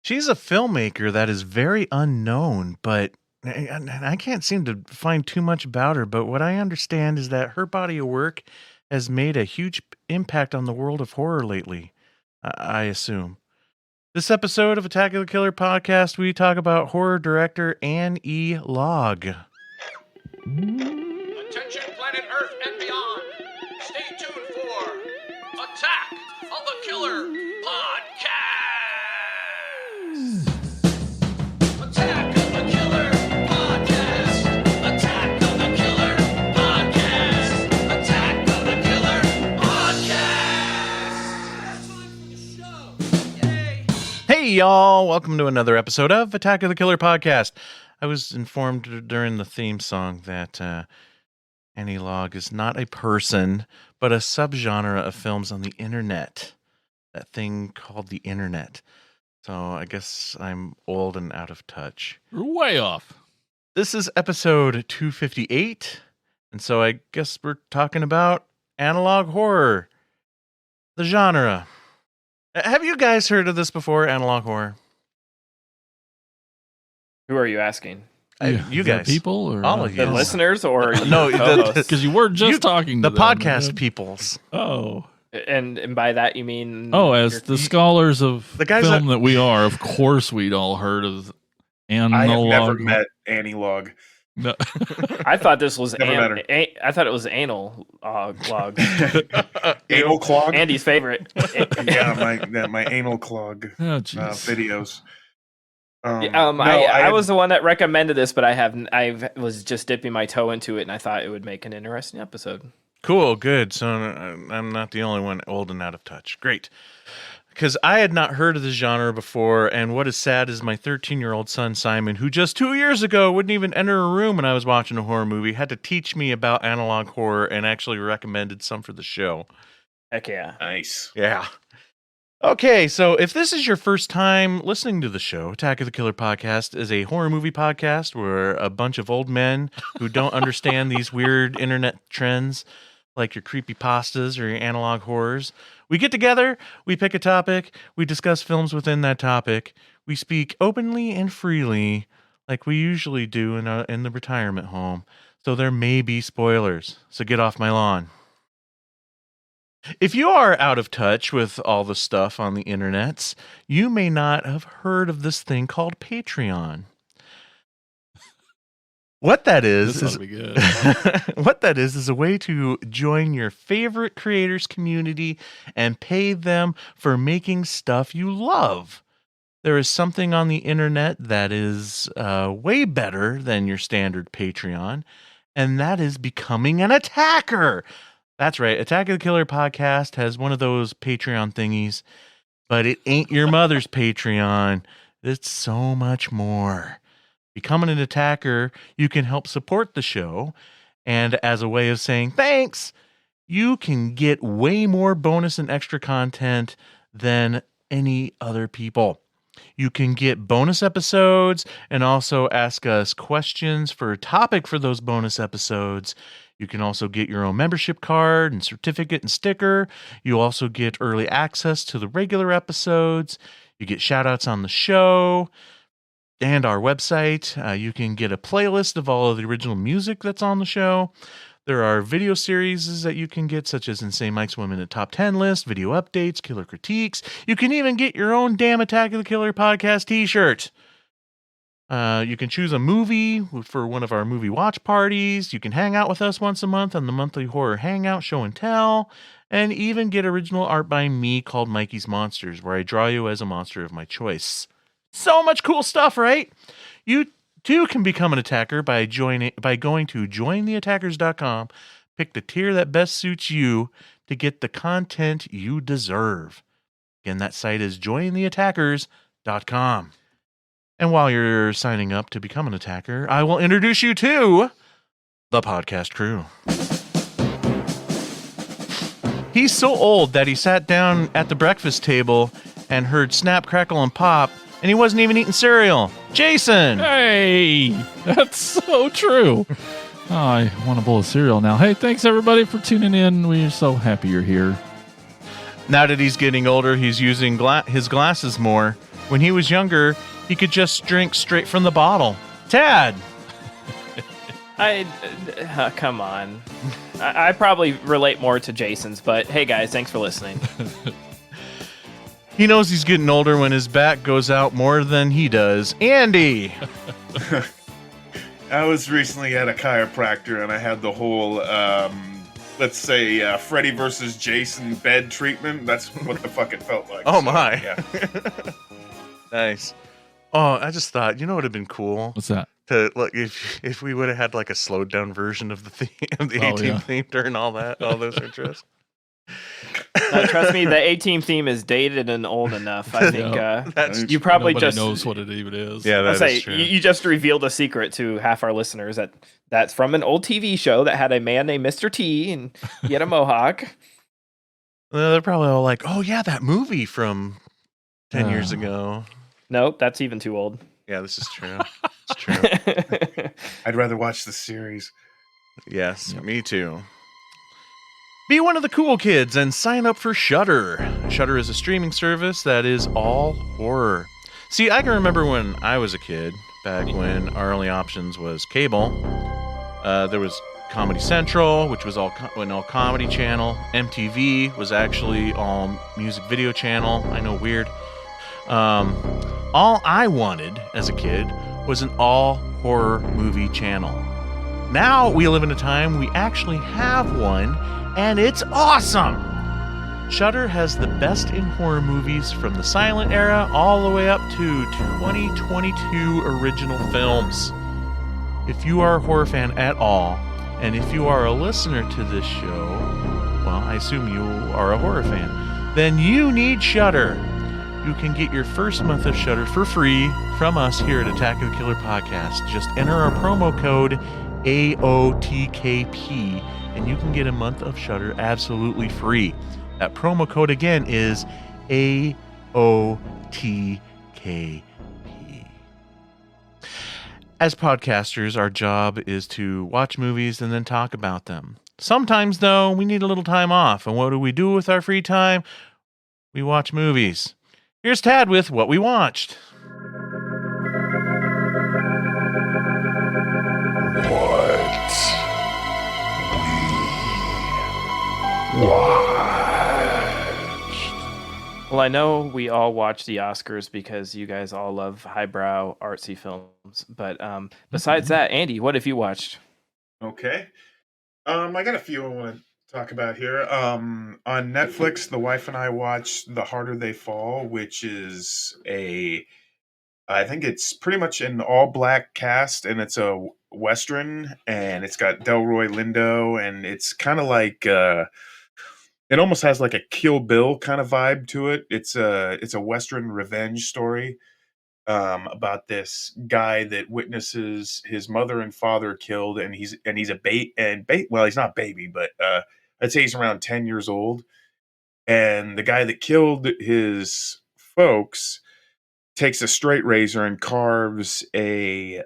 She's a filmmaker that is very unknown, but and I can't seem to find too much about her. But what I understand is that her body of work has made a huge impact on the world of horror lately, I assume. This episode of Attack of the Killer podcast, we talk about horror director Anne E. Log. Attention planet Earth and beyond. Stay tuned for Attack of the Killer podcast. Attack of the Killer podcast. Attack of the Killer podcast. Attack of the Killer podcast. Yay. Hey, y'all. Welcome to another episode of Attack of the Killer podcast. I was informed during the theme song that Annie Log is not a person, but a subgenre of films on the internet. That thing called the internet. So I guess I'm old and out of touch. You're way off. This is episode 258, and so I guess we're talking about analog horror, the genre. Have you guys heard of this before, analog horror? Who are you asking? You The guys. people, or All of The Yes. listeners or No, your the- co-hosts? because you were just talking to The them. podcast peoples. Oh, and by that you mean as your- the scholars of The guys film that we are, of course we'd all heard of I have analog. never met Annie Log. No. I thought this was Never met her. I thought it was anal log. Anal clog? Andy's favorite. Yeah, my anal clog Oh, jeez. videos. I was the one that recommended this, but I was just dipping my toe into it, and I thought it would make an interesting episode. Cool, good. So I'm not the only one old and out of touch. Great. Because I had not heard of this genre before, and what is sad is my 13-year-old son, Simon, who just 2 years ago wouldn't even enter a room when I was watching a horror movie, had to teach me about analog horror and actually recommended some for the show. Heck yeah. Nice. Yeah. Okay, so if this is your first time listening to the show, Attack of the Killer podcast is a horror movie podcast where a bunch of old men who don't understand these weird internet trends like your creepypastas or your analog horrors, we get together, we pick a topic, we discuss films within that topic, we speak openly and freely like we usually do in the retirement home, so there may be spoilers, so get off my lawn. If you are out of touch with all the stuff on the internets, you may not have heard of this thing called Patreon. What that This ought is to be good. what that is a way to join your favorite creators community and pay them for making stuff you love. There is something on the internet that is way better than your standard Patreon, and that is becoming an attacker. That's right. Attack of the Killer podcast has one of those Patreon thingies, but it ain't your mother's Patreon. It's so much more. Becoming an attacker, you can help support the show, and as a way of saying thanks, you can get way more bonus and extra content than any other people. You can get bonus episodes and also ask us questions for a topic for those bonus episodes. You can also get your own membership card and certificate and sticker. You also get early access to the regular episodes. You get shout outs on the show and our website. You can get a playlist of all of the original music that's on the show. There are video series that you can get, such as Insane Mike's Women at Top 10 list, video updates, killer critiques. You can even get your own damn Attack of the Killer podcast t-shirt. You can choose a movie for one of our movie watch parties. You can hang out with us once a month on the monthly horror hangout show and tell, and even get original art by me called Mikey's Monsters, where I draw you as a monster of my choice. So much cool stuff, right? You too can become an attacker by going to jointheattackers.com. Pick the tier that best suits you to get the content you deserve. Again, that site is jointheattackers.com. And while you're signing up to become an attacker, I will introduce you to the podcast crew. He's so old that he sat down at the breakfast table and heard snap, crackle, and pop, and he wasn't even eating cereal. Jason! Hey, that's so true. Oh, I want a bowl of cereal now. Hey, thanks everybody for tuning in. We're so happy you're here. Now that he's getting older, he's using his glasses more, When he was younger, he could just drink straight from the bottle. Tad! Come on. I probably relate more to Jason's, but hey guys, thanks for listening. He knows he's getting older when his back goes out more than he does. Andy! I was recently at a chiropractor and I had the whole, let's say, Freddy versus Jason bed treatment. That's what the fuck it felt like. Oh So, my. Yeah. Nice. Oh, I just thought, you know what would have been cool? What's that? To look if we would have had like a slowed down version of the theme, of the Oh, A-Team yeah. theme during all those intros. Trust me, the A-Team theme is dated and old enough. I think That's you probably Nobody just knows what it even is. yeah, I that say is true. you just revealed a secret to half our listeners that's from an old TV show that had a man named Mr. T and he had a mohawk. Well, they're probably all like, "Oh yeah, that movie from 10 years ago." Nope, that's even too old. Yeah, this is true. It's true. I'd rather watch the series. Yes, Yep. me too. Be one of the cool kids and sign up for Shudder. Shudder is a streaming service that is all horror. See, I can remember when I was a kid, back when our only options was cable. There was Comedy Central, which was an all comedy channel. MTV was actually all music video channel. I know, weird. All I wanted as a kid was an all horror movie channel. Now we live in a time we actually have one, and it's awesome! Shudder has the best in horror movies from the silent era all the way up to 2022 original films. If you are a horror fan at all, and if you are a listener to this show, well, I assume you are a horror fan, then you need Shudder. You can get your first month of Shudder for free from us here at Attack of the Killer Podcast. Just enter our promo code AOTKP and you can get a month of Shudder absolutely free. That promo code again is AOTKP. As podcasters, our job is to watch movies and then talk about them. Sometimes, though, we need a little time off. And what do we do with our free time? We watch movies. Here's Tad with what we watched. Well, I know we all watch the Oscars because you guys all love highbrow artsy films. But besides that, Andy, what have you watched? Okay. I got a few I want to talk about here. On Netflix, the wife and I watched The Harder They Fall, which is I think it's pretty much an all black cast, and it's a Western, and it's got Delroy Lindo, and it's kind of like, it almost has like a Kill Bill kind of vibe to it. It's a Western revenge story. About this guy that witnesses his mother and father killed, and he's well, he's not baby, but I'd say he's around 10 years old. And the guy that killed his folks takes a straight razor and carves a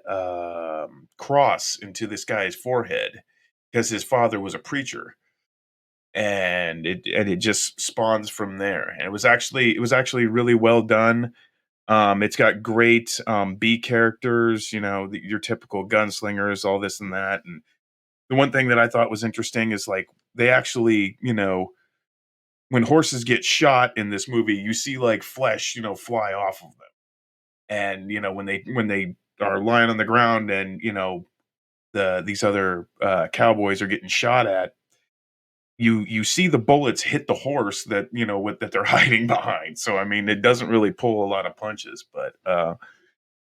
cross into this guy's forehead because his father was a preacher. And it just spawns from there. And it was actually really well done. It's got great B characters, your typical gunslingers, all this and that. And the one thing that I thought was interesting is like they actually, when horses get shot in this movie, you see like flesh, fly off of them. And when they are lying on the ground and these other cowboys are getting shot at, you see the bullets hit the horse that that they're hiding behind. So I mean, it doesn't really pull a lot of punches, but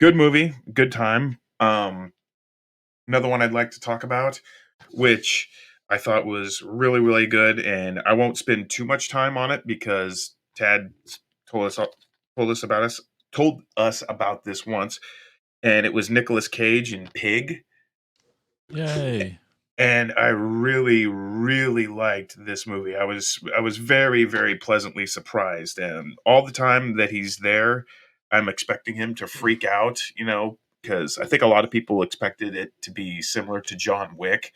good movie, good time. Another one I'd like to talk about, which I thought was really, really good, and I won't spend too much time on it because Tad told us about this once, and it was Nicolas Cage in Pig. Yay. And I really, really liked this movie. I was very, very pleasantly surprised. And all the time that he's there, I'm expecting him to freak out, because I think a lot of people expected it to be similar to John Wick.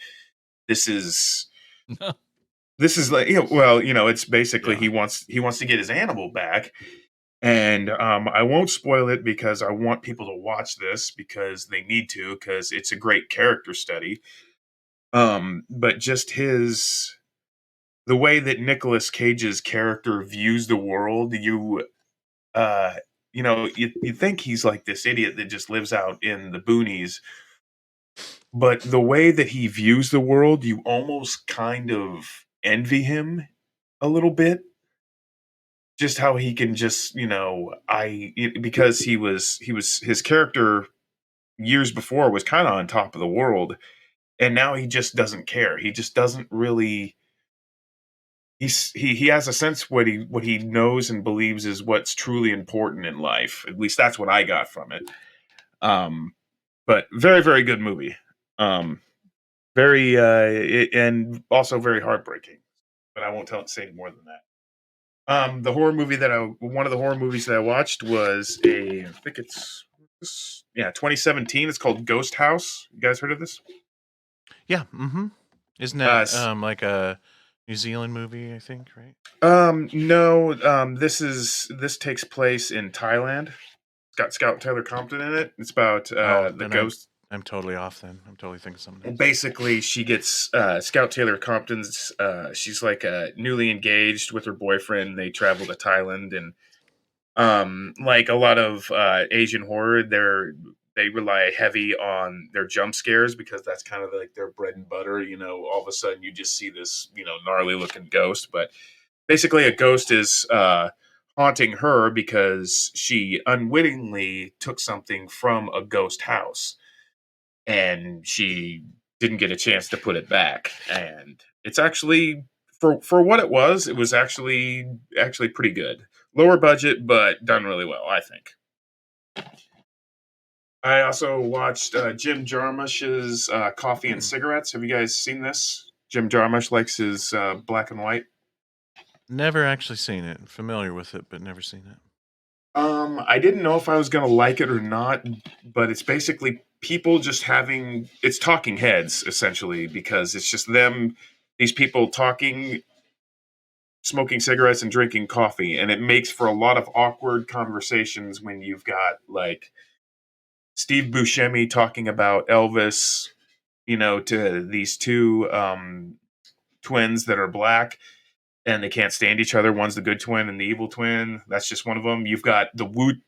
This is like, it's basically Yeah. he wants to get his animal back. And I won't spoil it because I want people to watch this because they need to, because it's a great character study. But just the way that Nicolas Cage's character views the world, uh, you think he's like this idiot that just lives out in the boonies, but the way that he views the world, you almost kind of envy him a little bit. Just how he can just, because he was his character years before was kind of on top of the world, and now he just doesn't care. He just doesn't really. He has a sense what he knows and believes is what's truly important in life. At least that's what I got from it. But very, very good movie. Very and also very heartbreaking. But I won't say any more than that. The horror movie one of the horror movies that I watched was I think it's 2017. It's called Ghost House. You guys heard of this? Yeah. Mm-hmm. Isn't Uh, that like a New Zealand movie? I think, right? No. This takes place in Thailand. It's got Scout Taylor Compton in it. It's about the then ghost. I'm totally off. Then I'm totally thinking something Well, else. basically, she gets Scout Taylor Compton's. She's like newly engaged with her boyfriend. They travel to Thailand, and like a lot of Asian horror, they rely heavy on their jump scares because that's kind of like their bread and butter. All of a sudden you just see this gnarly looking ghost, but basically a ghost is haunting her because she unwittingly took something from a ghost house and she didn't get a chance to put it back. And it's actually for what it was actually pretty good. Lower budget, but done really well, I think. I also watched Jim Jarmusch's Coffee and Cigarettes. Have you guys seen this? Jim Jarmusch likes his black and white. Never actually seen it. Familiar with it, but never seen it. I didn't know if I was going to like it or not, but it's basically people just it's talking heads, essentially, because it's just these people talking, smoking cigarettes and drinking coffee, and it makes for a lot of awkward conversations when you've got, like, Steve Buscemi talking about Elvis, to these two twins that are black, and they can't stand each other. One's the good twin and the evil twin. That's just one of them. You've got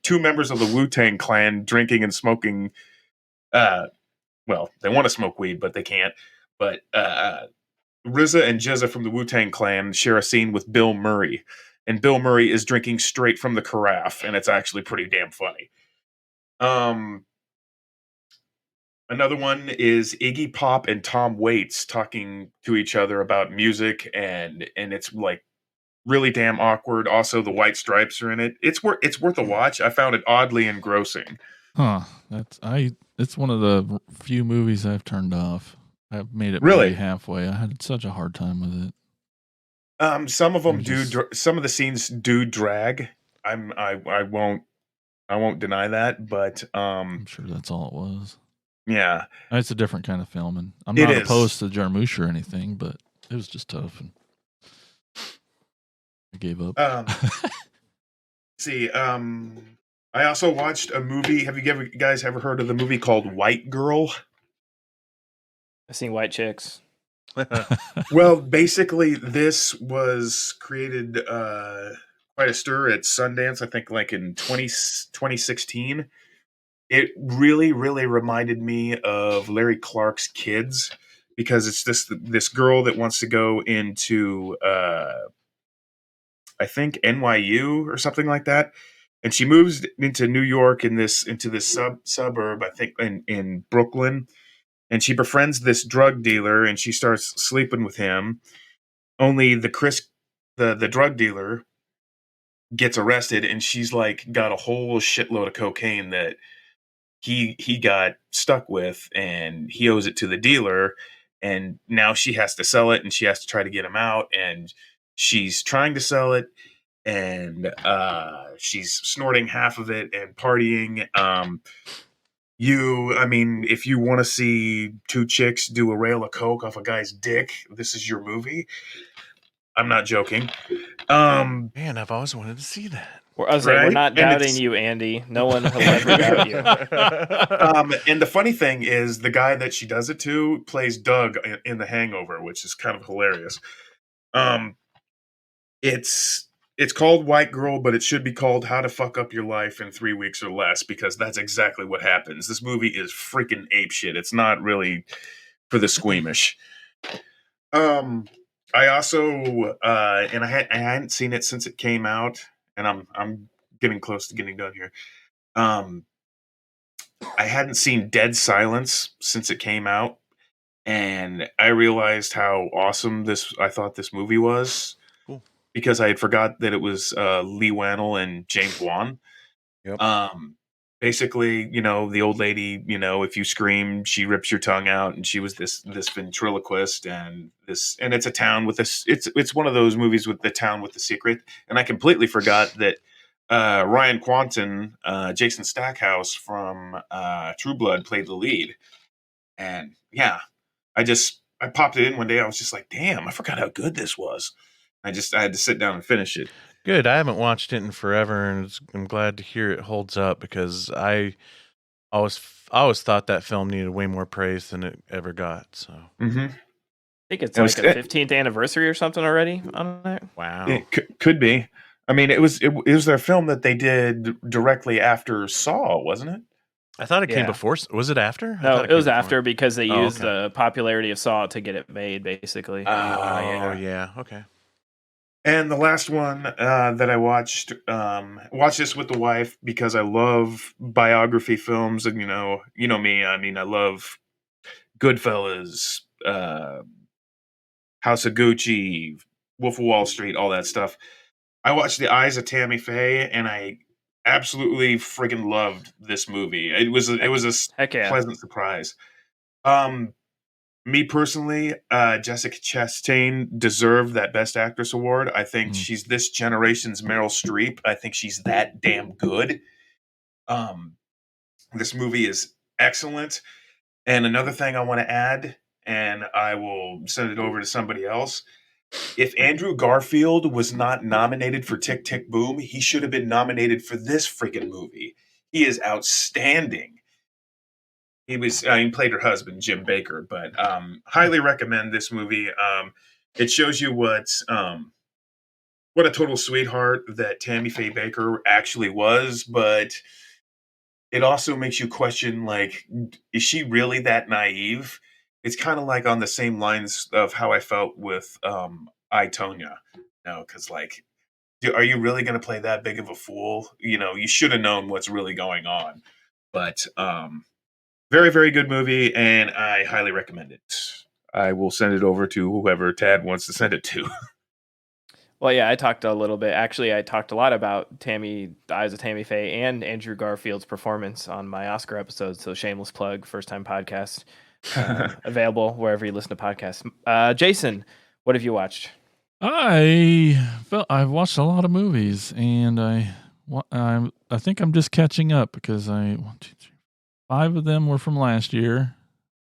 two members of the Wu-Tang Clan drinking and smoking. Well, they want to smoke weed, but they can't. But RZA and Jizza from the Wu-Tang Clan share a scene with Bill Murray, and Bill Murray is drinking straight from the carafe, and it's actually pretty damn funny. Another one is Iggy Pop and Tom Waits talking to each other about music, and it's like really damn awkward. Also, the White Stripes are in it. It's worth a watch. I found it oddly engrossing. Huh. It's one of the few movies I've turned off. I've made it Really? maybe halfway. I had such a hard time with it. Some of them Just- some of the scenes do drag. I won't deny that, but I'm sure that's all it was. yeah. It's a different kind of film, and I'm It not is. opposed to Jarmusch or anything, but it was just tough, and I gave up. See, I also watched a movie. Have you guys ever heard of the movie called White Girl? I've seen White Chicks. Well, basically, this was created quite a stir at Sundance, I think, like in 2016. It really, really reminded me of Larry Clark's Kids because it's this girl that wants to go into, I think, NYU or something like that. And she moves into New York into this suburb, I think, in Brooklyn. And she befriends this drug dealer, and she starts sleeping with him. Only the drug dealer gets arrested, and she's like got a whole shitload of cocaine that he got stuck with, and he owes it to the dealer. And now she has to sell it, and she has to try to get him out. And she's trying to sell it, and she's snorting half of it and partying. If you want to see two chicks do a rail of coke off a guy's dick, this is your movie. I'm not joking. Man, I've always wanted to see that. I was saying, we're Right? not And doubting it's- you, Andy. No one will ever doubt you. And the funny thing is, the guy that she does it to plays Doug in The Hangover, which is kind of hilarious. Um, it's called White Girl, but it should be called How to Fuck Up Your Life in 3 Weeks or Less, because that's exactly what happens. This movie is freaking apeshit. It's not really for the squeamish. I also and I hadn't seen it since it came out, and I'm getting close to getting done here. I hadn't seen Dead Silence since it came out, and I realized how awesome I thought this movie was. Cool. Because I had forgot that it was Lee Wannell and James Wan. Yep. Basically, the old lady, if you scream, she rips your tongue out, and she was this ventriloquist, and it's a town with this. It's one of those movies with the town with the secret, and I completely forgot that Ryan Kwanten, Jason Stackhouse from True Blood played the lead, and yeah, I popped it in one day. I was just like, damn, I forgot how good this was. I had to sit down and finish it. Good. I haven't watched it in forever, and I'm glad to hear it holds up because I always thought that film needed way more praise than it ever got. So Mm-hmm. I think it's It was- like a 15th anniversary or something already on that. wow. It could be. I mean, it was their film that they did directly after Saw, wasn't it? I thought it came Yeah. before. Was it after? I No, thought it was came before. after because they Oh, used okay. the popularity of Saw to get it made, basically. Oh yeah. Okay. And the last one that I watched this with the wife because I love biography films, and you know me. I mean, I love Goodfellas, House of Gucci, Wolf of Wall Street, all that stuff. I watched The Eyes of Tammy Faye, and I absolutely friggin' loved this movie. It was a Heck yeah. pleasant surprise. Me personally, Jessica Chastain deserved that Best Actress award. I think she's this generation's Meryl Streep. I think she's that damn good. This movie is excellent. And another thing I want to add, and I will send it over to somebody else. If Andrew Garfield was not nominated for Tick Tick Boom, he should have been nominated for this freaking movie. He is outstanding. He played her husband, Jim Baker, but highly recommend this movie. It shows you what a total sweetheart that Tammy Faye Baker actually was, but it also makes you question, like, is she really that naive? It's kind of like on the same lines of how I felt with I, Tonya. Because, like, are you really going to play that big of a fool? You should have known what's really going on. But very, very good movie, and I highly recommend it. I will send it over to whoever Tad wants to send it to. Well, yeah, I talked a little bit. Actually, I talked a lot about The Eyes of Tammy Faye and Andrew Garfield's performance on my Oscar episode. So shameless plug, first time podcast, available wherever you listen to podcasts. Jason, what have you watched? I've watched a lot of movies, and I think I'm just catching up because 5 of them were from last year,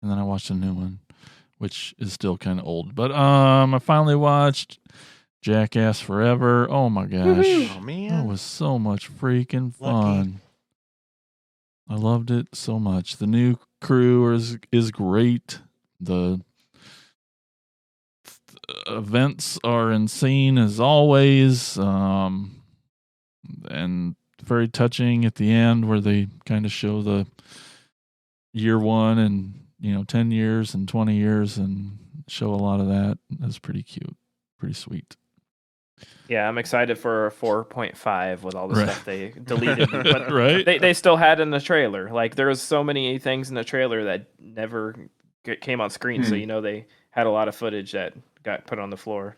and then I watched a new one, which is still kind of old. But I finally watched Jackass Forever. Oh my gosh. Oh That man. was so much freaking Lucky. fun. I loved it so much. The new crew is great. The events are insane as always. And very touching at the end where they kind of show the year one and 10 years and 20 years and show a lot of that. That's pretty cute. Pretty sweet. Yeah, I'm excited for a 4.5 with all the Right. stuff they deleted. But Right? they still had in the trailer. Like, there was so many things in the trailer that never came on screen. So, they had a lot of footage that got put on the floor.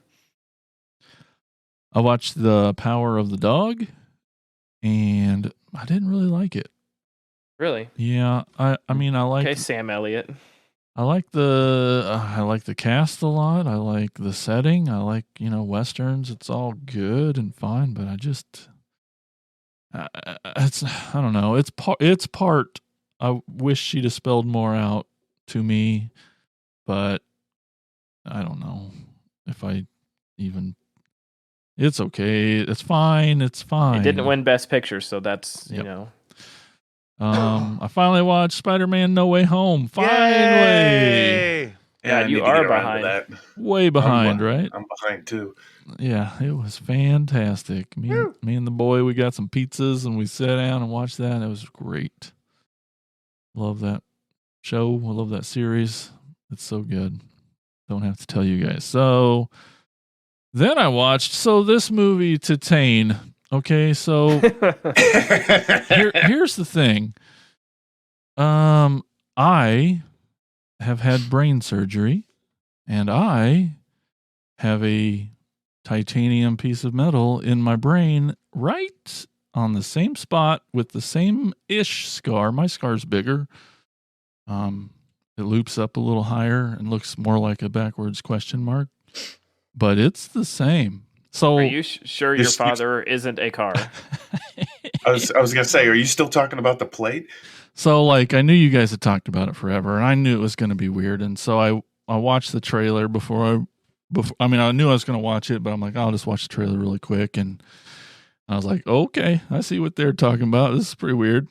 I watched The Power of the Dog and I didn't really like it. Really? Yeah, I mean I like Okay, Sam Elliott. I like the cast a lot. I like the setting. I like, westerns. It's all good and fine, but I just I don't know. It's part I wish she'd have spelled more out to me, but I don't know if I even It's okay. It's fine. It's fine. It didn't win Best Picture, so that's you Yep. know. I finally watched Spider-Man: No Way Home. Finally, Yay! Yeah, I you need to are get around to behind. that. way behind, right? I'm behind too. Yeah, it was fantastic. Me and the boy, we got some pizzas and we sat down and watched that. And it was great. Love that show. I love that series. It's so good. Don't have to tell you guys. So then I watched this movie Titane. Okay, so here's the thing. I have had brain surgery, and I have a titanium piece of metal in my brain right on the same spot with the same-ish scar. My scar's bigger. It loops up a little higher and looks more like a backwards question mark, but it's the same. So Are you sure your This- father isn't a car? I was gonna say, are you still talking about the plate? So like I knew you guys had talked about it forever, and I knew it was going to be weird, and so I watched the trailer before I mean I knew I was going to watch it, but I'm like I'll just watch the trailer really quick, and I was like, okay, I see what they're talking about. This is pretty weird,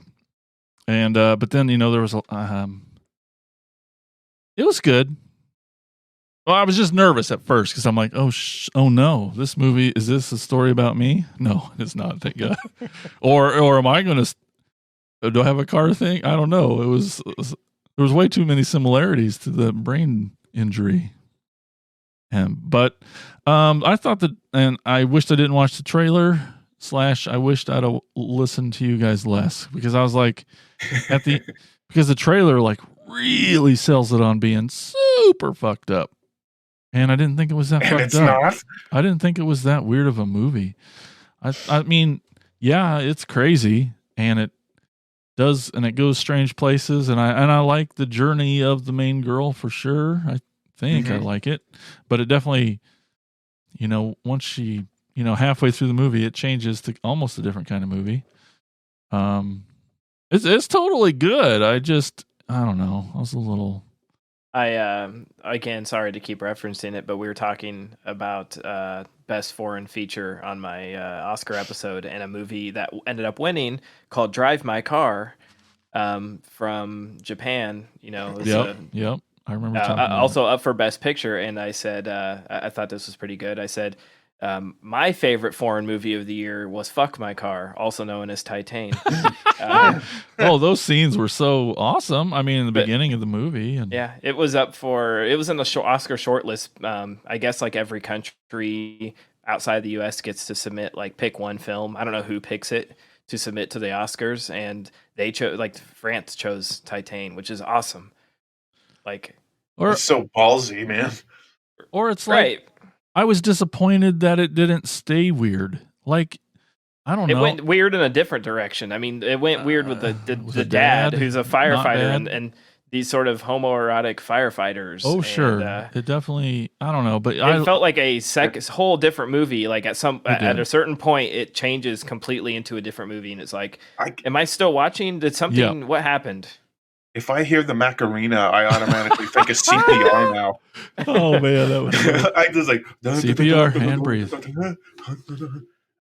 and but then there was it was good. Well, I was just nervous at first because I'm like, oh no, this movie, is this a story about me? No, it's not. Thank God. or am I going to? Do I have a car thing? I don't know. There was way too many similarities to the brain injury. But I thought that, and I wished I didn't watch the trailer. / I wished I'd have listened to you guys less because I was like, because the trailer like really sells it on being super fucked up. And I didn't think it was that And fucked it's up. not. I didn't think it was that weird of a movie. I mean, yeah, it's crazy and it does, and it goes strange places, and I like the journey of the main girl for sure. I think I Mhm. like it, but it definitely, once she, halfway through the movie, it changes to almost a different kind of movie. It's totally good. I don't know. I was a little. Again, sorry to keep referencing it, but we were talking about best foreign feature on my Oscar episode, and a movie that ended up winning called Drive My Car, from Japan. It was Yep. I remember talking about also up for best picture, and I said I thought this was pretty good. I said my favorite foreign movie of the year was Fuck My Car, also known as Titane. it. Oh, those scenes were so awesome. I mean, in the But- beginning of the movie, and Yeah, it was in the Oscar shortlist. I guess like every country outside the U.S. gets to submit, like, pick one film. I don't know who picks it to submit to the Oscars, and they chose, like, France chose Titane, which is awesome. Like, or It's so ballsy, man. it's like right. I was disappointed that it didn't stay weird. Like, I don't It know. went weird in a different direction. I mean, it went weird with the with the the dad, dad, who's a not firefighter, dad. and these sort of homoerotic firefighters. Oh, and, sure. It definitely, I don't know, but it felt like a whole different movie. Like at did. a certain point, it changes completely into a different movie, and it's like, I, am I still watching? Did something? What happened? if I hear the Macarena, I automatically think of CPR now. oh man, that was weird. I just like CPR, hand breathe.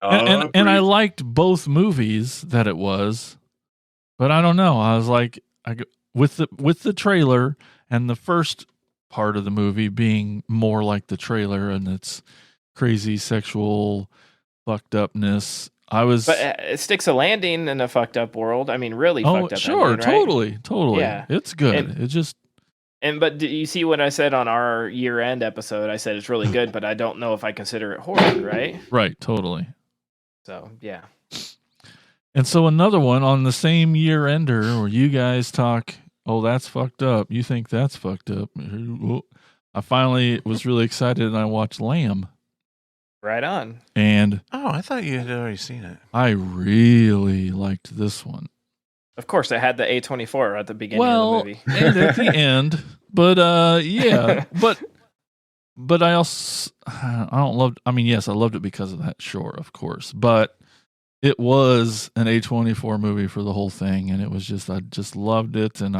And I liked both movies that it was, but I don't know. I was like, with the trailer and the first part of the movie being more like the trailer and its crazy sexual fucked upness. But it sticks a landing in a fucked up world. I mean, really fucked up. Sure, ending, right? totally. Yeah. It's good. And- it just But do you see what I said on our year-end episode? I said it's really good, but I don't know if I consider it horror, right? right, totally. So yeah. And so another one on the same year ender where you guys talk, oh, that's fucked up. You think that's fucked up. I finally was really excited and I watched Lamb. Right on. And Oh, I thought you had already seen it. I really liked this one. Of course, it had the A24 at the beginning of Well, the movie. and at the end. But yeah. But I also yes, I loved it because of that, sure, of course. But it was an A24 movie for the whole thing, and it was just I just loved it, and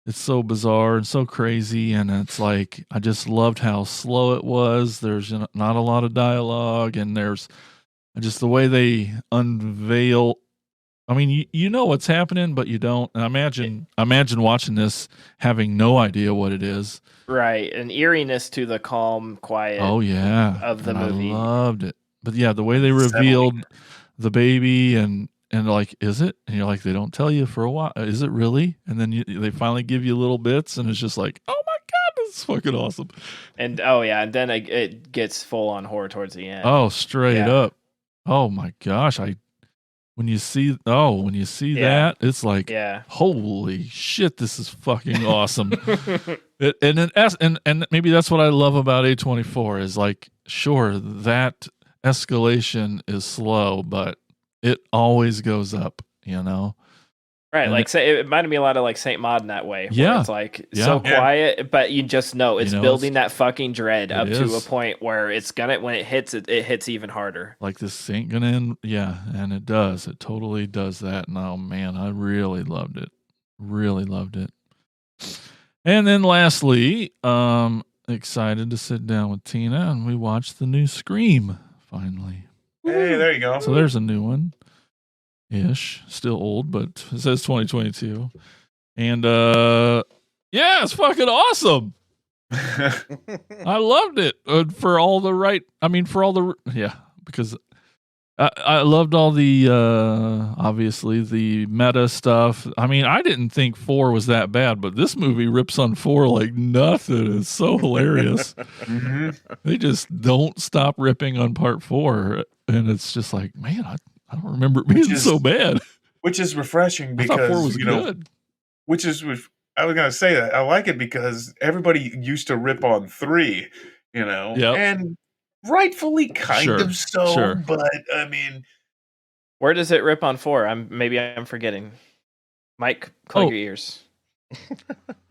it's so bizarre and so crazy, and it's like I just loved how slow it was. There's not a lot of dialogue, and there's just the way they unveil. I mean, you know what's happening, but you don't. And imagine watching this having no idea what it is. Right, an eeriness to the calm, quiet. Oh yeah, of the and movie. I loved it. But yeah, the way they Settling. revealed the baby and like, is it? And you're like, they don't tell you for a while. Is it really? And then they finally give you little bits, and it's just like, oh my god, this is fucking awesome. And and then it gets full on horror towards the end. Oh, straight Yeah. up. Oh my gosh, when you see Yeah. that, it's like, Yeah. holy shit, this is fucking awesome. And maybe that's what I love about A24 is like, sure, that escalation is slow, but it always goes up, you know? Right, And like it reminded me a lot of like Saint Maud in that way. Where Yeah. it's like Yeah. so Yeah. quiet, but you just know it's You know, building that fucking dread it up to a is. point where it's gonna when it hits it hits even harder. Like this ain't gonna end. Yeah, and it does. It totally does that. And oh man, I really loved it. Really loved it. And then lastly, excited to sit down with Tina and we watched the new Scream finally. Hey, there you go. So there's a new one. Ish. Still old, but it says 2022. And yeah, it's fucking awesome. I loved it for all the right. I mean, for all the because I loved all the obviously the meta stuff. I mean, I didn't think 4 was that bad, but this movie rips on 4 like nothing. It's so hilarious. Mhm. They just don't stop ripping on part 4, and it's just like, man, I don't remember it being is- so bad. Which is refreshing I thought 4 because was you know, good. I was gonna say that I like it because everybody used to rip on 3, you know, Yep. and rightfully kind Sure, of so. sure. But I mean, Where does it rip on 4? I'm forgetting. Mike, plug Oh. your ears.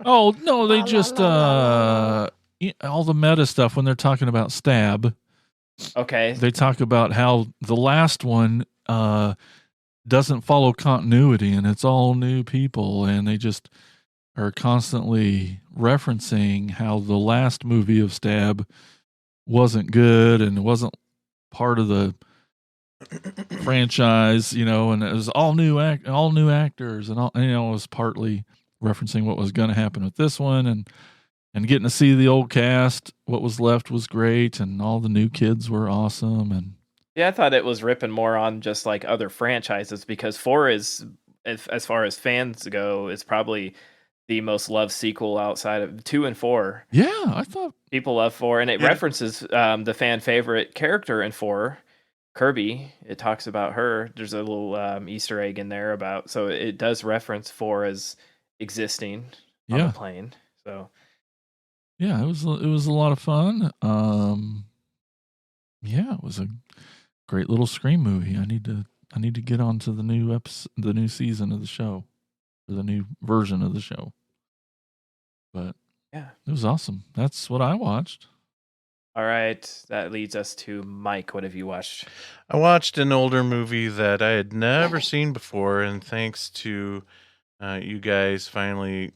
Oh no, they just all the meta stuff when they're talking about Stab. Okay. They talk about how the last one doesn't follow continuity and it's all new people, and they just are constantly referencing how the last movie of Stab wasn't good and it wasn't part of the franchise, you know, and it was all new actors and all, you know, it was partly referencing what was going to happen with this one, and getting to see the old cast. What was left was great, and all the new kids were awesome. And Yeah, I thought it was ripping more on just like other franchises because 4 is, as far as fans go, is probably the most loved sequel outside of 2 and 4. yeah, I thought, People love 4, and it Yeah. references the fan favorite character in 4, Kirby. It talks about her. There's a little Easter egg in there about, so it does reference 4 as existing on yeah, the plane. So yeah, it was a lot of fun. Yeah, it was a great little Scream movie. I need to get on to the new season of the show, or the new version of the show. But yeah. it was awesome. That's what I watched. All right, that leads us to Mike. What have you watched? I watched an older movie that I had never seen before, and thanks to you guys finally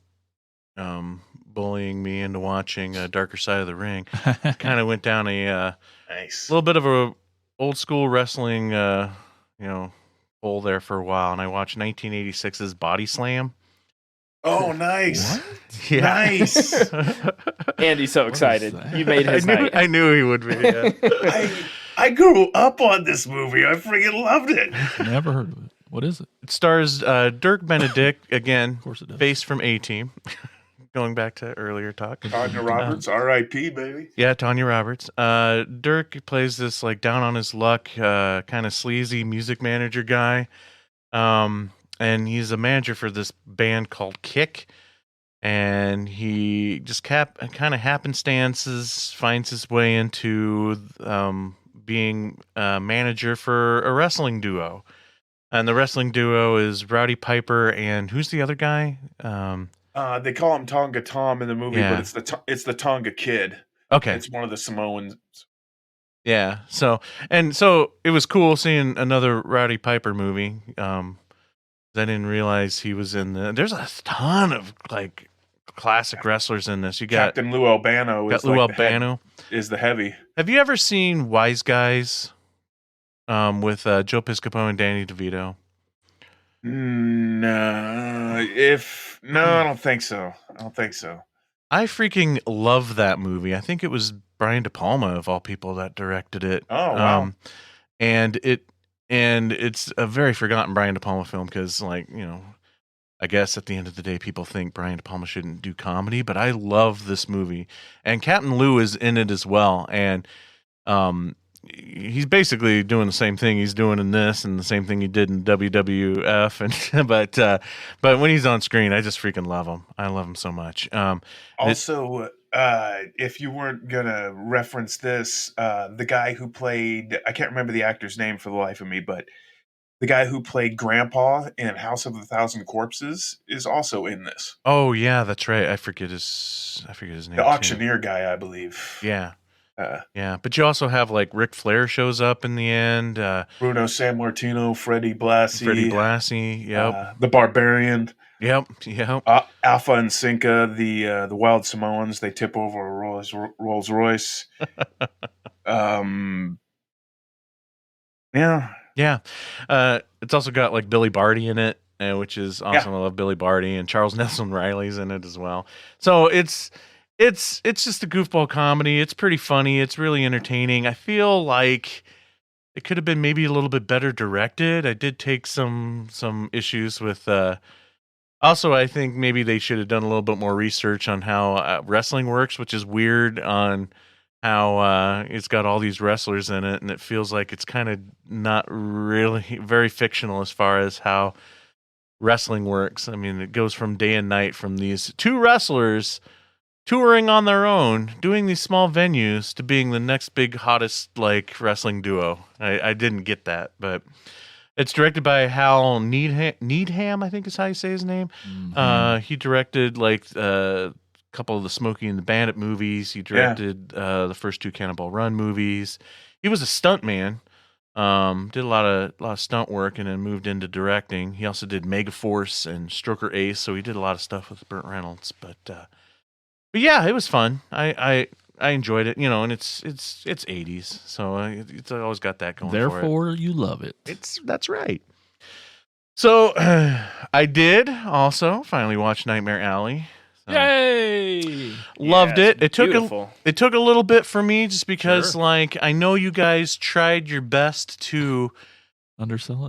bullying me into watching Darker Side of the Ring, kind of went down a nice. little bit of a old school wrestling, hole there for a while, and I watched 1986's Body Slam. Oh, nice. What? Yeah. Nice. Andy's so What is excited. that? You made his night. I knew he would be. Yeah. I grew up on this movie. I freaking loved it. Never heard of it. What is it? It stars Dirk Benedict again, Of course it does. based from A-Team. Going back to earlier talk. Tanya Roberts, R.I.P. baby. Yeah, Tanya Roberts. Dirk plays this like down on his luck, kind of sleazy music manager guy. And he's a manager for this band called Kick. And he just kind of happenstances finds his way into being a manager for a wrestling duo. And the wrestling duo is Rowdy Piper and who's the other guy? They call him Tonga Tom in the movie, Yeah. but it's the Tonga Kid. Okay. It's one of the Samoans. Yeah. So it was cool seeing another Rowdy Piper movie. I didn't realize he was in there's a ton of like classic wrestlers in this. You got Captain Lou Albano got is Lou like the head, Albano. is the heavy. Have you ever seen Wise Guys with Joe Piscopo and Danny DeVito? No, I don't think so. I don't think so. I freaking love that movie. I think it was Brian De Palma of all people that directed it. Oh, wow. And it's a very forgotten Brian De Palma film because, like, you know, I guess at the end of the day, people think Brian De Palma shouldn't do comedy, but I love this movie, and Captain Lou is in it as well, and he's basically doing the same thing he's doing in this, and the same thing he did in WWF, and but when he's on screen, I just freaking love him. I love him so much. Also, if you weren't gonna reference this, the guy who played, I can't remember the actor's name for the life of me, but the guy who played Grandpa in House of a Thousand Corpses is also in this. Oh yeah, that's right. I forget his name. The too. auctioneer guy, I believe. Yeah. Uh, Yeah, but you also have like Ric Flair shows up in the end. Bruno Sammartino, Freddie Blassie, Freddie Blassie. Yep. the Barbarian, Yep. Alpha and Cinca, the Wild Samoans. They tip over a Rolls Royce. Yeah. Yeah. It's also got like Billy Barty in it, which is awesome. I love Billy Barty, and Charles Nelson Riley's in it as well. So it's just a goofball comedy. It's pretty funny. It's really entertaining. I feel like it could have been maybe a little bit better directed. I did take some issues with also, I think maybe they should have done a little bit more research on how wrestling works, which is weird on how it's got all these wrestlers in it, and it feels like it's kind of not really very fictional as far as how wrestling works. I mean, it goes from day and night from these two wrestlers touring on their own, doing these small venues, to being the next big hottest like wrestling duo. I didn't get that, but it's directed by Hal Needham, I think is how you say his name. Mhm. He directed like a couple of the Smokey and the Bandit movies. He directed the first two Cannonball Run movies. He was a stuntman. Did a lot of stunt work, and then moved into directing. He also did Megaforce and Stroker Ace, so he did a lot of stuff with Burt Reynolds. But yeah, it was fun. I enjoyed it, you know, and it's 80s, so it's always got that going for it. Therefore, you love it. That's right. So I did also finally watch Nightmare Alley. So, Yay! loved Yeah, it. it's beautiful. It took a little bit for me just because, Sure. like, I know you guys tried your best to. Undersell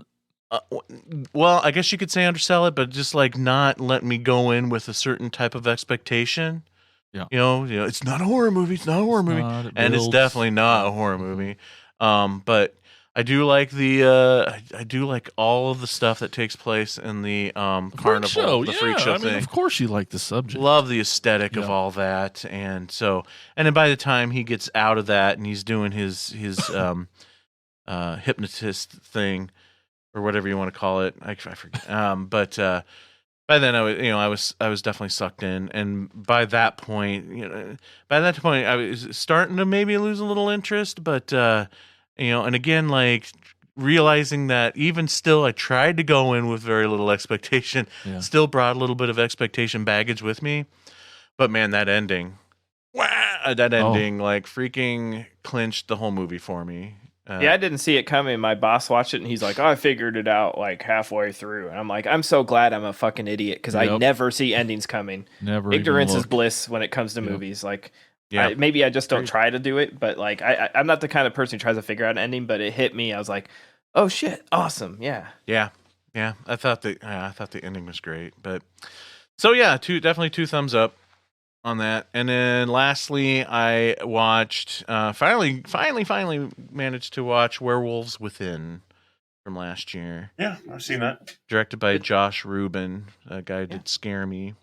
it. Well, I guess you could say undersell it, but just like not let me go in with a certain type of expectation. Yeah. You know, it's not a horror movie. It's not a horror movie, Not, it and it's builds. definitely not a horror movie. But I do like I do like all of the stuff that takes place in the carnival, show. the freak show I mean, thing. of course you like the subject. Love the aesthetic of Yeah. all that, and then by the time he gets out of that and he's doing his hypnotist thing or whatever you want to call it, I forget. But by then I was definitely sucked in, and by that point, I was starting to maybe lose a little interest, but and again, like realizing that even still, I tried to go in with very little expectation, Yeah. still brought a little bit of expectation baggage with me, but man, that ending, like freaking clinched the whole movie for me. Yeah, I didn't see it coming. My boss watched it, and he's like, "Oh, I figured it out like halfway through." And I'm like, "I'm so glad I'm a fucking idiot because I Yep. never see endings coming. Never Ignorance even is look. bliss when it comes to Yep. movies. Like, Yeah. maybe I just don't try to do it, but like, I'm not the kind of person who tries to figure out an ending. But it hit me. I was like, "Oh shit, awesome, yeah." Yeah. I thought the ending was great, but so yeah, definitely two thumbs up on that. And then lastly, I watched finally managed to watch Werewolves Within from last year, Yeah, I've seen that. directed by Josh Rubin, a guy who did Scare Me.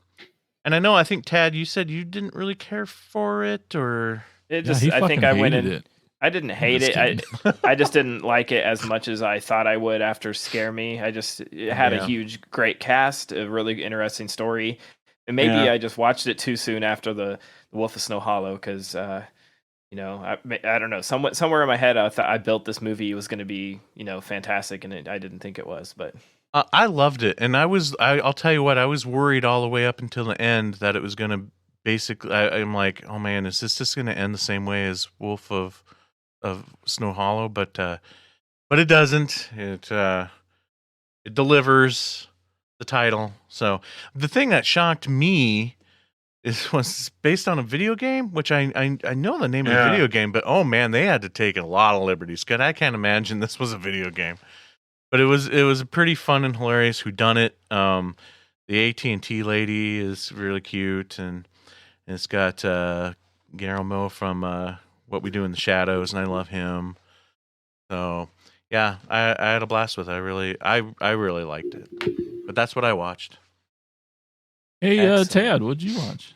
And I think Tad, you said you didn't really care for it, or It Yeah, just, he I think fucking I went hated in. it. I didn't hate Just it. kidding. I just didn't like it as much as I thought I would after Scare Me. It had Yeah. a huge, great cast, a really interesting story. And maybe Yeah. I just watched it too soon after the Wolf of Snow Hollow because, I don't know. Somewhere in my head, I thought I built this movie. It was going to be, fantastic, and I didn't think it was. But I loved it, and I'll tell you what, I was worried all the way up until the end that it was gonna basically. I'm like, oh man, is this just gonna end the same way as Wolf of Snow Hollow? But it doesn't. It delivers the title. So the thing that shocked me was based on a video game, which I know the name of the Yeah. video game, but oh man, they had to take a lot of liberties. Cause I can't imagine this was a video game. But it was pretty fun and hilarious whodunit. The AT&T lady is really cute, and it's got Guillermo from What We Do in the Shadows, and I love him. So yeah, I had a blast with it. I really liked it. But that's what I watched. Hey, Excellent. Tad, what'd you watch?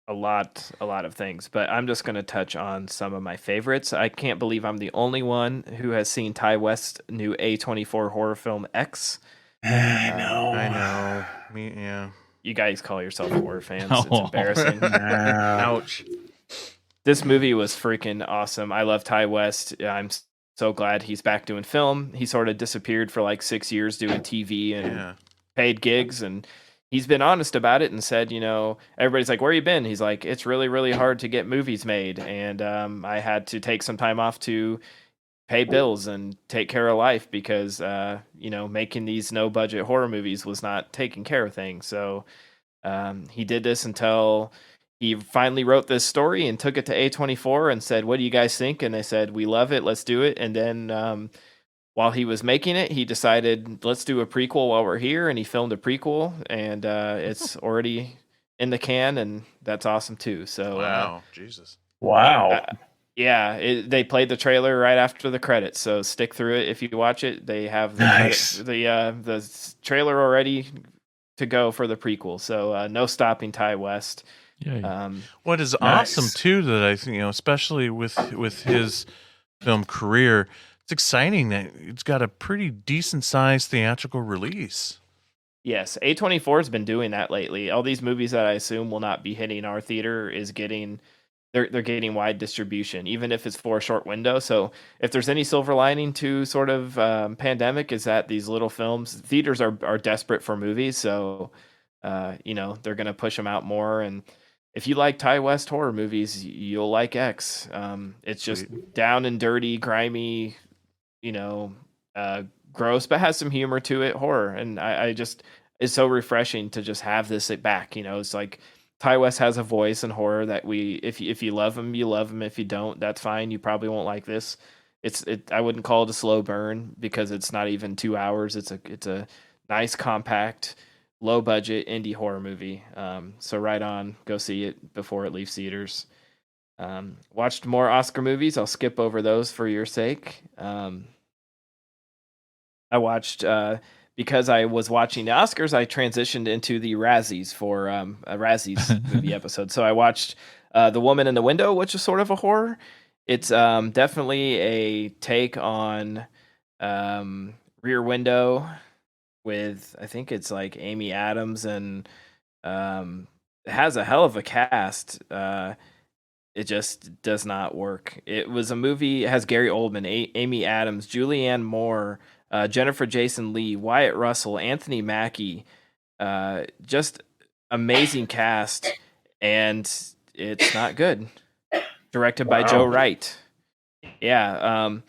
A lot of things, but I'm just going to touch on some of my favorites. I can't believe I'm the only one who has seen Ty West's new A24 horror film X. I know. I know. Yeah. You guys call yourself horror fans. It's Oh. embarrassing. Ouch. This movie was freaking awesome. I love Ty West. I'm so glad he's back doing film. He sort of disappeared for like 6 years doing TV and Yeah. paid gigs, and he's been honest about it and said, everybody's like, where you been? He's like, it's really, really hard to get movies made, and I had to take some time off to pay bills and take care of life because making these no budget horror movies was not taking care of things. So he did this until he finally wrote this story and took it to A24 and said, what do you guys think? And they said, we love it, let's do it. And then while he was making it, he decided, let's do a prequel while we're here, and he filmed a prequel, and it's already in the can, and that's awesome too. So Wow. Jesus. Wow. yeah, they played the trailer right after the credits, so stick through it if you watch it. They have the Nice. the trailer already to go for the prequel, so no stopping Ty West. Yeah. What is Nice. awesome too that I think, especially with his film career, it's exciting that it's got a pretty decent sized theatrical release. Yes, A24 has been doing that lately. All these movies that I assume will not be hitting our theater is getting they're getting wide distribution, even if it's for a short window. So if there's any silver lining to sort of pandemic, is that these little films, theaters are desperate for movies, so they're gonna push them out more. And if you like Ty West horror movies, you'll like X. It's just down and dirty, grimy, gross, but has some humor to it, horror. And I just, it's so refreshing to just have this back. It's like Ty West has a voice in horror that if you love him, you love him. If you don't, that's fine. You probably won't like this. I wouldn't call it a slow burn because it's not even 2 hours. It's a nice, compact, low budget indie horror movie. So right on, go see it before it leaves theaters. Watched more Oscar movies. I'll skip over those for your sake. I watched because I was watching the Oscars. I transitioned into the Razzies for a Razzies movie episode. So I watched The Woman in the Window, which is sort of a horror. It's definitely a take on Rear Window with, I think it's like Amy Adams, and it has a hell of a cast. It just does not work. It was a movie. It has Gary Oldman, Amy Adams, Julianne Moore, Jennifer Jason Leigh, Wyatt Russell, Anthony Mackie, just amazing cast, and it's not good. Directed by Joe Wright. Yeah.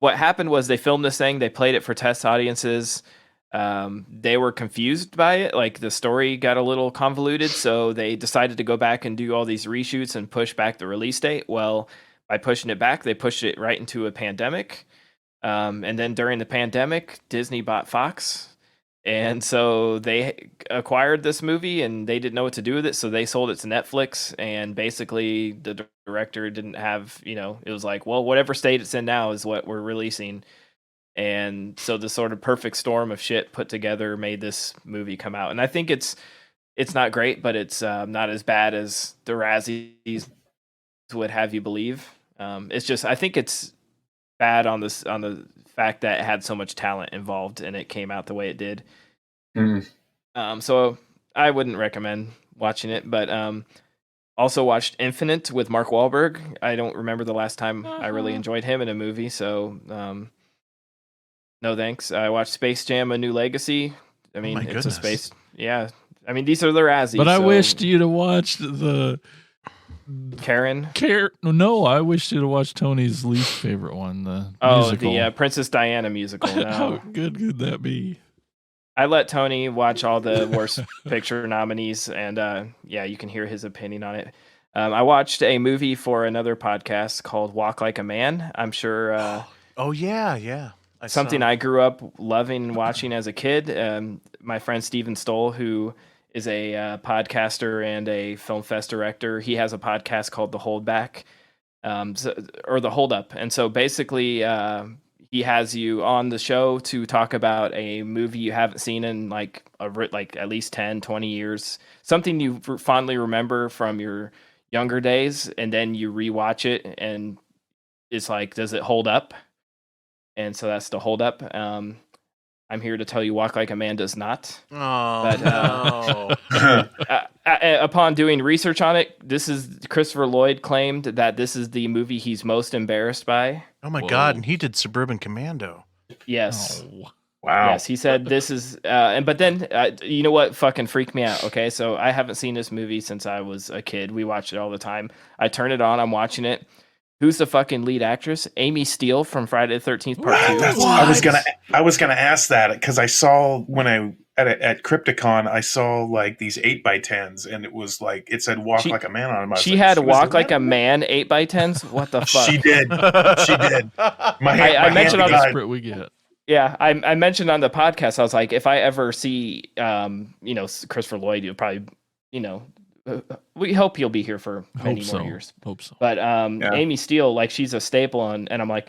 What happened was they filmed this thing. They played it for test audiences. They were confused by it. Like the story got a little convoluted, so they decided to go back and do all these reshoots and push back the release date. Well, by pushing it back, they pushed it right into a pandemic. And then during the pandemic, Disney bought Fox. And so they acquired this movie and they didn't know what to do with it. So they sold it to Netflix. And basically, the director didn't have, it was like, well, whatever state it's in now is what we're releasing. And so the sort of perfect storm of shit put together made this movie come out. And I think it's not great, but it's not as bad as the Razzies would have you believe. It's just, I think it's bad on the fact that it had so much talent involved and it came out the way it did. So I wouldn't recommend watching it, but also watched Infinite with Mark Wahlberg. I don't remember the last time I really enjoyed him in a movie, so No thanks. I watched Space Jam: A New Legacy. I mean, my it's goodness. a space. Yeah. I mean, these are the Razzies. But I so wished you'd have watched the Karen. No, I wished you'd have watched Tony's least favorite one, the Oh, musical. the Princess Diana musical. How No. good could that be? I let Tony watch all the worst picture nominees, and yeah, you can hear his opinion on it. I watched a movie for another podcast called Walk Like a Man. I'm sure Oh yeah. something I grew up loving and watching as a kid. My friend Steven Stoll, who is a podcaster and a film fest director, he has a podcast called The Holdback, or The Hold Up. And so basically, he has you on the show to talk about a movie you haven't seen in like at least 10, 20 years, something you fondly remember from your younger days, and then you rewatch it and it's like, does it hold up? And so that's the hold up. I'm here to tell you Walk Like a Man does not. Oh But, no. Upon doing research on it, Christopher Lloyd claimed that this is the movie he's most embarrassed by. Oh my Whoa. God! And he did Suburban Commando. Yes. Oh. Wow. Yes, he said this is, but then you know what fucking freaked me out? Okay, so I haven't seen this movie since I was a kid. We watch it all the time. I turn it on. I'm watching it. Who's the fucking lead actress? Amy Steele from Friday the 13th Part 2. I was gonna ask that because I saw when I at Crypticon I saw like these 8x10s and it was like it said "Walk She- Like a Man" on them. I was She like, had was Walk in Like that a Man 8x10s. What the fuck? She did. She did. I mentioned on the God. Desperate we get. Yeah, I mentioned on the podcast, I was like, if I ever see, Christopher Lloyd, you'll probably, we hope he'll be here for many Hope more so. years. Hope so. But Amy Steele, like, she's a staple, and I'm like,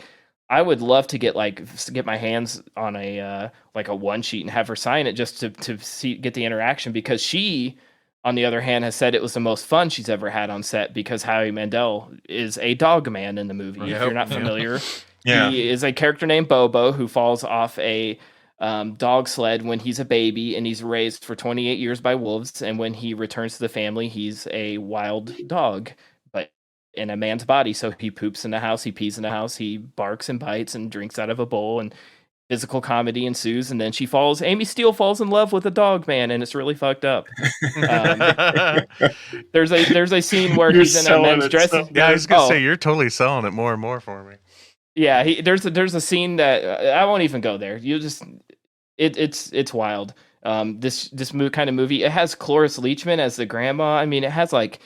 I would love to get my hands on a one sheet and have her sign it just to get the interaction, because she, on the other hand, has said it was the most fun she's ever had on set because Howie Mandel is a dog man in the movie. If Yep. you're not familiar. Yeah. He is a character named Bobo who falls off a dog sled when he's a baby, and he's raised for 28 years by wolves. And when he returns to the family, he's a wild dog, but in a man's body. So he poops in the house, he pees in the house, he barks and bites and drinks out of a bowl, and physical comedy ensues. And then Amy Steele falls in love with a dog man, and it's really fucked up. There's a scene where You're he's in a selling men's it dress. so Yeah, I was gonna Oh. say you're totally selling it more and more for me. Yeah, there's a scene that I won't even go there. You just it's wild. This kind of movie. It has Cloris Leachman as the grandma. I mean, it has like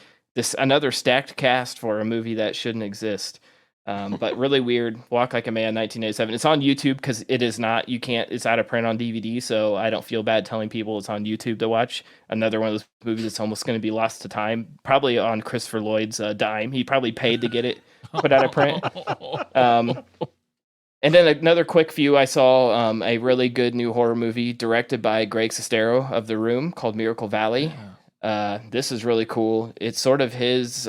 another stacked cast for a movie that shouldn't exist. But really weird. Walk Like a Man, 1987. It's on YouTube because it is not. You can't. It's out of print on DVD, so I don't feel bad telling people it's on YouTube to watch. Another one of those movies that's almost going to be lost to time. Probably on Christopher Lloyd's dime. He probably paid to get it put out of print. And then another quick view, I saw a really good new horror movie directed by Greg Sestero of The Room called Miracle Valley. This is really cool. It's sort of his.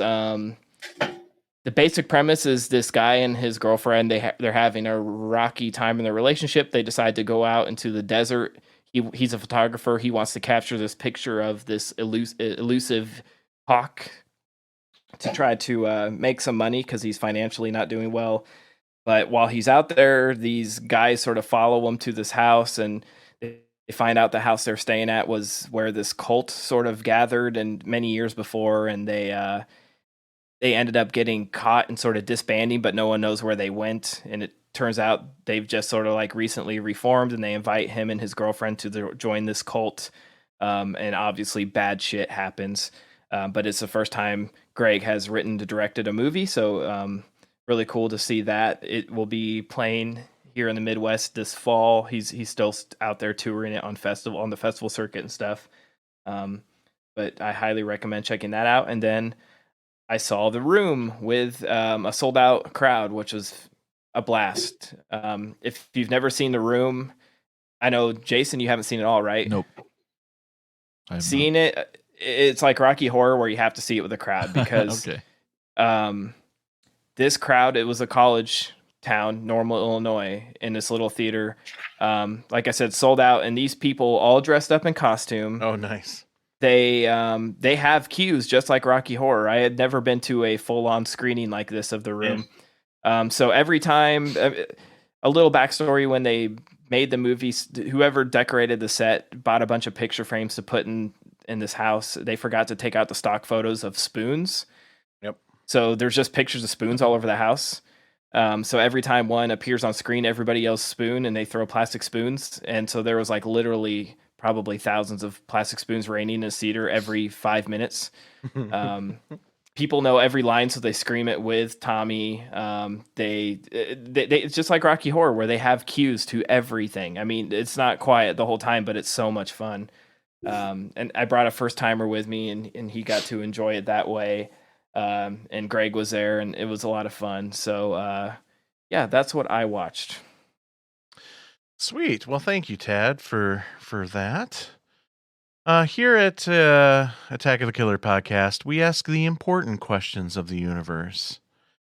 The basic premise is this guy and his girlfriend. They're having a rocky time in their relationship. They decide to go out into the desert. He's a photographer. He wants to capture this picture of this elusive hawk to try to make some money because he's financially not doing well. But while he's out there, these guys sort of follow him to this house, and they find out the house they're staying at was where this cult sort of gathered and many years before, and they ended up getting caught and sort of disbanding, but no one knows where they went. And it turns out they've just sort of like recently reformed, and they invite him and his girlfriend to join this cult. And obviously bad shit happens. But it's the first time Greg has written and directed a movie, so really cool to see that. It will be playing here in the Midwest this fall. He's still out there touring it on the festival circuit and stuff. But I highly recommend checking that out. And then I saw The Room with a sold out crowd, which was a blast. If you've never seen The Room, I know Jason, you haven't seen it all, right? Nope. Seeing it, it's like Rocky Horror where you have to see it with a crowd because Okay. this crowd, it was a college town, Normal, Illinois, in this little theater. Like I said, sold out, and these people all dressed up in costume. Oh, nice. They have cues just like Rocky Horror. I had never been to a full-on screening like this of The Room. So every time, a little backstory, when they made the movie. Whoever decorated the set bought a bunch of picture frames to put in this house. They forgot to take out the stock photos of spoons. Yep. So there's just pictures of spoons all over the house. So every time one appears on screen, everybody yells spoon, and they throw plastic spoons. And so there was like literally probably thousands of plastic spoons raining in a theater every 5 minutes. People know every line, so they scream it with Tommy. They it's just like Rocky Horror, where they have cues to everything. I mean, it's not quiet the whole time, but it's so much fun. And I brought a first timer with me, and he got to enjoy it that way. And Greg was there, and it was a lot of fun. So yeah, that's what I watched. Sweet. Well, thank you, Tad, for that. Here at Attack of the Killer podcast, we ask the important questions of the universe,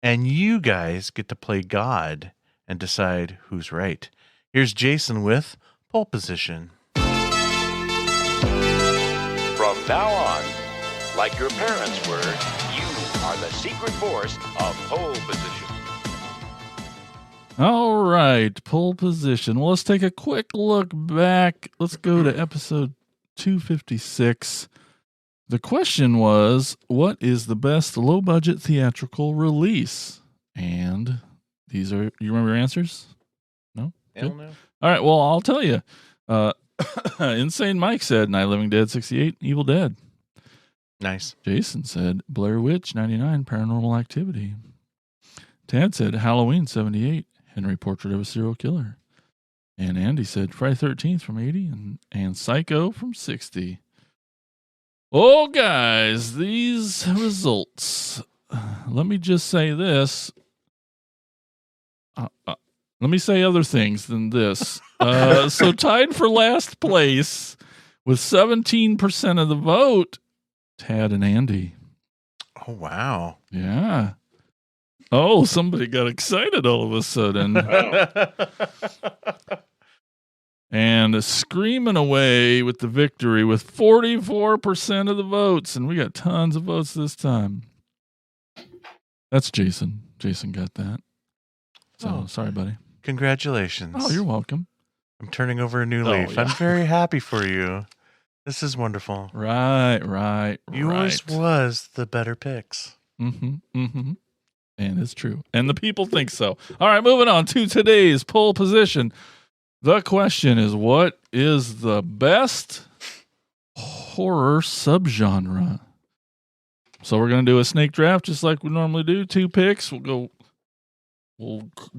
and you guys get to play God and decide who's right. Here's Jason with Pole Position. From now on, like your parents were, you are the secret force of pole position. All right, pole position. Well, let's take a quick look back. Let's go to episode 256. The question was, what is the best low-budget theatrical release? And these are, you remember your answers? No? Hell Good. no. All right, well, I'll tell you. Insane Mike said Night of the Living Dead 68, Evil Dead. Nice. Jason said Blair Witch 99, Paranormal Activity. Tad said Halloween 78, Henry Portrait of a Serial Killer. And Andy said Friday 13th from 80 and Psycho from 60. Oh, guys, these results. Let me just say this. Let me say other things than this. So tied for last place with 17% of the vote, Tad and Andy. Oh, wow. Yeah. Oh, somebody got excited all of a sudden. And screaming away with the victory with 44% of the votes. And we got tons of votes this time. That's Jason. Jason got that. So, sorry, buddy. Congratulations. Oh, you're welcome. I'm turning over a new Oh, leaf. yeah. I'm very happy for you. This is wonderful. Right. Yours was the better picks. Mm-hmm. And it's true. And the people think so. All right, moving on to today's pole position. The question is, what is the best horror subgenre? So we're going to do a snake draft just like we normally do. 2 picks. We'll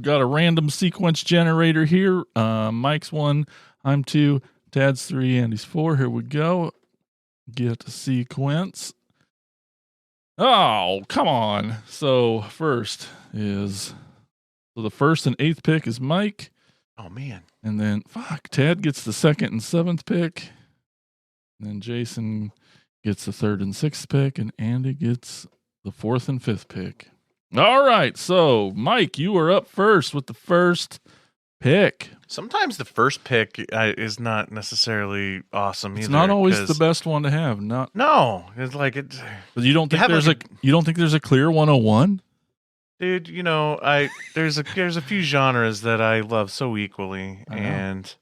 got a random sequence generator here. Mike's 1, I'm 2, Tad's 3, Andy's 4. Here we go. Get a sequence. Oh, come on. So the first and 8th pick is Mike. Oh, man. And then, Tad gets the 2nd and 7th pick. And then Jason gets the 3rd and 6th pick. And Andy gets the 4th and 5th pick. All right. So, Mike, you are up first with the first pick. Sometimes the first pick is not necessarily awesome either. It's not always 'cause- the best one to have. No, it's like it, But you don't think have there's like you don't think there's a clear 101? dude. You know, there's a few genres that I love so equally, I know. and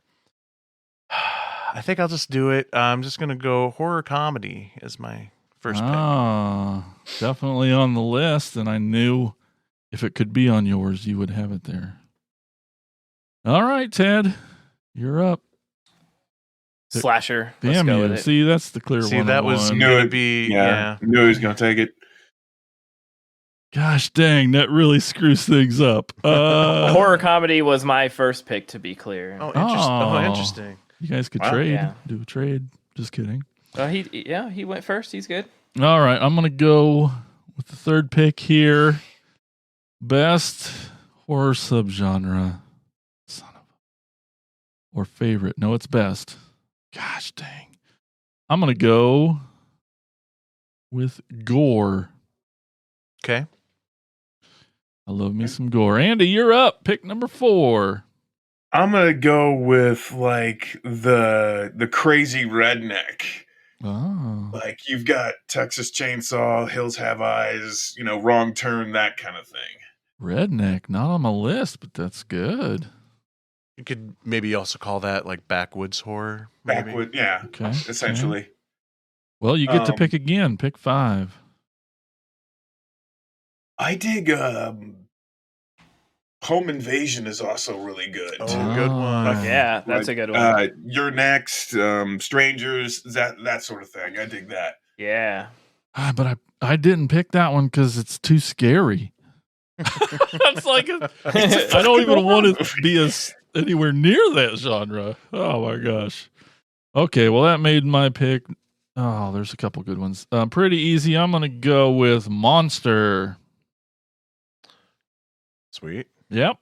I think I'll just do it. I'm just gonna go horror comedy as my first pick. Definitely on the list, and I knew if it could be on yours, you would have it there. All right, Ted, you're up. Slasher. Let's Damn go you! with it. See, that's the clear See, that was 101. Knew gonna it. be Yeah, knew he was going to take it. Gosh dang, that really screws things up. Horror comedy was my first pick, to be clear. Oh, Oh. interesting. You guys could Wow. trade. Yeah. Do a trade. Just kidding. He went first. He's good. All right, I'm gonna go with the 3rd pick here. Best horror subgenre. Son of a. Or favorite. No, it's best. Gosh dang. I'm gonna go with gore. Okay. I love me some gore. Andy, you're up. Pick number 4. I'm going to go with like the crazy redneck. Oh. Like you've got Texas Chainsaw, Hills Have Eyes, Wrong Turn, that kind of thing. Redneck, not on my list, but that's good. You could maybe also call that like backwoods horror. Maybe. Backwood, yeah, Okay. essentially. Well, you get to Um, pick again. Pick 5. I dig Home Invasion is also really good. Oh, good one. Oh. Yeah, that's a good one. You're Next, Strangers, that sort of thing. I dig that. Yeah. But I didn't pick that one because it's too scary. It's like I don't even want to be anywhere near that genre. Oh my gosh. Okay, well that made my pick. Oh, there's a couple good ones. Pretty easy. I'm gonna go with Monster. Sweet. Yep.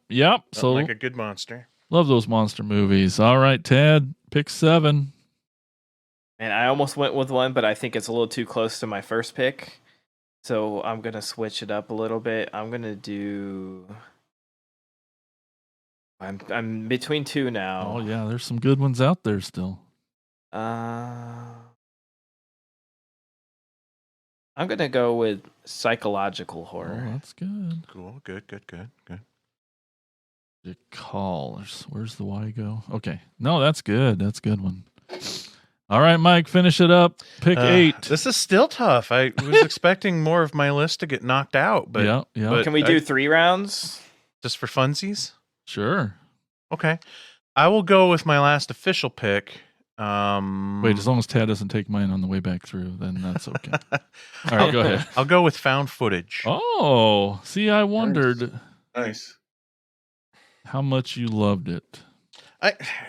So Like a good monster. love those monster movies. All right, Ted, pick 7. And I almost went with one, but I think it's a little too close to my first pick. So I'm gonna switch it up a little bit. I'm gonna do. I'm between 2 now. Oh yeah, there's some good ones out there still. I'm gonna go with psychological Oh, horror. that's good. Cool. Good. The call. Where's the Y go? Okay. No, that's good. That's a good one. All right, Mike, finish it up. Pick 8. This is still tough. I was expecting more of my list to get knocked out, but yeah. but- Can we do 3 rounds? just for funsies? Sure. Okay. I will go with my last official pick. Wait, as long as Tad doesn't take mine on the way back through, then that's okay. All right, go ahead. I'll go with found footage. Oh, see, I wondered Nice. how much you loved it.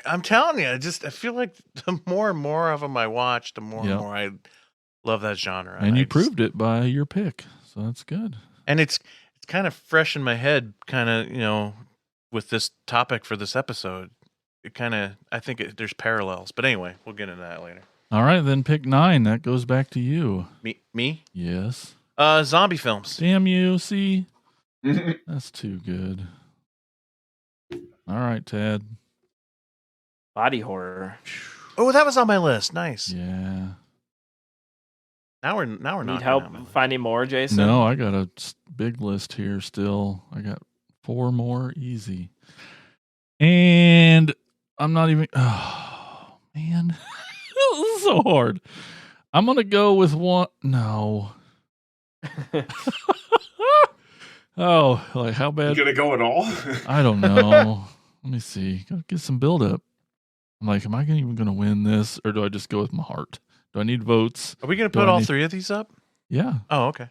I'm telling you, I feel like the more and more of them I watch, the more Yep. and more I love that genre. And I you just- proved it by your pick. So that's good. And it's kind of fresh in my head, kind of, with this topic for this episode. It kind of, I think there's parallels. But anyway, we'll get into that later. All right, then pick 9. That goes back to you. Me? Yes. Zombie films. Damn you. See, that's too good. All right, Tad. Body horror. Oh, that was on my list. Nice. Yeah. Now we're not. Need help finding more, Jason? No, I got a big list here still. I got 4 more easy. And I'm not even. Oh, man. This is so hard. I'm going to go with one. No. Oh, like how You bad? gonna go at all? I don't know. Let me see. Gotta get some build up. I'm like, am I even going to win this, or do I just go with my heart? Do I need votes? Are we going to Do put I all need- 3 of these up? Yeah, Oh, okay. I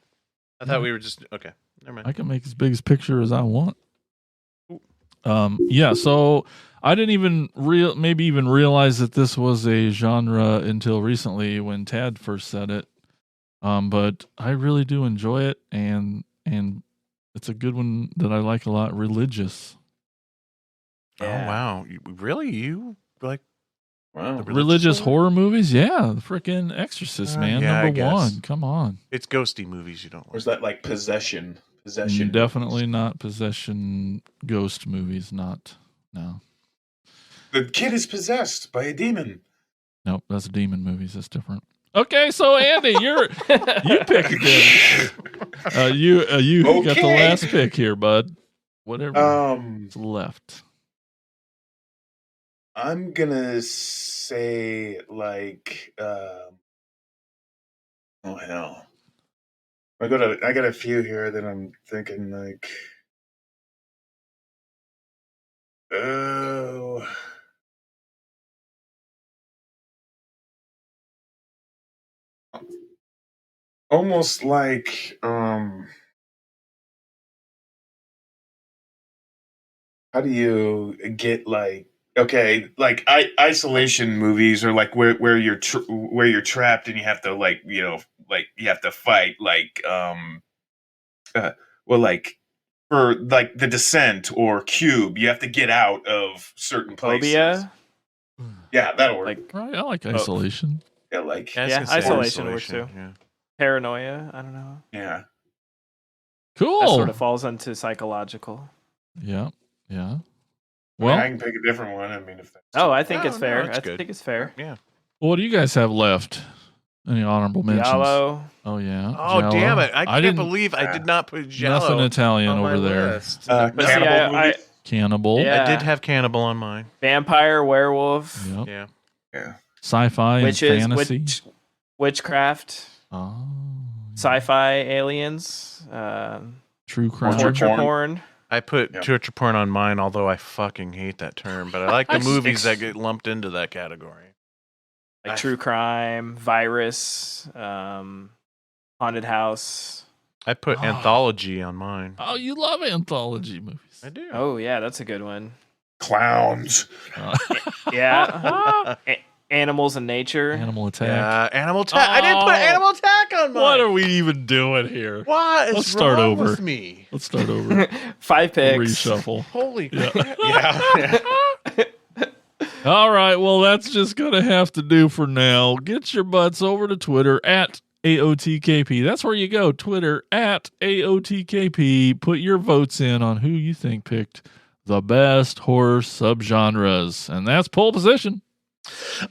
Yeah. thought we were just okay. Never mind. I can make as big as picture as I want. Yeah. So I didn't even realize that this was a genre until recently when Tad first said it. But I really do enjoy it, and it's a good one that I like a lot. Religious. Yeah. Oh wow! Really? You like Wow. the Religious horror movies? Yeah, the freaking Exorcist, man. yeah, I Number guess. 1. Come on. It's ghosty movies you don't Or is like. that like possession? Possession. Definitely not possession ghost movies. Not. No. The kid is possessed by a demon. Nope, that's demon movies. That's different. Okay, so Andy, you pick again. You got the Okay. last pick here, bud. Whatever's left. I'm gonna say like oh hell. I got a few here that I'm thinking like oh almost like how do you get like okay like isolation movies or like where you're where you're trapped and you have to like like you have to fight like well like for like The Descent or Cube you have to get out of certain places. Phobia? Yeah, that'll work. Like Right, I like isolation. yeah, like I was Yeah, gonna say Isolation works too. Yeah. Paranoia? I don't know. yeah. Cool. That sort of falls into psychological. Yeah. I mean, Well, I can pick a different one. I mean, if that's Oh, I think No, it's no, fair. that's I good. think it's fair. Yeah. what do you guys have left? Any honorable mentions? Giallo. Oh yeah. Oh Giallo. damn it! I can't didn't- believe I did not put Giallo nothing Italian on my over there. list. But see, Cannibal I movies. Cannibal. Yeah. I did have Cannibal on mine. Vampire, werewolf, Yep. Yeah. Yeah. Sci-fi and witches, fantasy. witchcraft, Oh. sci-fi, aliens, True crime. torture porn. porn. I put Yep. torture porn on mine, although I fucking hate that term. But I like the I just movies that ex- get lumped into that category. Like I- true crime, virus, haunted house. I put Oh. anthology on mine. Oh, you love anthology movies. I do. Oh yeah, that's a good one. Clowns. Yeah, animals and nature. Animal Attack. Yeah, Animal Attack. I didn't put Oh. Animal Attack on mine. What are we even doing here? What is Let's start wrong over. with me? Let's start over. 5 picks. Reshuffle. Holy Yeah. crap. Yeah. All right. Well, that's just going to have to do for now. Get your butts over to Twitter at AOTKP. That's where you go. Twitter at AOTKP. Put your votes in on who you think picked the best horror subgenres. And that's pole position.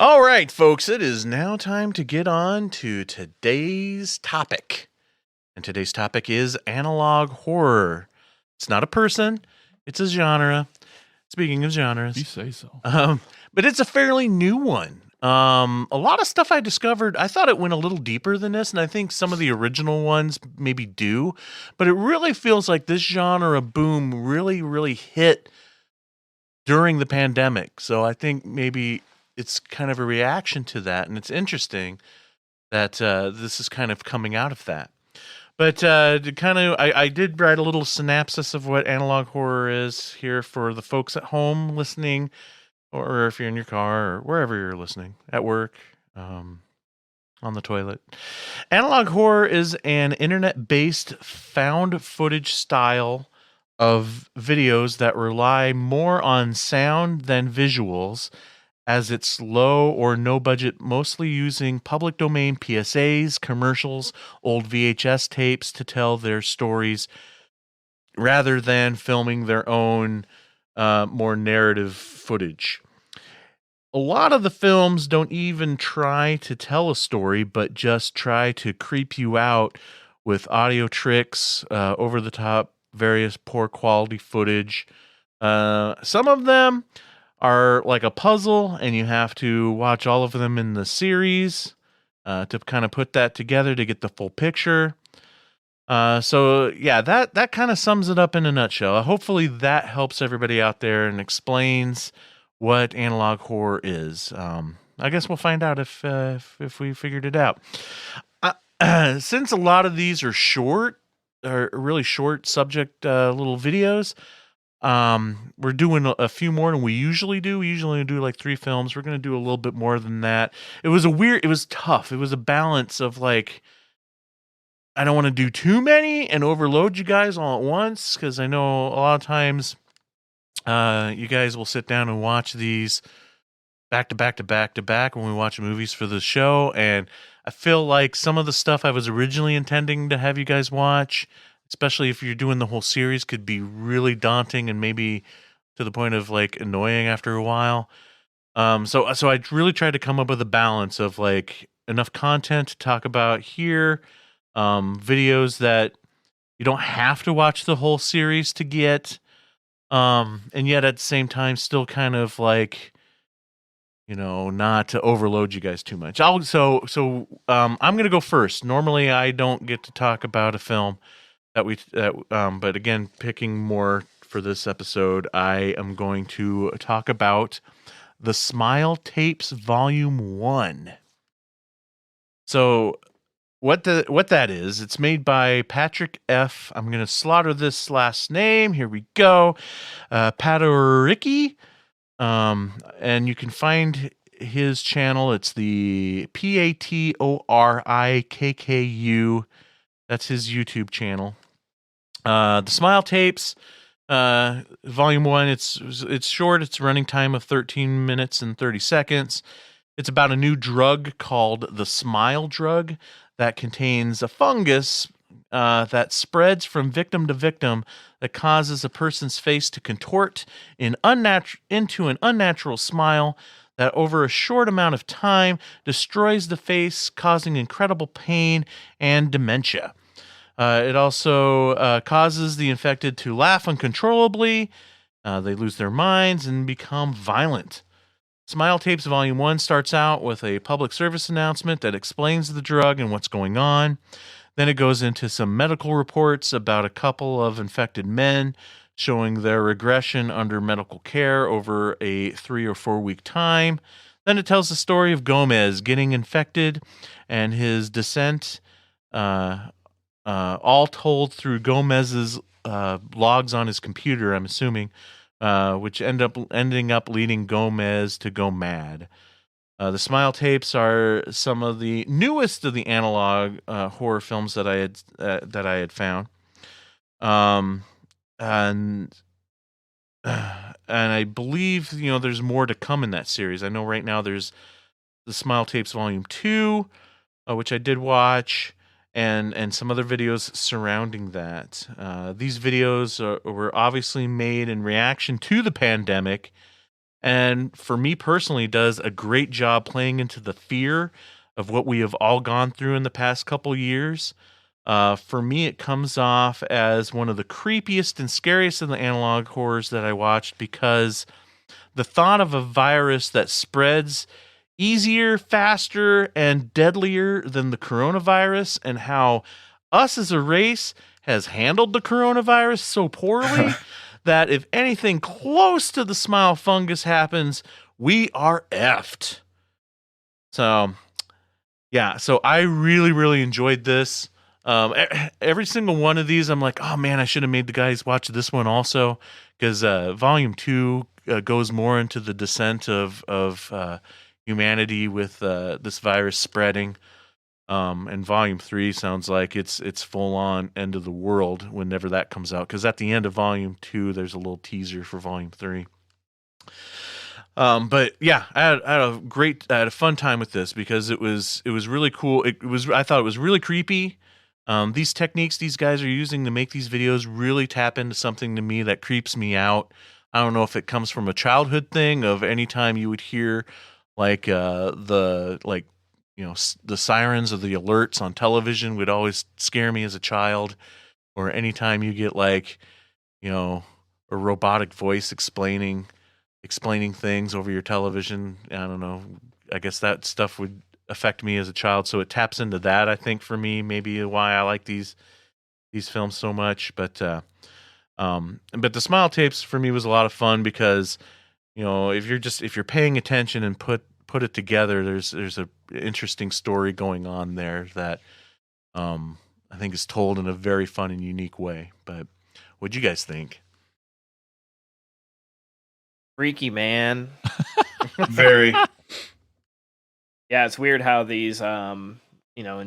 All right, folks, it is now time to get on to today's topic. And today's topic is analog horror. It's not a person, it's a genre. Speaking of If you genres, say so. but it's a fairly new one. A lot of stuff I discovered, I thought it went a little deeper than this, and I think some of the original ones maybe do, but it really feels like this genre boom really, really hit during the pandemic. So I think maybe it's kind of a reaction to that, and it's interesting that this is kind of coming out of that. But I did write a little synopsis of what analog horror is here for the folks at home listening, or if you're in your car or wherever you're listening, at work, on the toilet. Analog horror is an internet-based found footage style of videos that rely more on sound than visuals, as it's low or no budget, mostly using public domain PSAs, commercials, old VHS tapes to tell their stories rather than filming their own more narrative footage. A lot of the films don't even try to tell a story, but just try to creep you out with audio tricks, over the top, various poor quality footage. Some of them are like a puzzle, and you have to watch all of them in the series to kind of put that together to get the full picture. So yeah, that kind of sums it up in a nutshell. Hopefully that helps everybody out there and explains what analog horror is. I guess we'll find out if we figured it out. Since a lot of these are short, or really short subject little videos, we're doing a few more than we usually do. We usually do like 3 films. We're going to do a little bit more than that. It was tough. It was a balance of like, I don't want to do too many and overload you guys all at once, because I know a lot of times you guys will sit down and watch these back to back to back to back when we watch movies for the show, and I feel like some of the stuff I was originally intending to have you guys watch, especially if you're doing the whole series, could be really daunting and maybe to the point of like annoying after a while. So I really tried to come up with a balance of like enough content to talk about here, videos that you don't have to watch the whole series to get, and yet at the same time still kind of like, not to overload you guys too much. I'm going to go first. Normally I don't get to talk about a film but again, picking more for this episode, I am going to talk about The Smile Tapes Volume 1. So what that is, it's made by Patrick F. I'm going to slaughter this last name. Here we go. Patoricki. And you can find his channel. It's the PATORIKKU. That's his YouTube channel. The Smile Tapes, Volume 1, it's short. It's a running time of 13 minutes and 30 seconds. It's about a new drug called the Smile Drug that contains a fungus that spreads from victim to victim that causes a person's face to contort into an unnatural smile that over a short amount of time destroys the face, causing incredible pain and dementia. It also causes the infected to laugh uncontrollably, They lose their minds and become violent. Smile Tapes Volume 1 starts out with a public service announcement that explains the drug and what's going on. Then it goes into some medical reports about a couple of infected men showing their regression under medical care over a 3 or 4 week time. Then it tells the story of Gomez getting infected and his descent, all told through Gomez's logs on his computer, I'm assuming, which ending up leading Gomez to go mad. The Smile Tapes are some of the newest of the analog horror films that I had found, and I believe there's more to come in that series. I know right now there's the Smile Tapes Volume 2, which I did watch, and some other videos surrounding that. These videos were obviously made in reaction to the pandemic, and for me personally, does a great job playing into the fear of what we have all gone through in the past couple years. For me, it comes off as one of the creepiest and scariest of the analog horrors that I watched, because the thought of a virus that spreads easier, faster, and deadlier than the coronavirus, and how us as a race has handled the coronavirus so poorly that if anything close to the smile fungus happens, we are effed. So, yeah, so I really, really enjoyed this. Every single one of these, I'm like, oh man, I should have made the guys watch this one also, because Volume 2 goes more into the descent of humanity with this virus spreading. And Volume 3 sounds like it's full on end of the world whenever that comes out, because at the end of Volume 2 there's a little teaser for Volume 3. But yeah, I had a fun time with this, because it was really cool. I thought it was really creepy. These techniques these guys are using to make these videos really tap into something to me that creeps me out. I don't know if it comes from a childhood thing of any time you would hear like the sirens of the alerts on television would always scare me as a child, or anytime you get a robotic voice explaining things over your television. I don't know. I guess that stuff would affect me as a child, so it taps into that, I think, for me, maybe why I like these films so much. But the Smile Tapes for me was a lot of fun, because if you're paying attention and put it together, there's a interesting story going on there that I think is told in a very fun and unique way. But what'd you guys think? Freaky, man. Very. Yeah, it's weird how these, in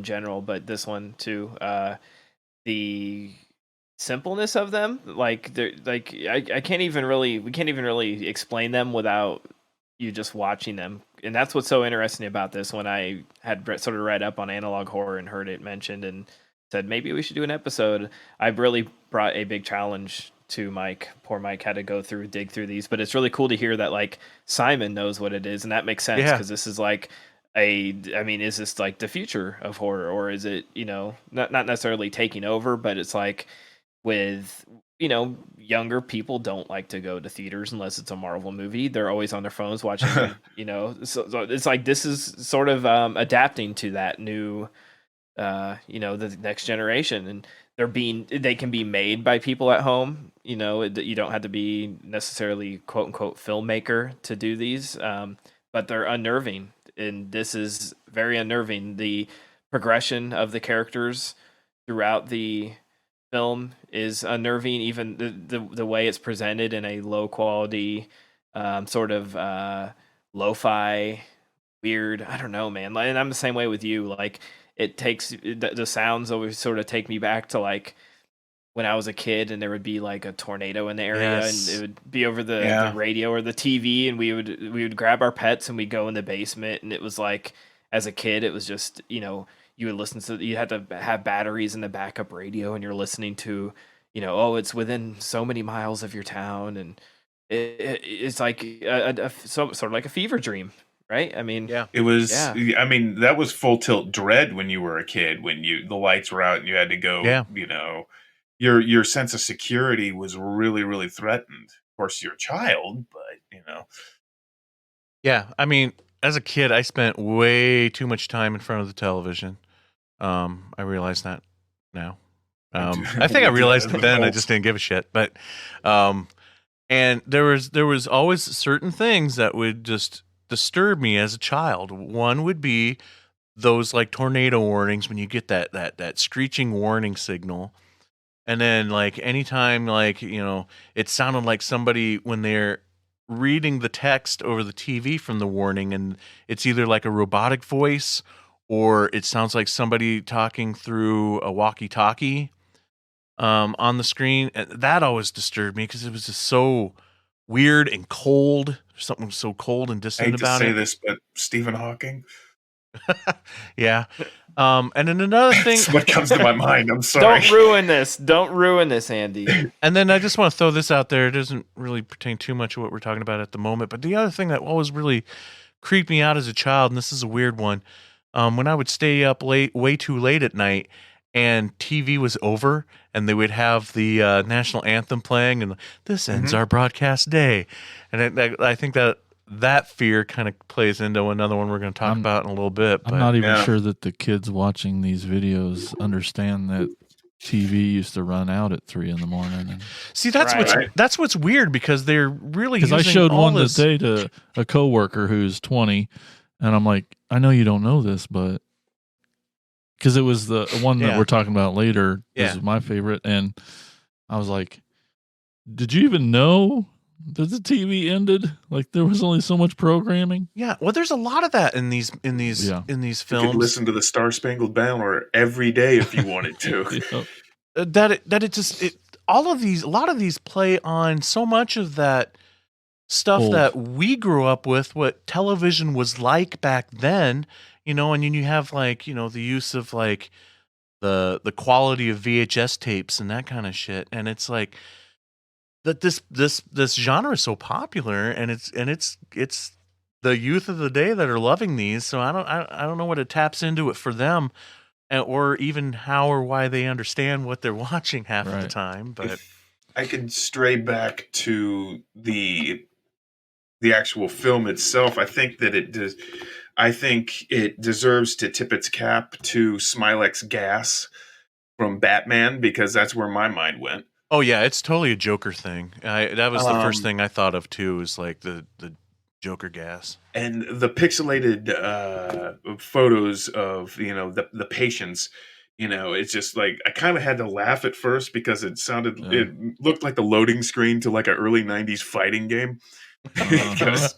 general, but this one too, the simpleness of them, like they're like we can't even really explain them without you just watching them. And that's what's so interesting about this. When I had sort of read up on analog horror and heard it mentioned and said maybe we should do an episode, I really brought a big challenge to Mike. Poor Mike had to dig through these, but it's really cool to hear that like Simon knows what it is, and that makes sense, because this is like is this like the future of horror, or is it not necessarily taking over, but it's like with younger people don't like to go to theaters unless it's a Marvel movie. They're always on their phones watching so it's like this is sort of adapting to that new the next generation, and they can be made by people at home. You don't have to be necessarily quote unquote filmmaker to do these, but they're unnerving, and this is very unnerving. The progression of the characters throughout the film is unnerving. Even the way it's presented in a low quality, sort of lo-fi, weird. I don't know, man. And I'm the same way with you. Like it takes the sounds always sort of take me back to like when I was a kid, and there would be like a tornado in the area, and it would be over the radio or the TV, and we would grab our pets and we'd go in the basement, and it was like, as a kid, it was just you would listen to, you had to have batteries in the backup radio, and you're listening to it's within so many miles of your town, and it's like sort of like a fever dream. Right? I mean, It was. I mean, that was full tilt dread when you were a kid. When the lights were out and you had to go. Your sense of security was really, really threatened. course, you're a child, but you know, Yeah, I mean, as a kid, I spent way too much time in front of the television. I realize that now. I think I we do that realized as it then. I adults. just didn't give a shit. But, and there was always certain things that would just disturb me as a child. One would be those like tornado warnings when you get that screeching warning signal. And then like anytime like, it sounded like somebody when they're reading the text over the TV from the warning and it's either like a robotic voice or it sounds like somebody talking through a walkie-talkie on the screen. And that always disturbed me because it was just so weird and cold. There's something so cold and I distant hate to about say it. this, but Stephen Hawking. Yeah. And then another thing, That's what comes to my mind. I'm sorry. Don't ruin this. Don't ruin this, Andy. and then I just want to throw this out there. It doesn't really pertain too much to what we're talking about at the moment. But the other thing that always really creeped me out as a child, and this is a weird one, when I would stay up late, way too late at night, and TV was over, and they would have the national anthem playing, and this ends our broadcast day. And I think that fear kind of plays into another one we're going to talk about in a little bit. I'm but- not even Yeah. sure that the kids watching these videos understand that TV used to run out at 3 a.m. And See, that's Right. what's weird because they're really because I using showed all one this- today to a coworker who's 20, and I'm like, I know you don't know this, but because it was the one that Yeah. we're talking about later. Yeah. This is my favorite, and I was like, did you even know that the TV ended? Like there was only so much programming. Yeah, well, there's a lot of that in these Yeah. in these You could films. listen to the Star Spangled Banner every day if you wanted to. You know? A lot of these play on so much of that stuff Old. that we grew up with, what television was like back then, and then you have like, the use of like the quality of VHS tapes and that kind of shit. And it's like that this genre is so popular and it's the youth of the day that are loving these. So I don't know what it taps into it for them. Or even how or why they understand what they're watching half of the Right. time, but If I could stray back to the actual film itself, I think that it does. I think it deserves to tip its cap to Smilex Gas from Batman because that's where my mind went. oh yeah, it's totally a Joker thing. That was the first Um, thing I thought of too. Is like the Joker gas. And the pixelated photos of the patients, it's just like I kind of had to laugh at first because it looked like the loading screen to like an early 90s fighting game. Because,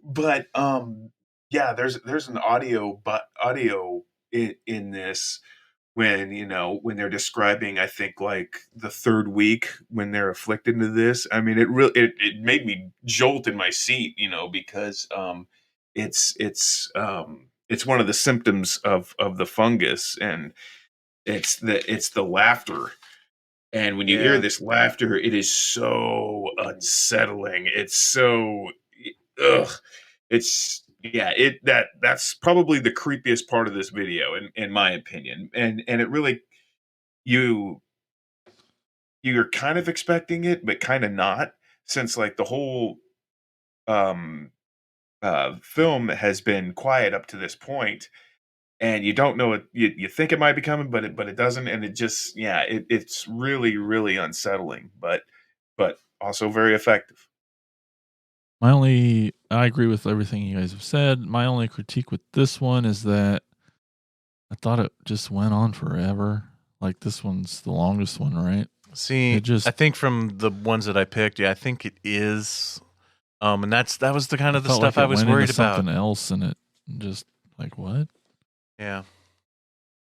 but yeah, there's an audio in this when they're describing, I think, like the third week when they're afflicted into this. I mean, it made me jolt in my seat, because it's one of the symptoms of the fungus, and it's the laughter. And when you hear Yeah. this laughter, it is so unsettling. It's so ugh. That's probably the creepiest part of this video in my opinion. And it really you're kind of expecting it, but kind of not, since like the whole film has been quiet up to this point, and you don't know it. You think it might be coming, but it doesn't, and it just it's really really unsettling, but also very effective. I agree with everything you guys have said. My only critique with this one is that I thought it just went on forever. Like this one's the longest one, right? See, It just- I think from the ones that I picked, I think it is. And that was the kind of the Felt stuff like I it was went into worried about. something else, and it just like what? Yeah.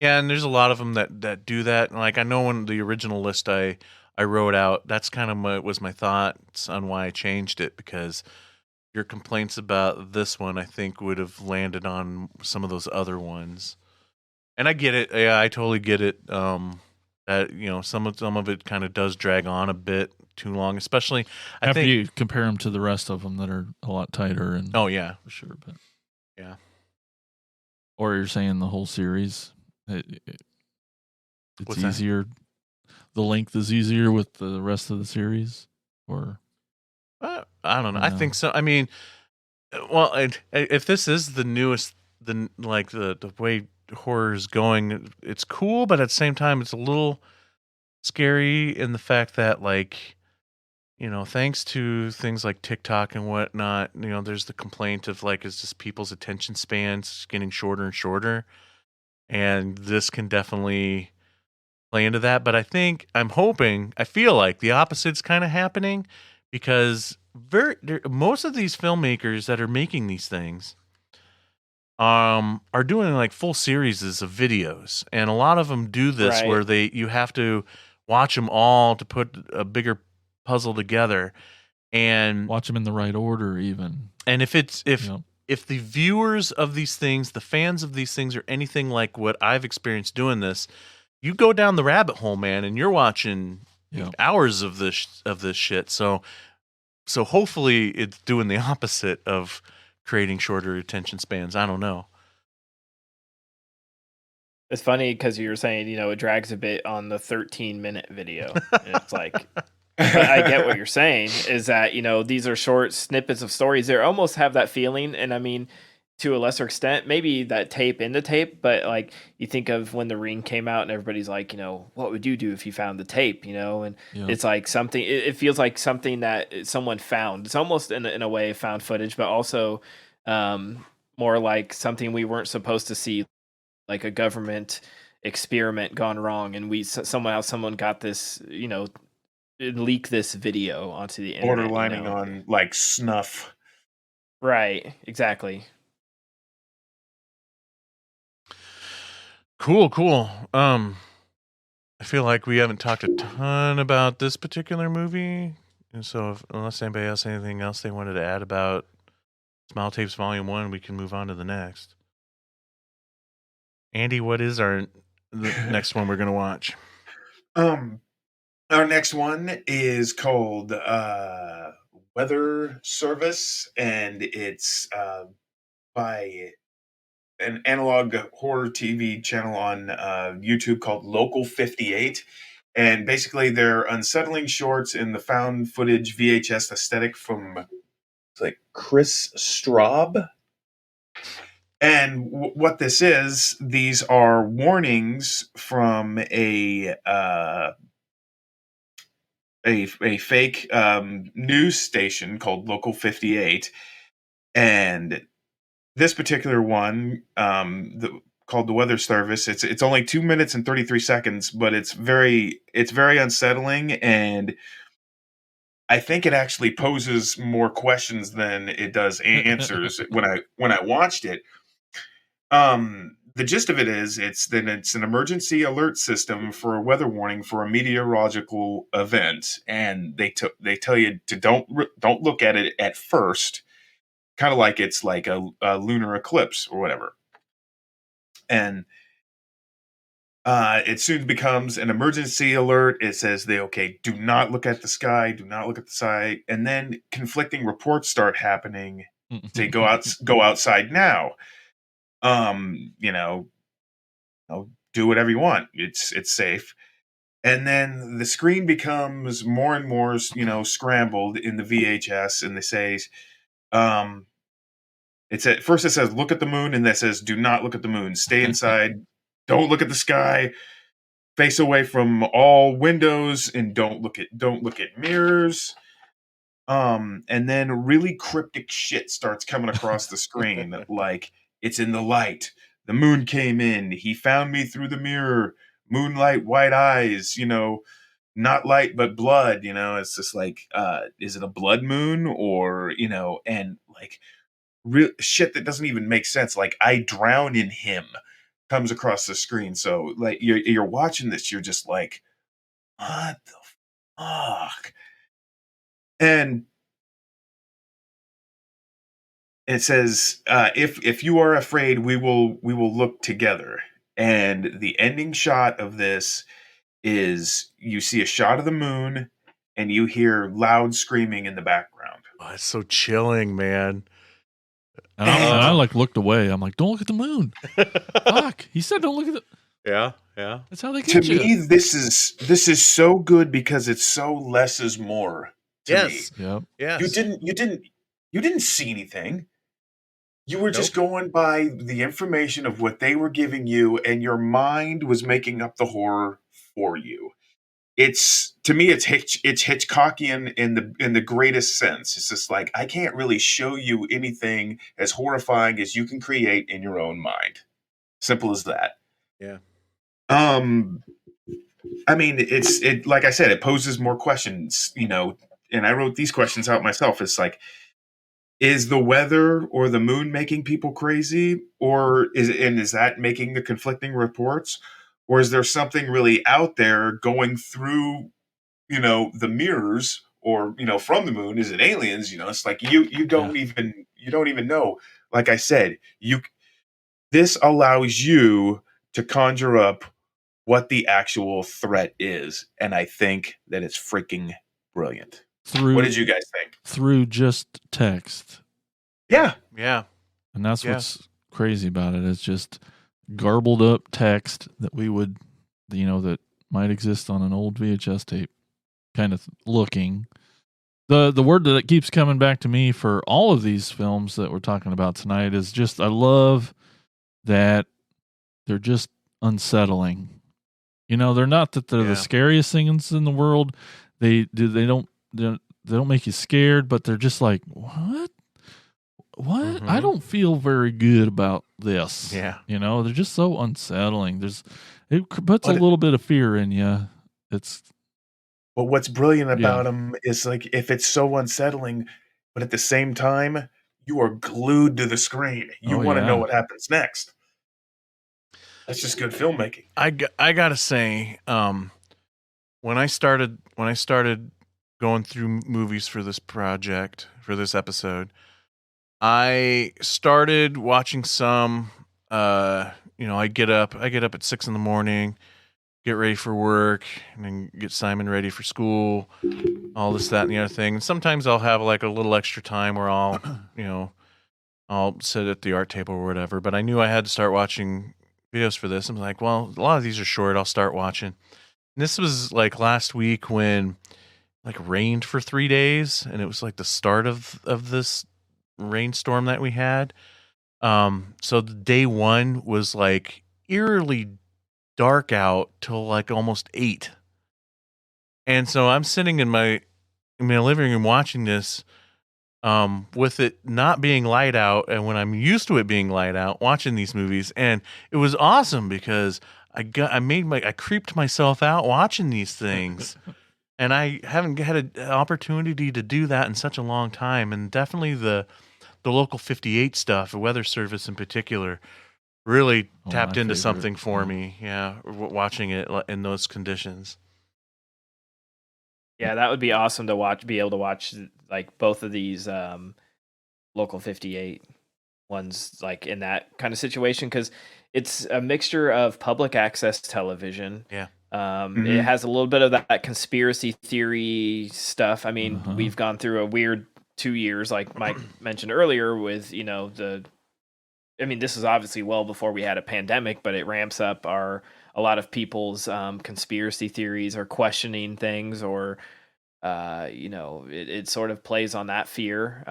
Yeah, and there's a lot of them that do that. And like I know on the original list I wrote out, that's kind of was my thoughts on why I changed it, because your complaints about this one I think would have landed on some of those other ones. And I get it. Yeah, I totally get it. That some of it kind of does drag on a bit too long, especially I After think. you compare them to the rest of them that are a lot tighter and Oh yeah, for sure, but Yeah. Or you're saying the whole series? It's What's that? easier. The length is easier with the rest of the series. Or I don't know. You I know. think so. I mean, well, if this is the newest, the way horror is going, it's cool, but at the same time, it's a little scary in the fact that, like, thanks to things like TikTok and whatnot, there's the complaint of, like, is just people's attention spans getting shorter and shorter, and this can definitely play into that. But I feel like the opposite's kind of happening, because most of these filmmakers that are making these things are doing like full series of videos, and a lot of them do this Right. where you have to watch them all to put a bigger puzzle together. And watch them in the right order, even. if Yep. if the viewers of these things, the fans of these things, are anything like what I've experienced doing this, you go down the rabbit hole, man, and you're watching Yep. hours of this shit. So hopefully it's doing the opposite of creating shorter attention spans. I don't know. It's funny because you were saying, it drags a bit on the 13-minute video. And it's like, but I get what you're saying, is that, these are short snippets of stories. They almost have that feeling. And I mean, to a lesser extent, maybe that tape in the tape, but like you think of when The Ring came out and everybody's like, what would you do if you found the tape, and Yep. it's like something, it feels like something that someone found. It's almost in a way found footage, but also more like something we weren't supposed to see, like a government experiment gone wrong. And someone got this, leak this video onto the internet. Borderlining on like snuff. Right, exactly. Cool. I feel like we haven't talked a ton about this particular movie, and so unless anybody else has anything else they wanted to add about Smile Tapes Volume 1, we can move on to the next. Andy, what is the next one we're going to watch? Our next one is called Weather Service, and it's by an analog horror TV channel on YouTube called Local 58. And basically, they're unsettling shorts in the found footage VHS aesthetic from like Chris Straub. And what this is, these are warnings from a fake news station called Local 58, and this particular one, called the Weather Service, it's only 2 minutes and 33 seconds, but it's very unsettling, and I think it actually poses more questions than it does answers when I watched it. The gist of it is it's an emergency alert system for a weather warning for a meteorological event, and they tell you to don't look at it at first, kind of like it's like a lunar eclipse or whatever, and it soon becomes an emergency alert. It says do not look at the sky, do not look at the sky, and then conflicting reports start happening. Say go outside now. Do whatever you want. It's safe. And then the screen becomes more and more, scrambled in the VHS, and they say, at first it says look at the moon, and that says do not look at the moon. Stay inside. Don't look at the sky. Face away from all windows, and don't look at mirrors. And then really cryptic shit starts coming across the screen, like it's in the light. The moon came in. He found me through the mirror. Moonlight, white eyes. Not light but blood. It's just like, is it a blood moon or and like real shit that doesn't even make sense. Like I drown in him comes across the screen. So like you're watching this, you're just like, what the fuck? And it says, if you are afraid, we will look together. And the ending shot of this is you see a shot of the moon and you hear loud screaming in the background. Oh, it's so chilling, man. And I like looked away. I'm like, don't look at the moon. Fuck. He said don't look at the. Yeah. That's how they To get you. me, this is so good because it's so less is more. to me. Yes. Yep. Yes. You didn't see anything. You were just going by the information of what they were giving you, and your mind was making up the horror for you. It's to me, it's Hitchcockian in the greatest sense. It's just like I can't really show you anything as horrifying as you can create in your own mind. Simple as that. Yeah. I mean, it like I said, it poses more questions, and I wrote these questions out myself. It's like, is the weather or the moon making people crazy, or is that making the conflicting reports, or is there something really out there going through, the mirrors, or from the moon? Is it aliens? It's like you don't even know. Like I said, this allows you to conjure up what the actual threat is, and I think that it's freaking brilliant. What did you guys think? Through just text. Yeah. Yeah. And that's Yeah. what's crazy about it. It's just garbled up text that we would, that might exist on an old VHS tape kind of looking. The word that keeps coming back to me for all of these films that we're talking about tonight is just, I love that they're just unsettling. They're not that they're Yeah. the scariest things in the world. They don't make you scared, but they're just like, what? Mhm. I don't feel very good about this. Yeah. They're just so unsettling. It puts But a little bit of fear in you. But what's brilliant about them is, like, if it's so unsettling, but at the same time, you are glued to the screen. You Oh, want to know yeah. what happens next. That's just good filmmaking. I gotta say, when I started going through movies for this project, for this episode, I started watching some. I get up at 6 a.m, get ready for work, and then get Simon ready for school, all this, that, and the other thing. And sometimes I'll have like a little extra time where I'll sit at the art table or whatever. But I knew I had to start watching videos for this. I'm like, well, a lot of these are short. I'll start watching. And this was like last week when like rained for 3 days, and it was like the start of this rainstorm that we had. So the day one was like eerily dark out till like almost 8. And so I'm sitting in my living room watching this, with it not being light out, and when I'm used to it being light out, watching these movies, and it was awesome because I creeped myself out watching these things. And I haven't had an opportunity to do that in such a long time. And definitely the Local 58 stuff, the Weather Service in particular, really tapped my into favorite. something for me. Yeah, watching it in those conditions. Yeah, that would be awesome to be able to watch like both of these Local 58 ones, like in that kind of situation, because it's a mixture of public access television. Yeah. It has a little bit of that conspiracy theory stuff. I mean, Uh-huh. we've gone through a weird 2 years, like Mike mentioned earlier, with this is obviously well before we had a pandemic, but it ramps up a lot of people's conspiracy theories or questioning things, or it sort of plays on that fear.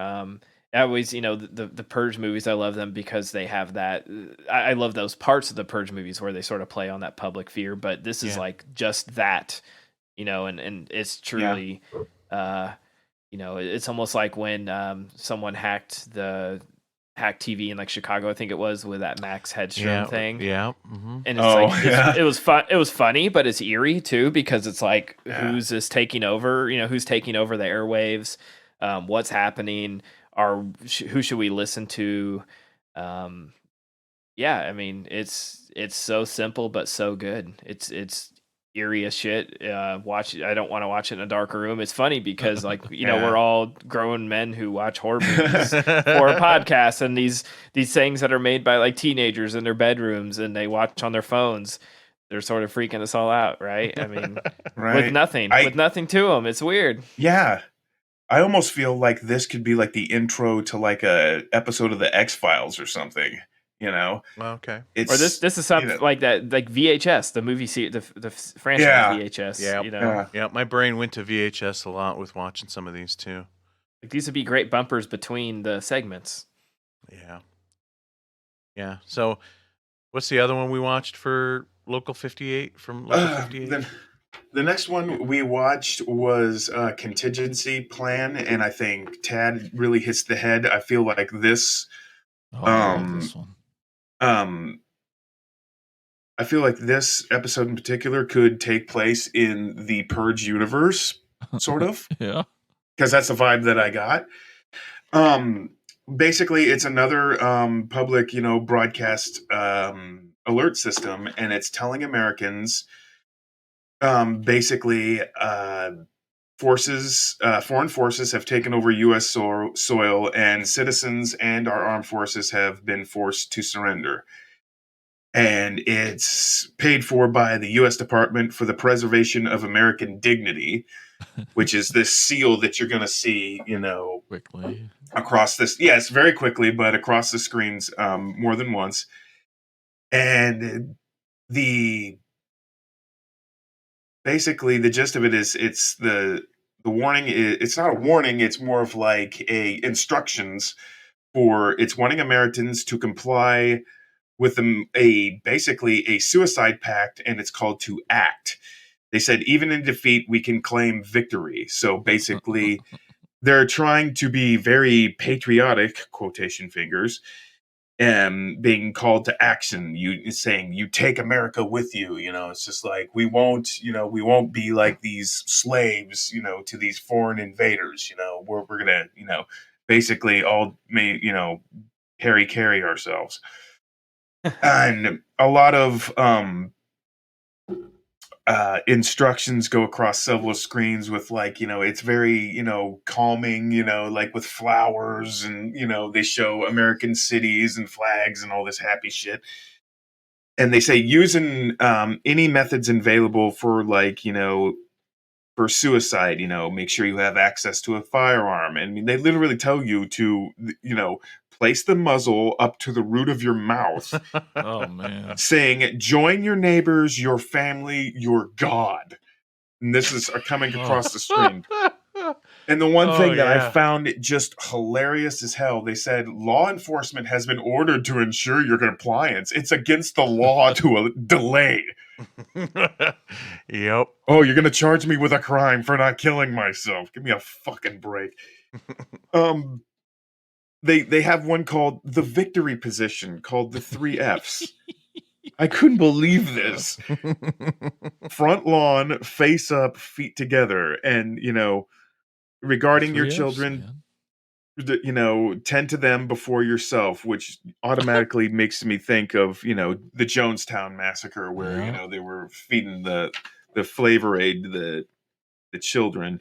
I always, the Purge movies, I love them because they have that. I love those parts of the Purge movies where they sort of play on that public fear, but this is Yeah. like just that, and it's truly, it's almost like when someone hacked TV in like Chicago, I think it was, with that Max Headstrom thing. Yeah. Mm-hmm. And it's yeah. it was fun. It was funny, but it's eerie too, because it's like, Yeah. who's this taking over? Who's taking over the airwaves? What's happening? Who should we listen to? Yeah, I mean, it's so simple but so good. It's eerie as shit. I don't want to watch it in a darker room. It's funny because, like, Yeah. we're all grown men who watch horror movies for a podcast, and these things that are made by like teenagers in their bedrooms and they watch on their phones, they're sort of freaking us all out, right? I mean, Right. with nothing to them. It's weird. Yeah. I almost feel like this could be like the intro to like a episode of the X-Files or something. You know, Okay. it's Or this is something like that, like VHS, the movie, the franchise Yeah. VHS. Yeah. You know, Yeah. Yeah, my brain went to VHS a lot with watching some of these too. like these would be great bumpers between the segments. Yeah. Yeah. So, what's the other one we watched for Local 58 from Local 58? Then the next one we watched was Contingency Plan, and I think Tad really hits the head. I feel like this. Oh, I love this one. I feel like this episode in particular could take place in the Purge universe, sort of, Yeah. because that's the vibe that I got. Basically, it's another public, broadcast alert system, and it's telling Americans, basically, foreign forces have taken over U.S. soil, and citizens and our armed forces have been forced to surrender. And it's paid for by the U.S. Department for the Preservation of American Dignity, which is this seal that you're going to see, Quickly. across this. Yes, very quickly, but across the screens more than once. And basically the gist of it is it's the warning. It's not a warning. It's more of like instructions it's warning Americans to comply with basically a suicide pact, and it's called to act. They said, even in defeat, we can claim victory. So basically, they're trying to be very patriotic, quotation fingers, and being called to action. Saying, you take America with you. It's just like, we won't be like these slaves, to these foreign invaders. We're gonna, basically all Harry carry ourselves. And a lot of instructions go across several screens with it's very calming, like with flowers, and they show American cities and flags and all this happy shit. And they say using any methods available for for suicide, make sure you have access to a firearm. I mean, they literally tell you to place the muzzle up to the root of your mouth. Oh, man. Saying, join your neighbors, your family, your God. And this is coming across the screen. And the one thing that I found just hilarious as hell, they said, law enforcement has been ordered to ensure your compliance. It's against the law to delay. Yep. Oh, you're going to charge me with a crime for not killing myself. Give me a fucking break. They have one called the victory position, called the 3 Fs. I couldn't believe this. Front lawn, face up, feet together. And, regarding your 3 Fs, children, man. tend to them before yourself, which automatically makes me think of, the Jonestown massacre where, Yeah. they were feeding the Flavor Aid to the children.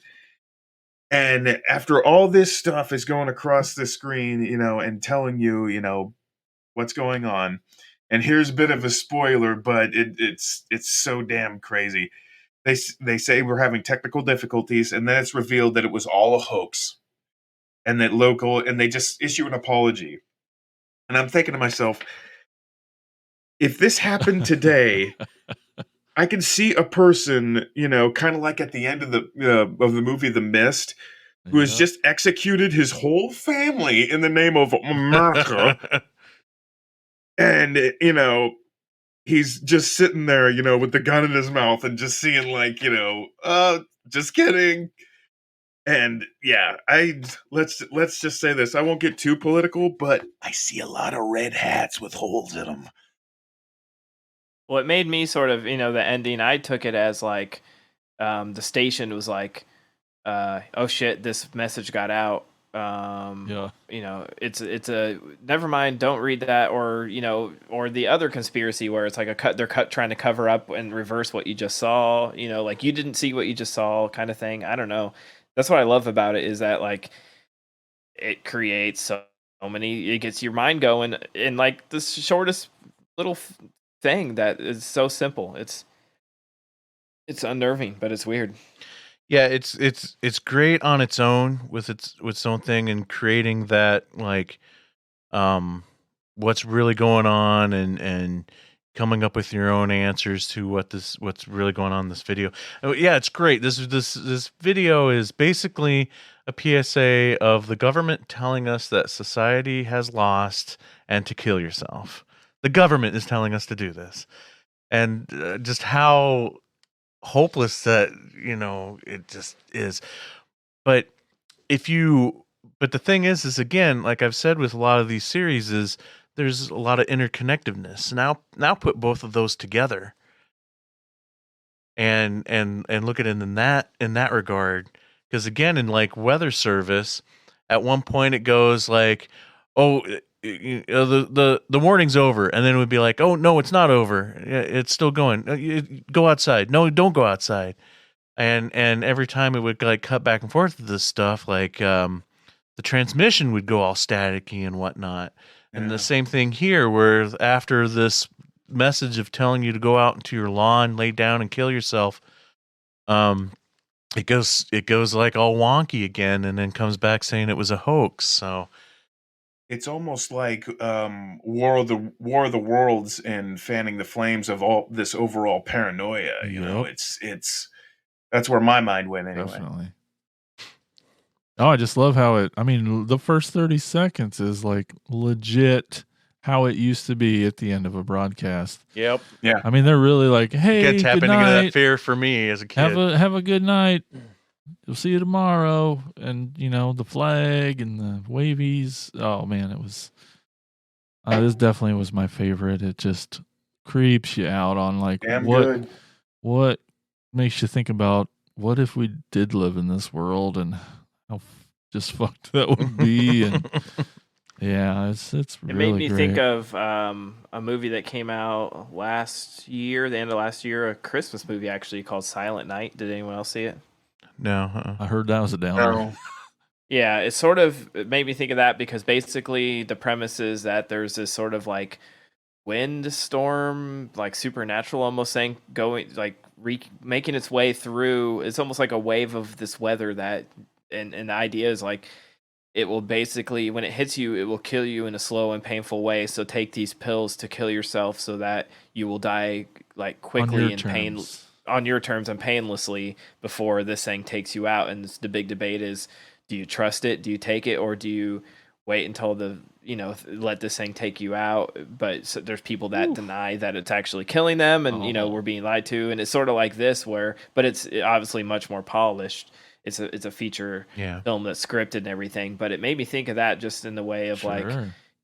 And after all this stuff is going across the screen, and telling you, what's going on. And here's a bit of a spoiler, but it's so damn crazy. They say we're having technical difficulties, and then it's revealed that it was all a hoax, and and they just issue an apology. And I'm thinking to myself, if this happened today, I can see a person, kind of like at the end of the movie The Mist, who has Yep. just executed his whole family in the name of America. And, he's just sitting there, with the gun in his mouth and just seeing just kidding. And yeah, let's just say this. I won't get too political, but I see a lot of red hats with holes in them. Well, it made me sort of, the ending, I took it as like the station was like, oh shit, this message got out. Yeah. It's a never mind, don't read that, or or the other conspiracy where it's like they're trying to cover up and reverse what you just saw, like you didn't see what you just saw kind of thing. I don't know. That's what I love about it, is that like it creates so many, it gets your mind going in like the shortest little thing that is so simple. It's unnerving, but it's weird. Yeah, it's great on its own with its own thing, and creating that what's really going on and coming up with your own answers to what's really going on in this video. Oh, yeah, it's great. This video is basically a PSA of the government telling us that society has lost and to kill yourself. The government is telling us to do this, and just how hopeless that it just is. But the thing is again, like I've said with a lot of these series, is there's a lot of interconnectedness. Now put both of those together and look at it in that regard. Because again, in like weather service, at one point it goes like, oh, the warning's over, and then it would be like, oh no, it's not over, it's still going. Go outside. No, don't go outside. And every time it would like cut back and forth with this stuff, like the transmission would go all staticky and whatnot. And the same thing here, where after this message of telling you to go out into your lawn, lay down and kill yourself, it goes like all wonky again, and then comes back saying it was a hoax. So it's almost like War of the Worlds and fanning the flames of all this overall paranoia. You know, it's that's where my mind went anyway. Definitely. Oh, I just love how the first 30 seconds is like legit how it used to be at the end of a broadcast. Yep. Yeah. I mean, they're really like, hey, get tapping good into night. that fear for me as a kid. Have a good night. We'll see you tomorrow. And, the flag and the wavies. Oh, man, it was... this definitely was my favorite. It just creeps you out on like what makes you think about what if we did live in this world and how just fucked that would be. And yeah, it's It really made me great. think of a movie that came out last year, the end of last year, a Christmas movie actually called Silent Night. Did anyone else see it? No. I heard that was a downer. No. Yeah, it made me think of that because basically the premise is that there's this sort of like wind storm, like supernatural almost thing going, like making its way through. It's almost like a wave of this weather that, and the idea is like, it will basically, when it hits you, it will kill you in a slow and painful way. So take these pills to kill yourself so that you will die like quickly and on your terms and painlessly before this thing takes you out. And the big debate is, do you trust it? Do you take it? Or do you wait until let this thing take you out? But there's people that deny that it's actually killing them, and we're being lied to. And it's sort of like this but it's obviously much more polished. It's a feature film that's scripted and everything. But it made me think of that just in the way of like,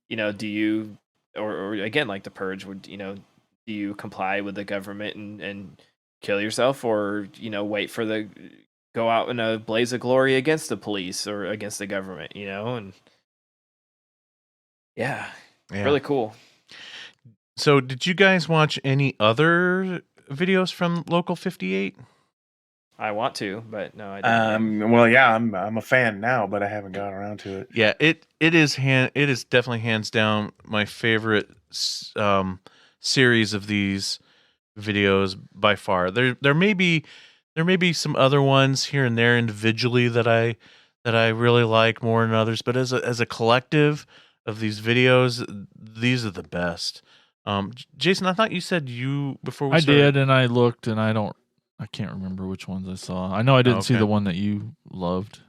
do you, or again, like The Purge, would, do you comply with the government and kill yourself, or, wait for go out in a blaze of glory against the police or against the government, and yeah, really cool. So did you guys watch any other videos from Local 58? I want to, but no, I didn't. Well, yeah, I'm a fan now, but I haven't gotten around to it. Yeah, it is definitely hands down my favorite series of these videos by far. There may be some other ones here and there individually that I really like more than others, but as a collective of these videos, these are the best. Jason, I thought you said before we started. I did, and I looked, and I can't remember which ones I saw. I know I didn't see the one that you loved.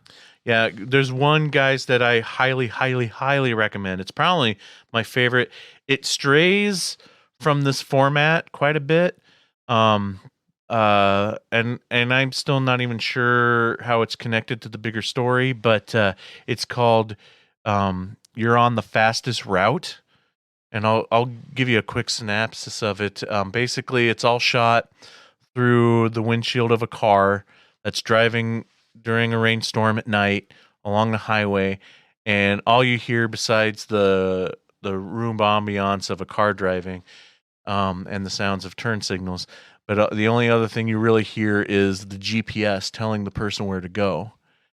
Yeah, there's one, guys, that I highly, highly, highly recommend. It's probably my favorite. It strays from this format quite a bit. And I'm still not even sure how it's connected to the bigger story, but it's called You're on the Fastest Route. And I'll give you a quick synopsis of it. Basically, it's all shot through the windshield of a car that's driving during a rainstorm at night along the highway, and all you hear besides the room ambiance of a car driving and the sounds of turn signals, but the only other thing you really hear is the GPS telling the person where to go.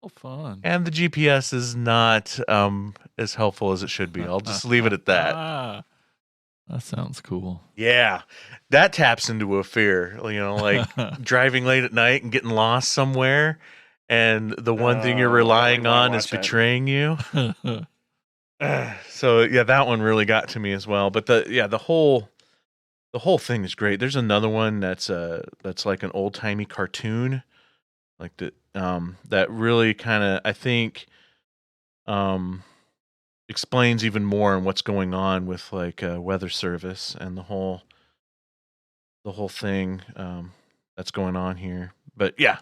Oh, fun. And the GPS is not as helpful as it should be. I'll just leave it at that. That sounds cool. Yeah, that taps into a fear, like driving late at night and getting lost somewhere, and the one thing you're relying on is betraying you. So yeah, that one really got to me as well. But the whole thing is great. There's another one that's like an old timey cartoon, like that really kind of I think explains even more on what's going on with like weather service and the whole thing that's going on here. But yeah,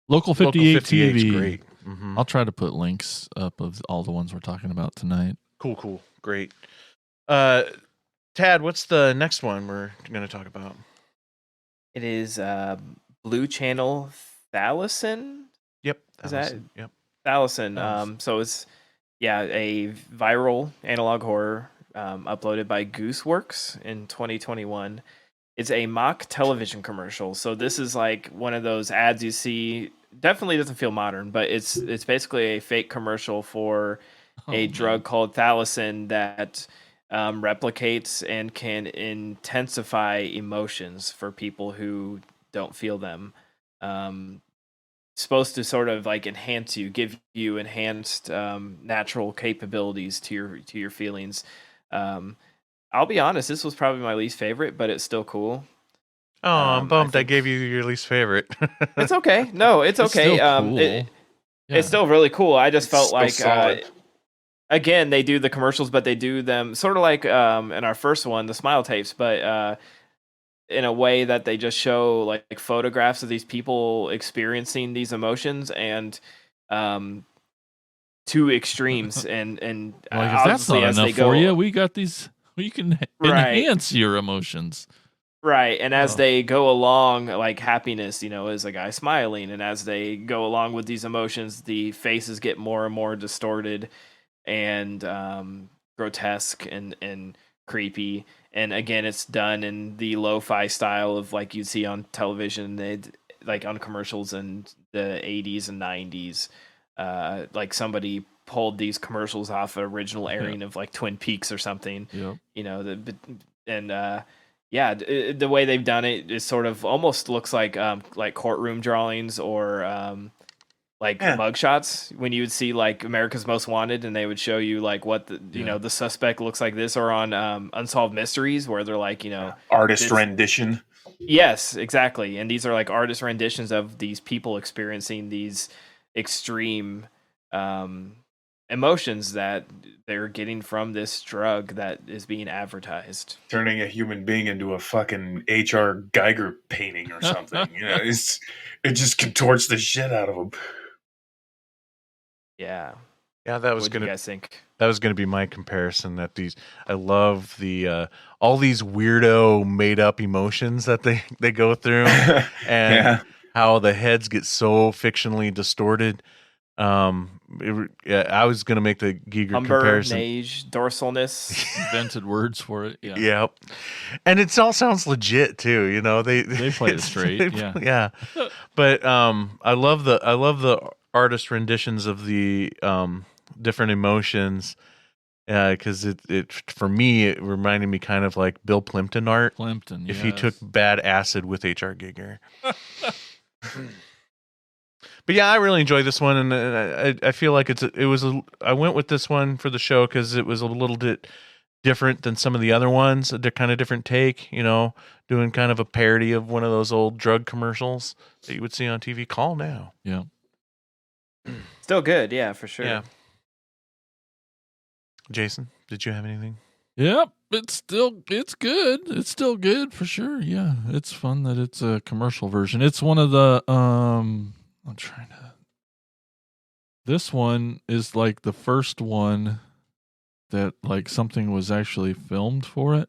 Local Local 58 58 is TV. great. Mhm. I'll try to put links up of all the ones we're talking about tonight. Cool, great. Tad, what's the next one we're going to talk about? It is Blue Channel Thalison. Yep, Is that- Allison, yep. Thalison. Thalison. So it's a viral analog horror uploaded by Gooseworks in 2021. It's a mock television commercial. So this is like one of those ads you see. Definitely doesn't feel modern, but it's basically a fake commercial for a drug called Thalison that replicates and can intensify emotions for people who don't feel them. Supposed to sort of like enhance you, give you enhanced natural capabilities to your feelings. I'll be honest, this was probably my least favorite, but it's still cool. Oh, I'm I bummed I think- gave you your least favorite. It's okay. No, it's It's okay. still cool. It's Yeah. still really cool. I just It's felt still like solid. again, they do the commercials, but they do them sort of like in our first one, the Smile Tapes, but in a way that they just show like photographs of these people experiencing these emotions and two extremes and Like, if that's obviously not as they enough go for you, we got these. We can Right. enhance your emotions. right, and as Oh. they go along, like happiness, is a guy smiling, and as they go along with these emotions, the faces get more and more distorted and grotesque and creepy. And again, it's done in the lo-fi style of like you'd see on television, like on commercials in the 80s and 90s. Like somebody pulled these commercials off an original airing of like Twin Peaks or something. Yep. The way they've done it is sort of almost looks like courtroom drawings or like Yeah. mugshots when you would see like America's Most Wanted and they would show you like what the suspect looks like this, or on Unsolved Mysteries where they're like Artist this- rendition. yes, exactly, and these are like artist renditions of these people experiencing these extreme emotions that they're getting from this drug that is being advertised. Turning a human being into a fucking H.R. Geiger painting or something. It just contorts the shit out of them. Yeah. Yeah, that was What do you gonna guys think? be my comparison. That I love the all these weirdo made up emotions that they go through, and Yeah. how the heads get so fictionally distorted. I was gonna make the Giger Humber, comparison. nage, dorsalness. Invented words for it. Yeah. Yep, and it all sounds legit too. They play it straight, yeah. yeah. But I love the artist renditions of the different emotions. Because it for me it reminded me kind of like Bill Plimpton art Plimpton. if he took bad acid with H.R. Giger. But yeah, I really enjoyed this one, and I feel like I went with this one for the show because it was a little bit different than some of the other ones. They're kind of different take, doing kind of a parody of one of those old drug commercials that you would see on TV. Call now. Yeah. Still good, yeah, for sure. Yeah. Jason, did you have anything? Yep. It's good. It's still good for sure. Yeah. It's fun that it's a commercial version. It's one of the this one is like the first one that like something was actually filmed for it.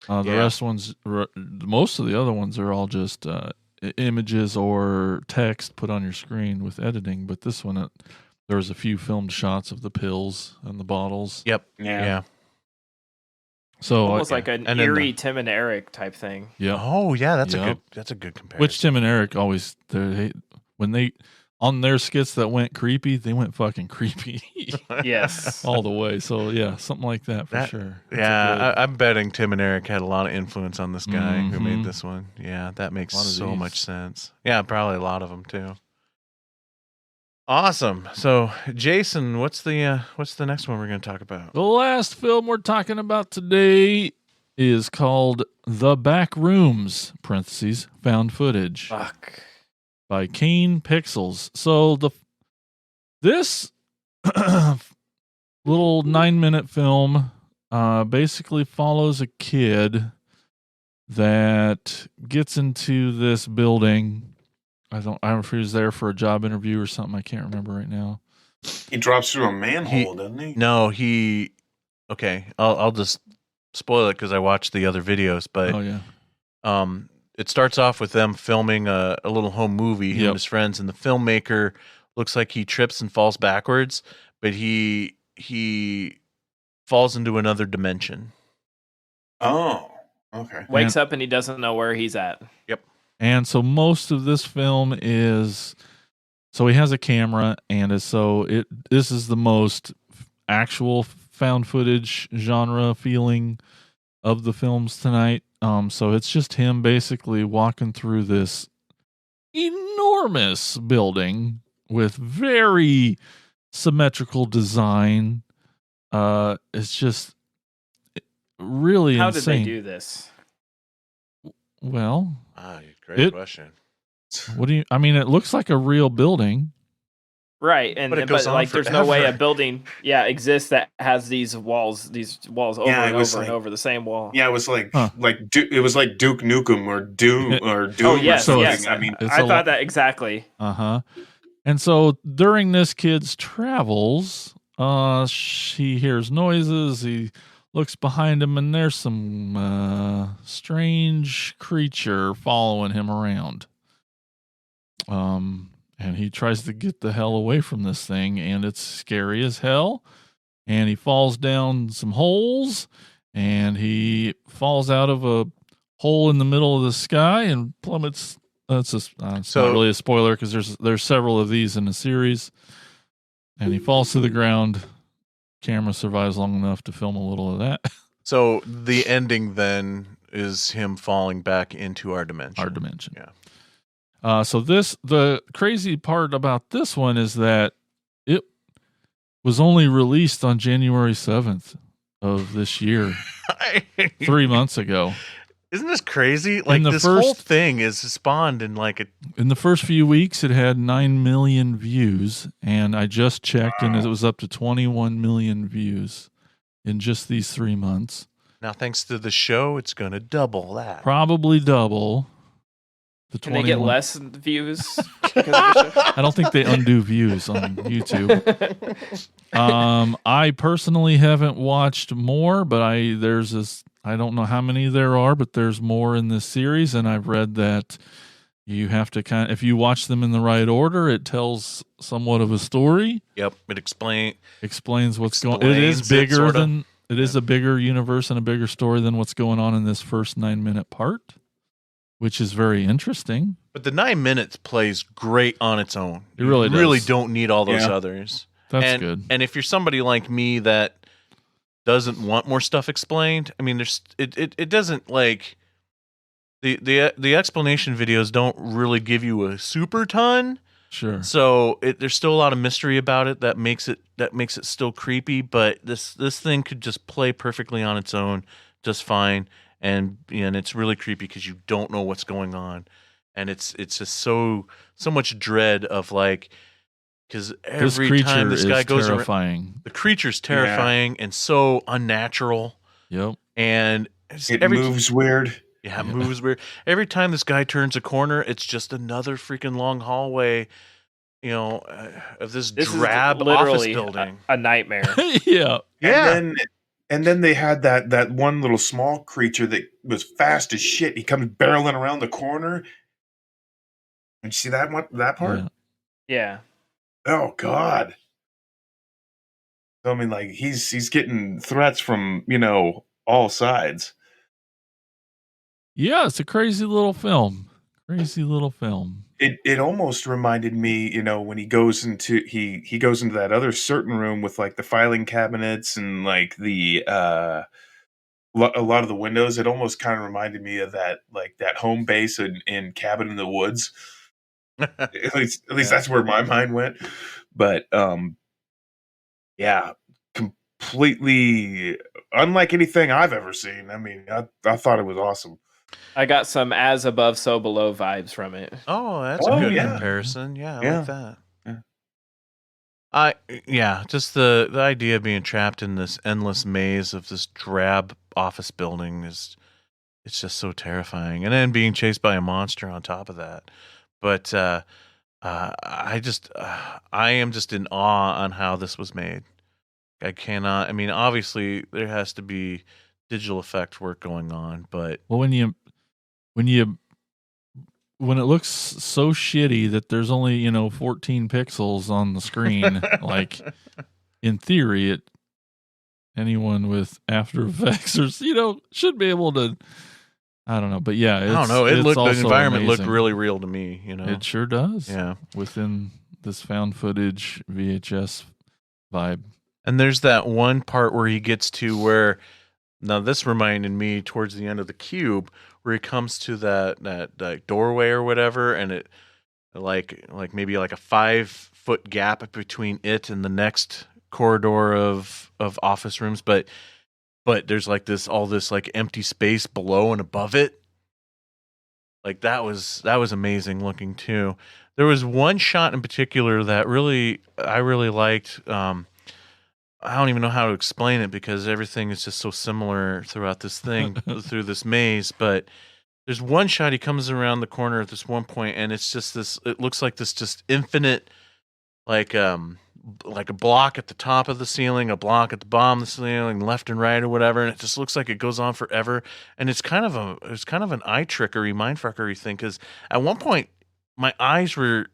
The Yeah. rest ones, most of the other ones are all just images or text put on your screen with editing. But this one, there was a few filmed shots of the pills and the bottles. Yep. Yeah. Yeah. So Almost like an And then eerie Tim and Eric type thing. yeah. Oh yeah, that's Yep. a good comparison. Which Tim and Eric always when they on their skits that went creepy, they went fucking creepy Yes. all the way. So yeah, something like that for sure. It's a Yeah, good- I'm betting Tim and Eric had a lot of influence on this guy who Mhm. made this one. Yeah, that makes A lot of so these. much sense. Yeah, probably a lot of them too. Awesome. So, Jason, what's the next one we're going to talk about? The last film we're talking about today is called The Back Rooms (parentheses found footage) Fuck. by Kane Pixels. So this little 9-minute film basically follows a kid that gets into this building. I don't know if he was there for a job interview or something. I can't remember right now. He drops through a manhole, doesn't he? No, okay, I'll just spoil it because I watched the other videos, but Oh yeah. It starts off with them filming a little home movie, him Yep. and his friends, and the filmmaker looks like he trips and falls backwards, but he falls into another dimension. Oh, okay. Wakes up and he doesn't know where he's at. And so most of this film is, so he has a camera, and this is the most actual found footage genre feeling of the films tonight. So it's just him basically walking through this enormous building with very symmetrical design. It's just really How insane. did they do this? Well, Great It- question. I mean, it looks like a real building. Right, and But it goes on like there's no way a forever. building exists that has these walls over Yeah, and it was over and like- over the same wall. Yeah, it was like Huh. it was like Duke Nukem or Doom or Doom Oh or yes, something. yes. I mean, It's I a thought lot- that exactly. Uh-huh. And so during this kid's travels, he hears noises, he looks behind him, and there's some strange creature following him around. And he tries to get the hell away from this thing, and it's scary as hell. And he falls down some holes, and he falls out of a hole in the middle of the sky and plummets. It's So- not really a spoiler because there's several of these in the series. And he falls to the ground. Camera survives long enough to film a little of that. So the ending then is him falling back into our dimension. Our dimension. Yeah. So the crazy part about this one is that it was only released on January 7th of this year, 3 months ago. Isn't this crazy? Like the this whole first- thing is spawned in like a In the first few weeks, it had 9 million views, and I just checked, and it was up to 21 million views in just these 3 months. now thanks to the show, it's gonna double that. Probably double the Can they get 21. less views? Because of the I don't think they undo views on YouTube. show? I personally haven't watched more, but there's this. I don't know how many there are, but there's more in this series, and I've read that you have to if you watch them in the right order, it tells somewhat of a story, Yep, it explains what's going. It is Explains it, bigger sorta. than it is a bigger universe and a bigger story than what's going on in this first 9-minute part, which is very interesting. But the 9 minutes plays great on its own. It really You really does. don't need all those Yeah. others. That's and, good. And if you're somebody like me that doesn't want more stuff explained, I mean, it doesn't like the explanation videos don't really give you a super ton. Sure. So there's still a lot of mystery about it that makes it still creepy. But this thing could just play perfectly on its own, just fine. And it's really creepy because you don't know what's going on, and it's just so much dread of like, because This every creature time this is guy goes around, terrifying. the creature's terrifying and so unnatural, Yep. and it's it every moves weird. yeah, it moves weird. Every time this guy turns a corner, it's just another freaking long hallway, of this This drab is office literally building. a nightmare. Yeah. Yeah. And then they had that one little small creature that was fast as shit. He comes barreling around the corner. And you see that part? Yeah. Yeah. Oh God. So, I mean, like he's getting threats from, all sides. Yeah, it's a crazy little film. Crazy little film. It almost reminded me, when he goes into he goes into that other certain room with like the filing cabinets and like the a lot of the windows. It almost kind of reminded me of that home base in Cabin in the Woods. At least that's where my mind went. But yeah, completely unlike anything I've ever seen. I mean, I thought it was awesome. I got some as above, so below vibes from it. Oh, that's Oh, a good yeah. comparison. Yeah, I Yeah. like that. Yeah. Just the idea of being trapped in this endless maze of this drab office building it's just so terrifying. And then being chased by a monster on top of that. But I am just in awe on how this was made. I cannot. I mean, obviously there has to be digital effect work going on, but Well, when it looks so shitty that there's only 14 pixels on the screen, like in theory, anyone with After Effects or should be able to. I don't know, but yeah, I don't know. The environment looked really real to me. It sure does. Yeah. Within this found footage VHS vibe. And there's that one part where he gets to where, now this reminded me towards the end of The Cube, where he comes to that doorway or whatever, and it like maybe like a 5-foot gap between it and the next corridor of office rooms, but there's like all this like empty space below and above it. Like that was amazing looking too. There was one shot in particular that I really liked. I don't even know how to explain it because everything is just so similar throughout this thing, through this maze. But there's one shot, he comes around the corner at this one point, and it's just it looks like this just infinite, like a block at the top of the ceiling, a block at the bottom of the ceiling, left and right or whatever. And it just looks like it goes on forever. And it's kind of an eye trickery, mind fuckery thing. Cause at one point my eyes were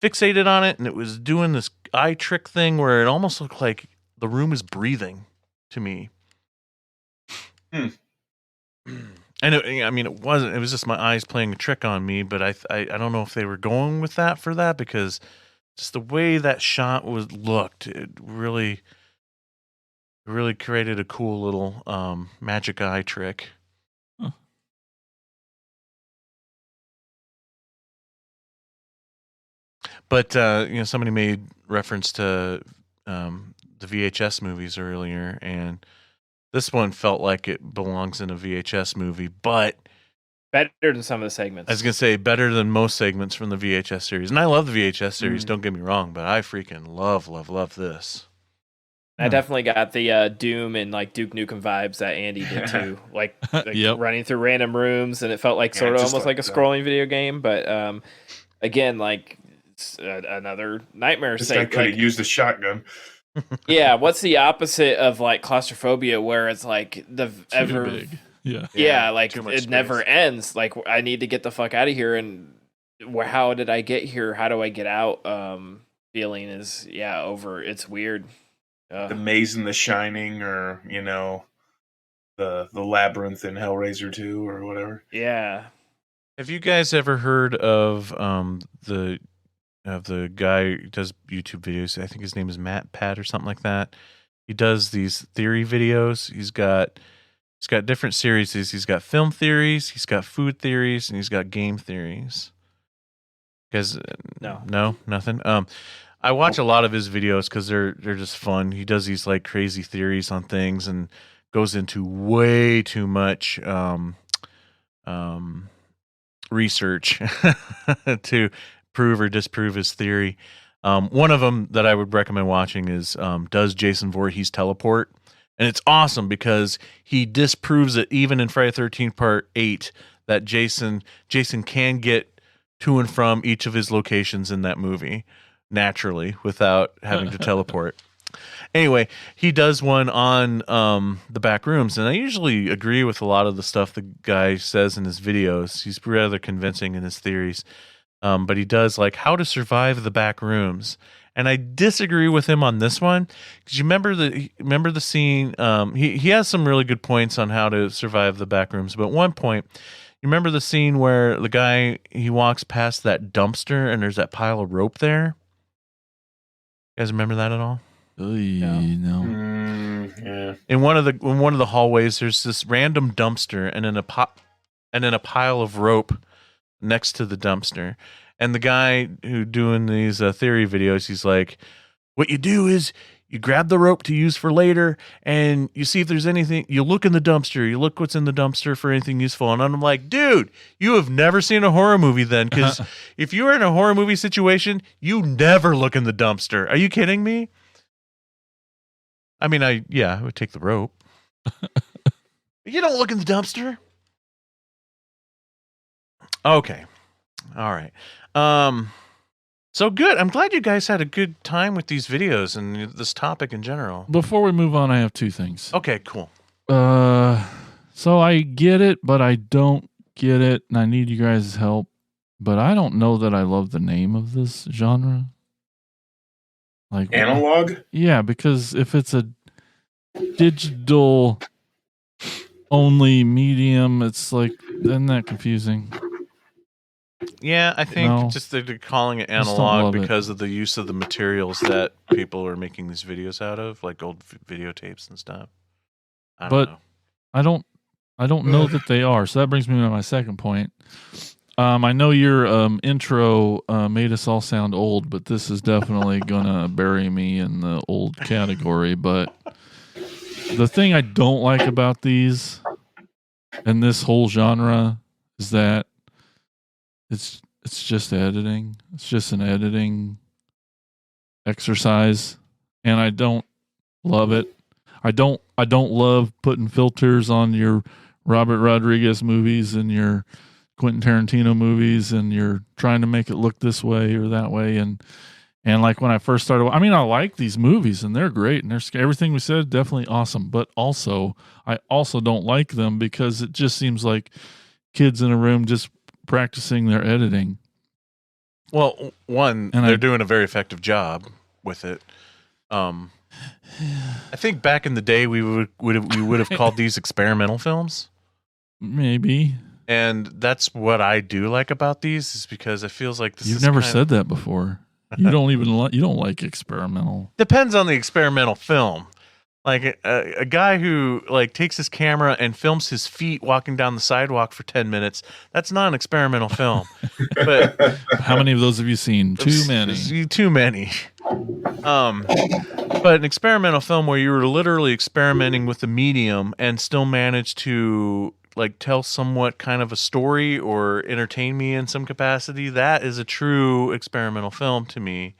fixated on it, and it was doing this eye trick thing where it almost looked like the room is breathing to me. And it wasn't. It was just my eyes playing a trick on me. But I don't know if they were going with that for that, because just the way that shot looked, it really created a cool little magic eye trick. Huh. But somebody made reference to the VHS movies earlier, and this one felt like it belongs in a VHS movie, but Better than some of the segments. I was gonna say better than most segments from the VHS series. And I love the VHS series, don't get me wrong, but I freaking love this. I definitely got the Doom and like Duke Nukem vibes that Andy did too, like Yep. running through random rooms, and it felt like Yeah, sort of just almost like a like that. scrolling video game. But again, like it's another nightmare. This guy Sake. could have Like, used a shotgun. yeah, what's the opposite of like claustrophobia, where it's like Too ever big. Yeah. yeah, like too much it never space. ends. Like I need to get the fuck out of here, and how did I get here? How do I get out? Feeling is over. It's weird. The maze in The Shining, or the labyrinth in Hellraiser 2 or whatever. Yeah. Have you guys ever heard of the guy who does YouTube videos? I think his name is Matt Pat or something like that. He does these theory videos. He's got different series. He's got film theories, he's got food theories, and he's got game theories. Because No. nothing. I watch a lot of his videos because they're just fun. He does these like crazy theories on things and goes into way too much research to prove or disprove his theory. One of them that I would recommend watching is does Jason Voorhees teleport? And it's awesome because he disproves it even in Friday the 13th Part 8 that Jason can get to and from each of his locations in that movie naturally without having to teleport. Anyway, he does one on the back rooms, and I usually agree with a lot of the stuff the guy says in his videos. He's rather convincing in his theories. But he does like how to survive the back rooms. And I disagree with him on this one because you remember the scene. He has some really good points on how to survive the back rooms. But at one point, you remember the scene where the guy, he walks past that dumpster and there's that pile of rope there. You guys remember that at all? No. Yeah. In one of the hallways, there's this random dumpster and then a pile of rope next to the dumpster. And the guy who doing these theory videos, he's like, what you do is you grab the rope to use for later, and you see if there's anything. You look in the dumpster. You look what's in the dumpster for anything useful. And I'm like, dude, you have never seen a horror movie then, because if you were in a horror movie situation, you never look in the dumpster. Are you kidding me? I mean, I would take the rope. You don't look in the dumpster. Okay. All right. So good. I'm glad you guys had a good time with these videos and this topic in general. Before we move on, I have two things. Okay, cool. So I get it, but I don't get it, and I need you guys' help. But I don't know that I love the name of this genre. Like Analog? Yeah, because if it's a digital only medium, it's like, isn't that confusing? Yeah, I think No. just they're calling it Just don't analog love it. because of the use of the materials that people are making these videos out of, like old videotapes and stuff. I don't But- know. I don't know that they are. So that brings me to my second point. I know your intro made us all sound old, but this is definitely gonna bury me in the old category. But the thing I don't like about these and this whole genre is that it's just editing. It's just an editing exercise, and I don't love it. I don't love putting filters on your Robert Rodriguez movies and your Quentin Tarantino movies, and you're trying to make it look this way or that way. And like when I first started, I mean, I like these movies and they're great, and everything we said definitely awesome. But also, I also don't like them because it just seems like kids in a room just practicing their editing. Well, one, And they're I- doing a very effective job with it. I think back in the day we would have called these experimental films. Maybe And that's what I do like about these, is because it feels like this you've is never kind said that before. You don't even you don't like experimental. depends on the experimental film. Like a guy who like takes his camera and films his feet walking down the sidewalk for 10 minutes. That's not an experimental film. But How many of those have you seen? Too many. Too many. But an experimental film where you were literally experimenting with the medium and still managed to like tell somewhat kind of a story or entertain me in some capacity, that is a true experimental film to me.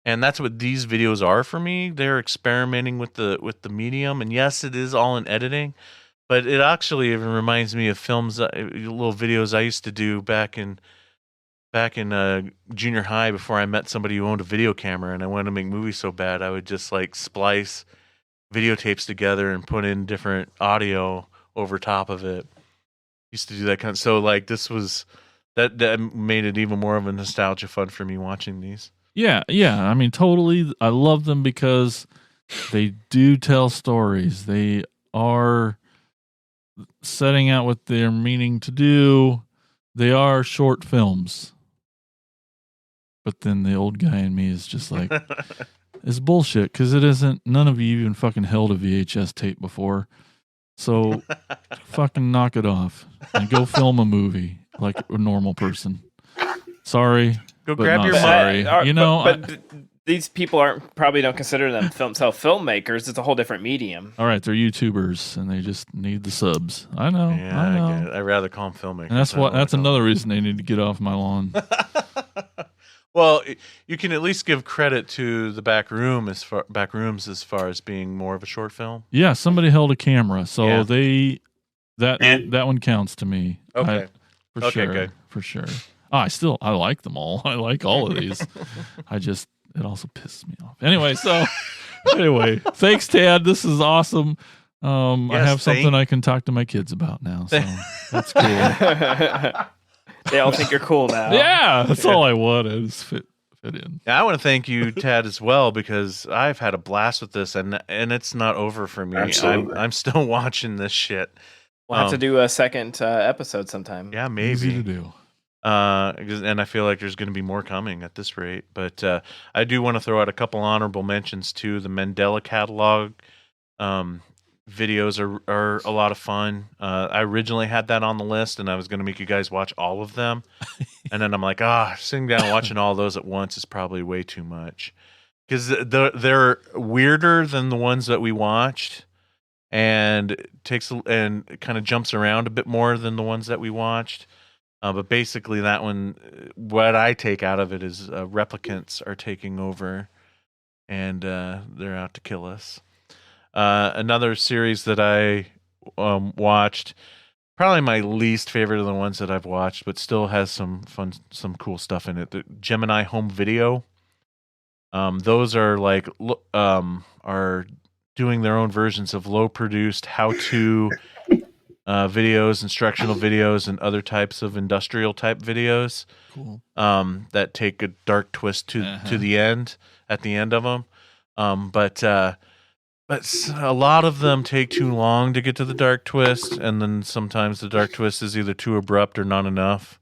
And that's what these videos are for me. They're experimenting with the medium, and yes, it is all in editing, but it actually even reminds me of films, little videos I used to do back in junior high before I met somebody who owned a video camera, and I wanted to make movies so bad I would just like splice videotapes together and put in different audio over top of it. Used to do that kind of, so like this was that made it even more of a nostalgia fun for me watching these. Yeah. I mean, totally. I love them because they do tell stories. They are setting out what they're meaning to do. They are short films. But then the old guy in me is just like, it's bullshit because it isn't. None of you even fucking held a VHS tape before. So fucking knock it off and go film a movie like a normal person. Sorry. Go But grab not your sorry. You know, but these people probably don't consider them filmmakers. It's a whole different medium. All right, they're YouTubers and they just need the subs. I know. Yeah, I know. get it. I'd rather call them filmmakers. And that's I don't that's wanna call another reason they need to get off my lawn. Well, you can at least give credit to the back rooms as far as being more of a short film. Yeah, somebody held a camera, so Yeah. that one counts to me. Okay. For Okay, sure. good. For sure. I like them all. I like all of these. It also pisses me off. Anyway, thanks, Tad. This is awesome. I Yes, have something I can talk to my kids about now. So that's cool. They all think you're cool now. Yeah, that's all I wanted is fit in. Yeah, I want to thank you, Tad, as well, because I've had a blast with this, and it's not over for me. Absolutely. I'm still watching this shit. We'll have to do a second episode sometime. Yeah, Easy to maybe. do. And I feel like there's going to be more coming at this rate. But I do want to throw out a couple honorable mentions to the Mandela Catalog. videos are a lot of fun. I originally had that on the list, and I was going to make you guys watch all of them. And then I'm like, sitting down and watching all those at once is probably way too much. Because they're weirder than the ones that we watched, and and kind of jumps around a bit more than the ones that we watched. But basically, that one, what I take out of it is replicants are taking over, and they're out to kill us. Another series that I watched, probably my least favorite of the ones that I've watched, but still has some cool stuff in it. The Gemini Home Video. Those are like are doing their own versions of low produced how-to videos, instructional videos, and other types of industrial type videos. Cool. That take a dark twist to the end at the end of them. But a lot of them take too long to get to the dark twist, and then sometimes the dark twist is either too abrupt or not enough.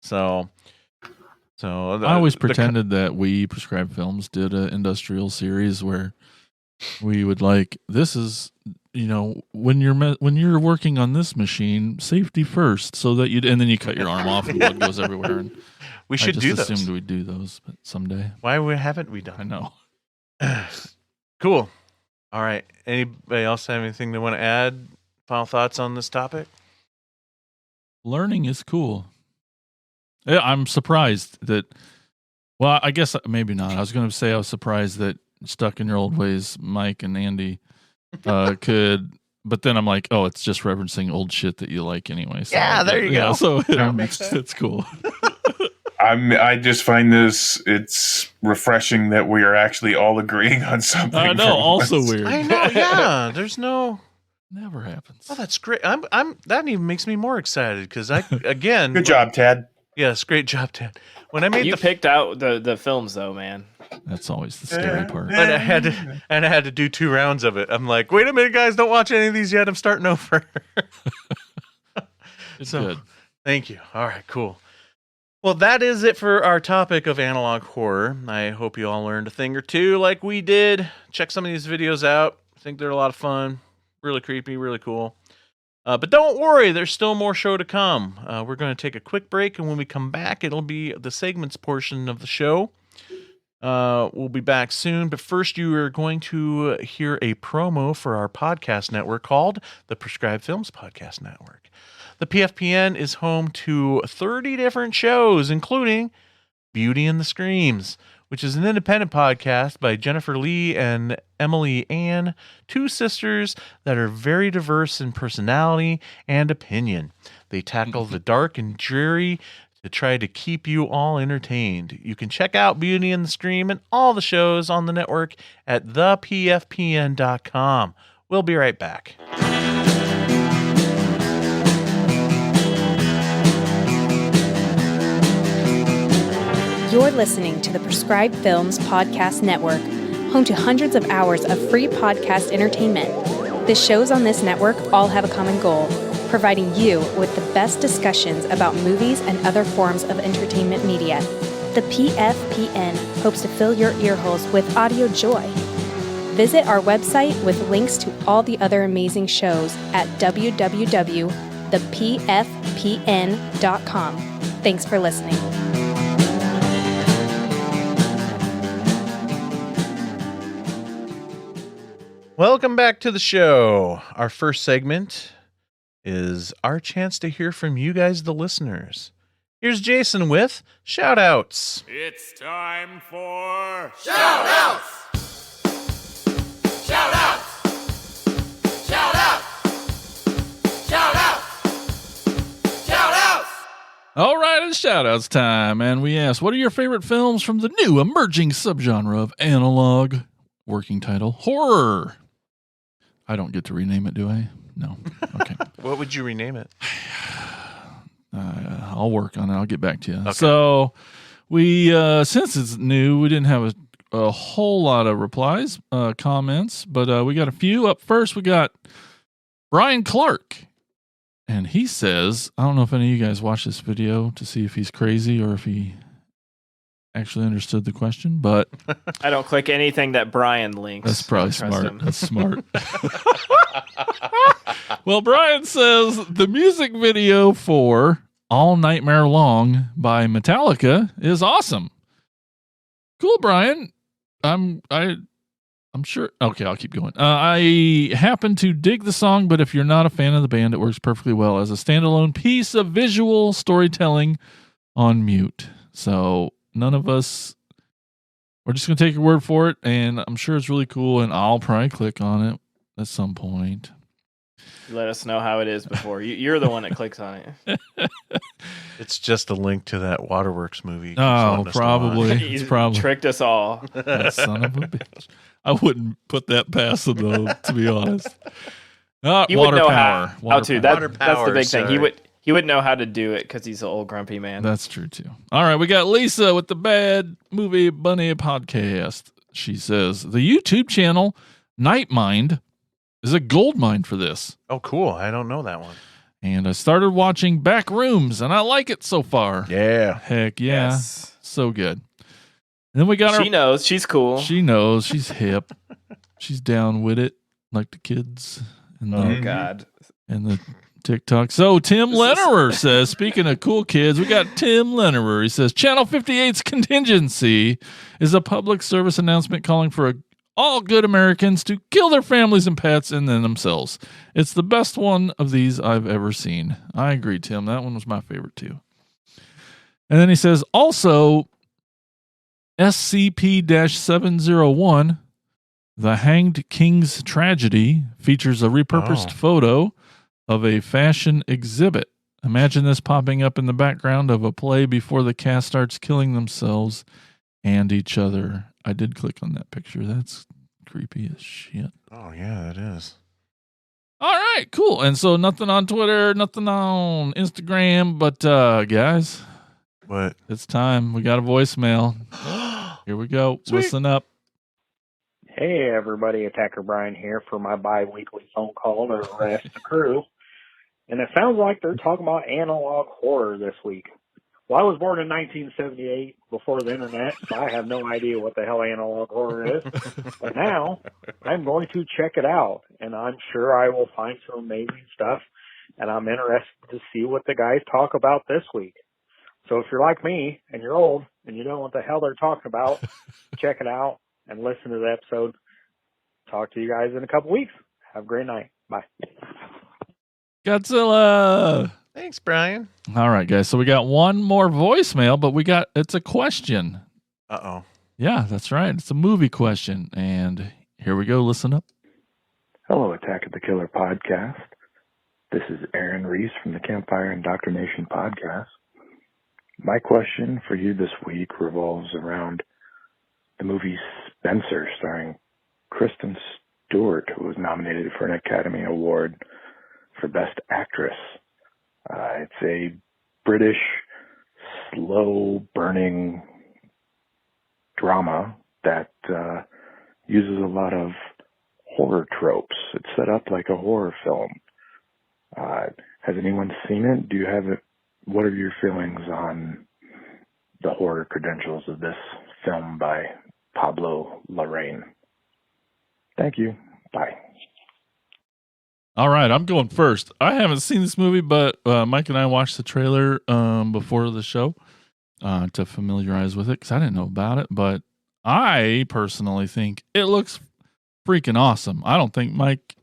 So I always pretended that we Prescribed Films did an industrial series where we would this is, when you're working on this machine, safety first, so that and then you cut your arm off and blood goes everywhere. And we should do those. I assumed we'd do those, but someday. Why haven't we done? I know. Cool. All right. Anybody else have anything they want to add? Final thoughts on this topic? Learning is cool. Yeah, I'm surprised that. Well, I guess maybe not. I was going to say I was surprised that Stuck in Your Old Ways, Mike and Andy could. But then I'm like, oh, it's just referencing old shit that you like anyway. So yeah, there you go. So That makes sense. it's cool. I just find it's refreshing that we are actually all agreeing on something. I know. Also weird. I know. Yeah. There's no. Never happens. Oh, that's great. That even makes me more excited because again. Good job, Tad. Yes, great job, Ted. When I made You picked out the films though, man. That's always the scary part. But I had to do 2 rounds of it. I'm like, wait a minute, guys, don't watch any of these yet. I'm starting over. It's So, good. Thank you. All right, cool. Well, that is it for our topic of analog horror. I hope you all learned a thing or two like we did. Check some of these videos out. I think they're a lot of fun. Really creepy, really cool. But don't worry, there's still more show to come. We're going to take a quick break, and when we come back, it'll be the segments portion of the show. We'll be back soon, but first you are going to hear a promo for our podcast network called the Prescribed Films Podcast Network. The PFPN is home to 30 different shows, including Beauty and the Screams, which is an independent podcast by Jennifer Lee and Emily Ann, 2 sisters that are very diverse in personality and opinion. They tackle the dark and dreary to try to keep you all entertained. You can check out Beauty and the Scream and all the shows on the network at thepfpn.com. We'll be right back. You're listening to the Prescribed Films Podcast Network, home to hundreds of hours of free podcast entertainment. The shows on this network all have a common goal, providing you with the best discussions about movies and other forms of entertainment media. The PFPN hopes to fill your earholes with audio joy. Visit our website with links to all the other amazing shows at www.thepfpn.com. Thanks for listening. Welcome back to the show. Our first segment is our chance to hear from you guys, the listeners. Here's Jason with shout-outs. It's time for All right, it's shout-outs time, and we asked, what are your favorite films from the new emerging subgenre of analog? Working title, horror. I don't get to rename it, do I? No. Okay. What would you rename it? I'll work on it. I'll get back to you. Okay. So we, since it's new, we didn't have a whole lot of replies, comments, but we got a few. Up first, we got Brian Clark. And he says, I don't know if any of you guys watch this video to see if he's crazy or if he actually understood the question, but I don't click anything that Brian links. that's probably I don't trust smart. him. That's smart. Well, Brian says the music video for All Nightmare Long by Metallica is awesome. Cool, Brian. I'm sure. Okay, I'll keep going. I happen to dig the song, but if you're not a fan of the band, it works perfectly well as a standalone piece of visual storytelling on mute. So none of us, we're just going to take your word for it, and I'm sure it's really cool, and I'll probably click on it at some point. Let us know how it is before. You're the one that clicks on it. It's just a link to that Waterworks movie. Oh, probably. It's You probably tricked us all. that son of a bitch. I wouldn't put that past him, though, to be honest. He would Water know power. how Water to. power. That's the big thing. sorry. He would know how to do it because he's an old grumpy man. That's true too. All right, we got Lisa with the Bad Movie Bunny podcast. She says the YouTube channel Night Mind is a gold mine for this. Oh, cool. I don't know that one. And I started watching Back Rooms, and I like it so far. Yeah. Heck yeah, Yes. so good. And then we got She knows. She's cool. She knows. She's hip. She's down with it, like the kids and Oh the, God. and the TikTok. So Tim Lennerer says, speaking of cool kids, we got Tim Lennerer. He says, Channel 58's Contingency is a public service announcement calling for all good Americans to kill their families and pets and then themselves. It's the best one of these I've ever seen. I agree, Tim. That one was my favorite too. And then he says, also, SCP-701, The Hanged King's Tragedy, features a repurposed Oh. photo of a fashion exhibit. Imagine this popping up in the background of a play before the cast starts killing themselves and each other. I did click on that picture. That's creepy as shit. Oh, yeah, it is. All right, cool. And so nothing on Twitter, nothing on Instagram, but guys, What? it's time. We got a voicemail. Here we go. Sweet. Listen up. Hey everybody, Attacker Brian here for my bi-weekly phone call to arrest the crew. And it sounds like they're talking about analog horror this week. Well, I was born in 1978 before the internet, so I have no idea what the hell analog horror is. But now I'm going to check it out, and I'm sure I will find some amazing stuff, and I'm interested to see what the guys talk about this week. So if you're like me and you're old and you don't know what the hell they're talking about, check it out and listen to the episode. Talk to you guys in a couple weeks. Have a great night. Bye. Godzilla. Thanks, Brian. All right, guys. So we got one more voicemail, but it's a question. Uh-oh. Yeah, that's right. It's a movie question. And here we go. Listen up. Hello, Attack of the Killer podcast. This is Aaron Reese from the Campfire Indoctrination podcast. My question for you this week revolves around the movie Spencer, starring Kristen Stewart, who was nominated for an Academy Award for Best Actress. It's a British, slow-burning drama that uses a lot of horror tropes. It's set up like a horror film. Has anyone seen it? Do you have it? What are your feelings on the horror credentials of this film by Pablo Larraín? Thank you. Bye. All right, I'm going first. I haven't seen this movie, but Mike and I watched the trailer before the show to familiarize with it because I didn't know about it. But I personally think it looks freaking awesome. I don't think Mike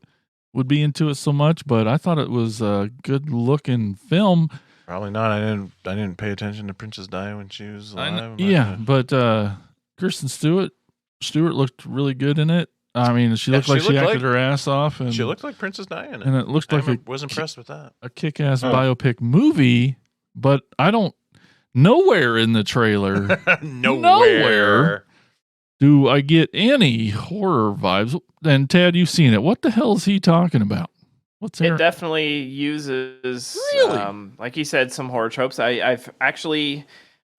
would be into it so much, but I thought it was a good looking film. Probably not. I didn't pay attention to Princess Di when she was alive. But Kristen Stewart looked really good in it. I mean, she looked like she acted her ass off, and She looked like Princess Di in it. and it looked like was impressed with that. a kick-ass biopic movie. But I don't. Nowhere in the trailer Nowhere. do I get any horror vibes. And Tad, you've seen it. What the hell is he talking about? What's there? It definitely uses, Really? like you said, some horror tropes. I've actually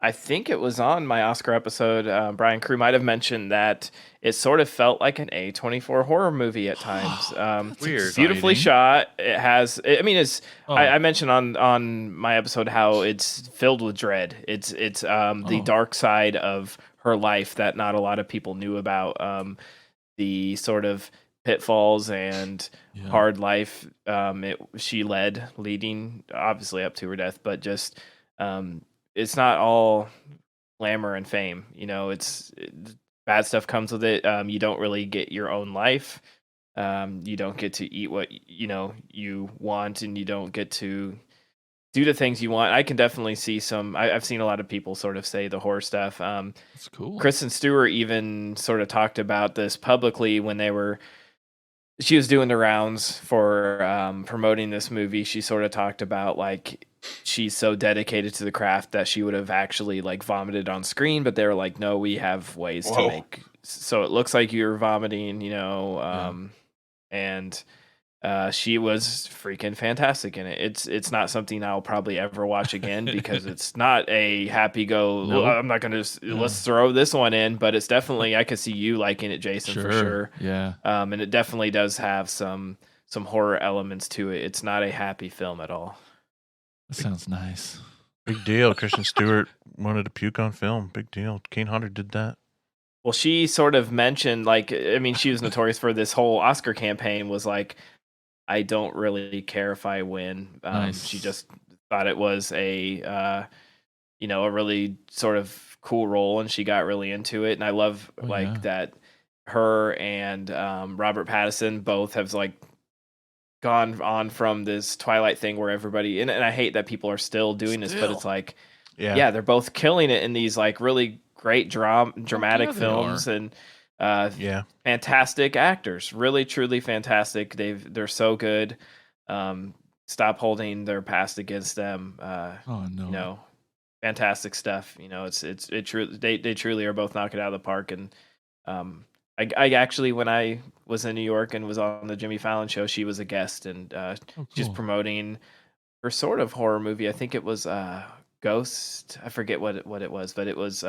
I think it was on my Oscar episode. Brian Crew might have mentioned that it sort of felt like an A24 horror movie at times. Weird. It's beautifully exciting. shot. It has. I mean, it's. Oh. I mentioned on my episode how it's filled with dread. It's the Oh. dark side of her life that not a lot of people knew about. The sort of pitfalls and Yeah. hard life she led, leading obviously up to her death, but just it's not all glamour and fame. Bad stuff comes with it. You don't really get your own life. You don't get to eat what you want, and you don't get to do the things you want. I can definitely see I've seen a lot of people sort of say the horror stuff. That's cool. Kristen Stewart even sort of talked about this publicly when she was doing the rounds for promoting this movie. She sort of talked about like she's so dedicated to the craft that she would have actually like vomited on screen, but they were like, no, we have ways to Whoa. make so it looks like you're vomiting, and she was freaking fantastic in it. It's not something I'll probably ever watch again because it's not a happy go. Nope. I'm not gonna let's throw this one in, but it's definitely I could see you liking it, Jason, for sure. Yeah. And it definitely does have some horror elements to it. It's not a happy film at all. That sounds nice. Big deal. Kristen Stewart wanted to puke on film. Big deal. Kane Hodder did that. Well, she sort of mentioned, like, I mean, she was notorious for this whole Oscar campaign was like, I don't really care if I win. Nice. She just thought it was a really sort of cool role, and she got really into it. And I love that her and Robert Pattinson both have like gone on from this Twilight thing where everybody and I hate that people are still doing this, but it's like, yeah, they're both killing it in these like really great dramatic they films are. and Yeah. fantastic actors, really truly fantastic. They're so good. Stop holding their past against them. Oh no. Fantastic stuff. They truly are both knocking it out of the park. And I actually, when I was in New York and was on the Jimmy Fallon show, she was a guest and she's cool. promoting her sort of horror movie. I think it was Ghost. I forget what it was, but it was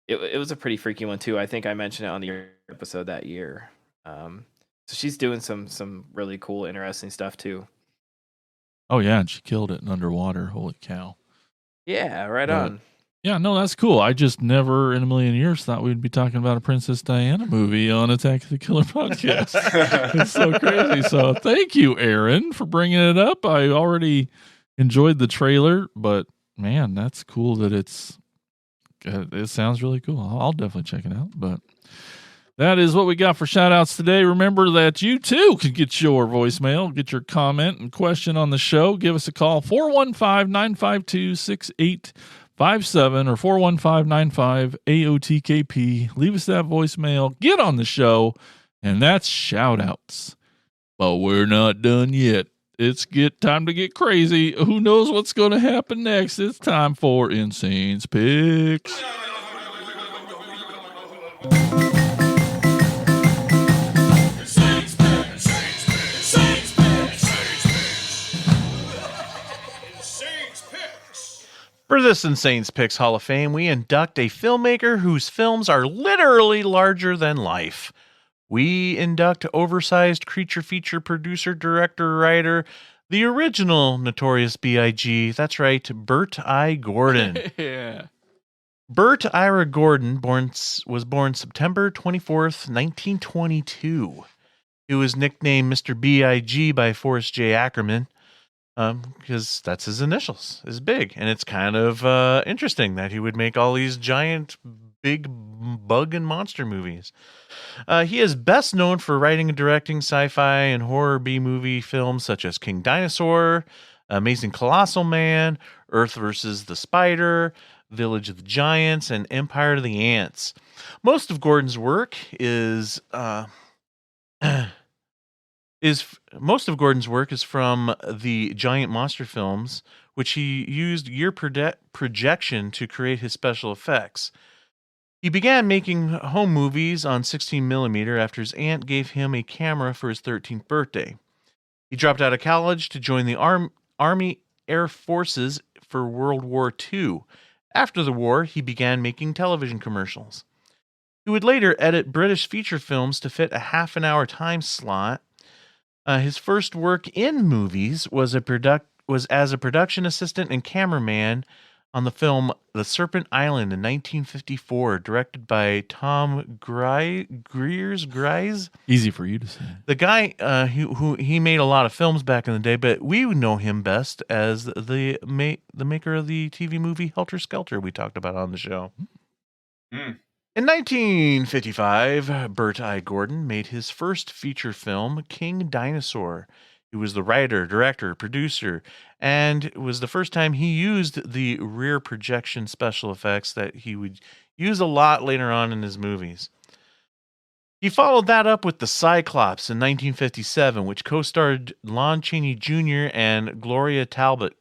it was a pretty freaky one too. I think I mentioned it on the episode that year. So she's doing some really cool, interesting stuff too. Oh yeah, and she killed it in Underwater. Holy cow. Yeah, right Yeah. on. Yeah, no, that's cool. I just never in a million years thought we'd be talking about a Princess Diana movie on Attack of the Killer podcast. It's so crazy. So thank you, Aaron, for bringing it up. I already enjoyed the trailer, but man, that's cool that it sounds really cool. I'll definitely check it out. But that is what we got for shout outs today. Remember that you too can get your voicemail, get your comment and question on the show. Give us a call, 415-952-6857 or 415-95-AOTKP. Leave us that voicemail, get on the show, and that's shout outs. But we're not done yet. It's time to get crazy. Who knows what's going to happen next? It's time for Insane's Picks. For this Insane's Picks Hall of Fame, we induct a filmmaker whose films are literally larger than life. We induct oversized creature feature producer, director, writer, the original Notorious B.I.G. That's right, Burt I. Gordon. Yeah. Burt Ira Gordon was born September 24th, 1922. He was nicknamed Mr. B.I.G. by Forrest J. Ackerman because that's his initials, is big. And it's kind of interesting that he would make all these giant, big bug and monster movies. He is best known for writing and directing sci-fi and horror B-movie films such as King Dinosaur, Amazing Colossal Man, Earth vs. the Spider, Village of the Giants, and Empire of the Ants. Most of Gordon's work is from the giant monster films, which he used year projection to create his special effects. He began making home movies on 16mm after his aunt gave him a camera for his 13th birthday. He dropped out of college to join the Army Air Forces for World War II. After the war, he began making television commercials. He would later edit British feature films to fit a half-an-hour time slot. His first work in movies was as a production assistant and cameraman on the film The Serpent Island in 1954, directed by Tom Gries. Easy for you to say. The guy who he made a lot of films back in the day, but we know him best as the maker of the TV movie Helter Skelter we talked about on the show. Mm. In 1955, Bert I. Gordon made his first feature film, King Dinosaur. He was the writer, director, producer, and it was the first time he used the rear projection special effects that he would use a lot later on in his movies. He followed that up with The Cyclops in 1957, which co-starred Lon Chaney Jr. and Gloria Talbot.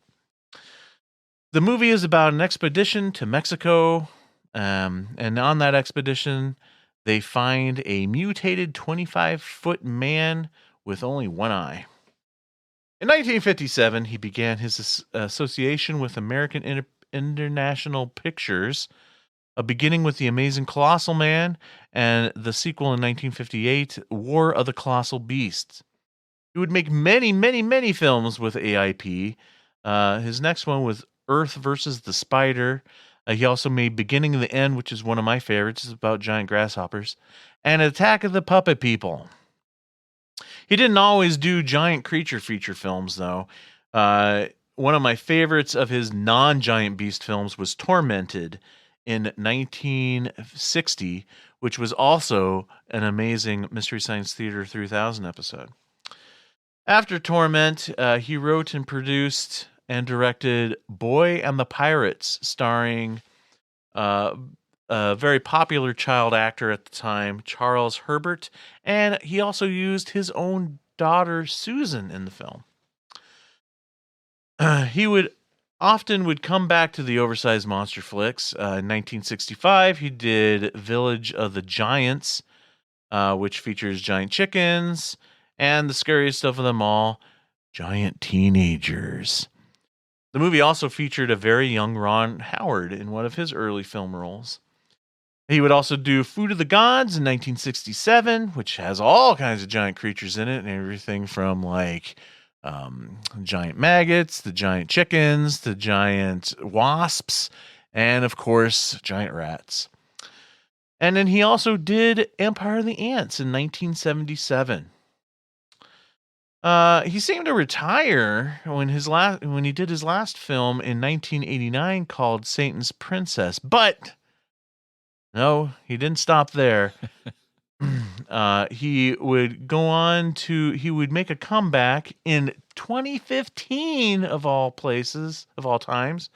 The movie is about an expedition to Mexico, and on that expedition, they find a mutated 25-foot man with only one eye. In 1957, he began his association with American International Pictures, beginning with The Amazing Colossal Man and the sequel in 1958, War of the Colossal Beasts. He would make many, many, many films with AIP. His next one was Earth versus the Spider. He also made Beginning of the End, which is one of my favorites. It's about giant grasshoppers. And Attack of the Puppet People. He didn't always do giant creature feature films, though. One of my favorites of his non-giant beast films was Tormented in 1960, which was also an amazing Mystery Science Theater 3000 episode. After Torment, he wrote and produced and directed Boy and the Pirates, starring a very popular child actor at the time, Charles Herbert, and he also used his own daughter, Susan, in the film. He would come back to the oversized monster flicks. In 1965, he did Village of the Giants, which features giant chickens, and the scariest of them all, giant teenagers. The movie also featured a very young Ron Howard in one of his early film roles. He would also do Food of the Gods in 1967, which has all kinds of giant creatures in it, and everything from like giant maggots, the giant chickens, the giant wasps, and of course, giant rats. And then he also did Empire of the Ants in 1977. He seemed to retire when he did his last film in 1989 called Satan's Princess, but no, he didn't stop there. He would make a comeback in 2015 of all places, of all times,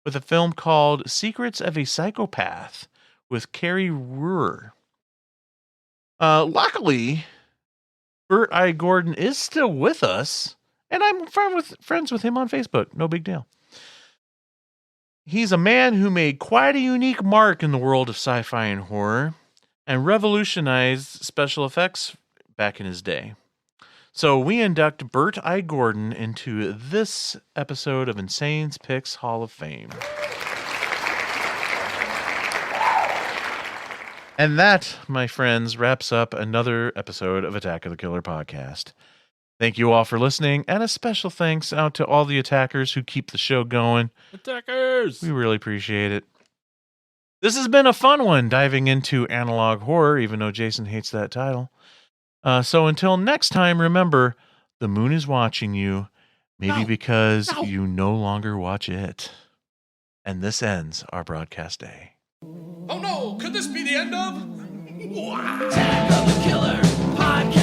with a film called Secrets of a Psychopath with Carrie Ruhr. Luckily, Bert I. Gordon is still with us, and I'm friends with him on Facebook. No big deal. He's a man who made quite a unique mark in the world of sci-fi and horror and revolutionized special effects back in his day. So we induct Bert I. Gordon into this episode of Insane's Picks Hall of Fame. And that, my friends, wraps up another episode of Attack of the Killer Podcast. Thank you all for listening, and a special thanks out to all the attackers who keep the show going. Attackers! We really appreciate it. This has been a fun one, diving into analog horror, even though Jason hates that title. So until next time, remember, the moon is watching you, maybe because you no longer watch it. And this ends our broadcast day. Oh no, could this be the end of? Attack of the Killer Podcast.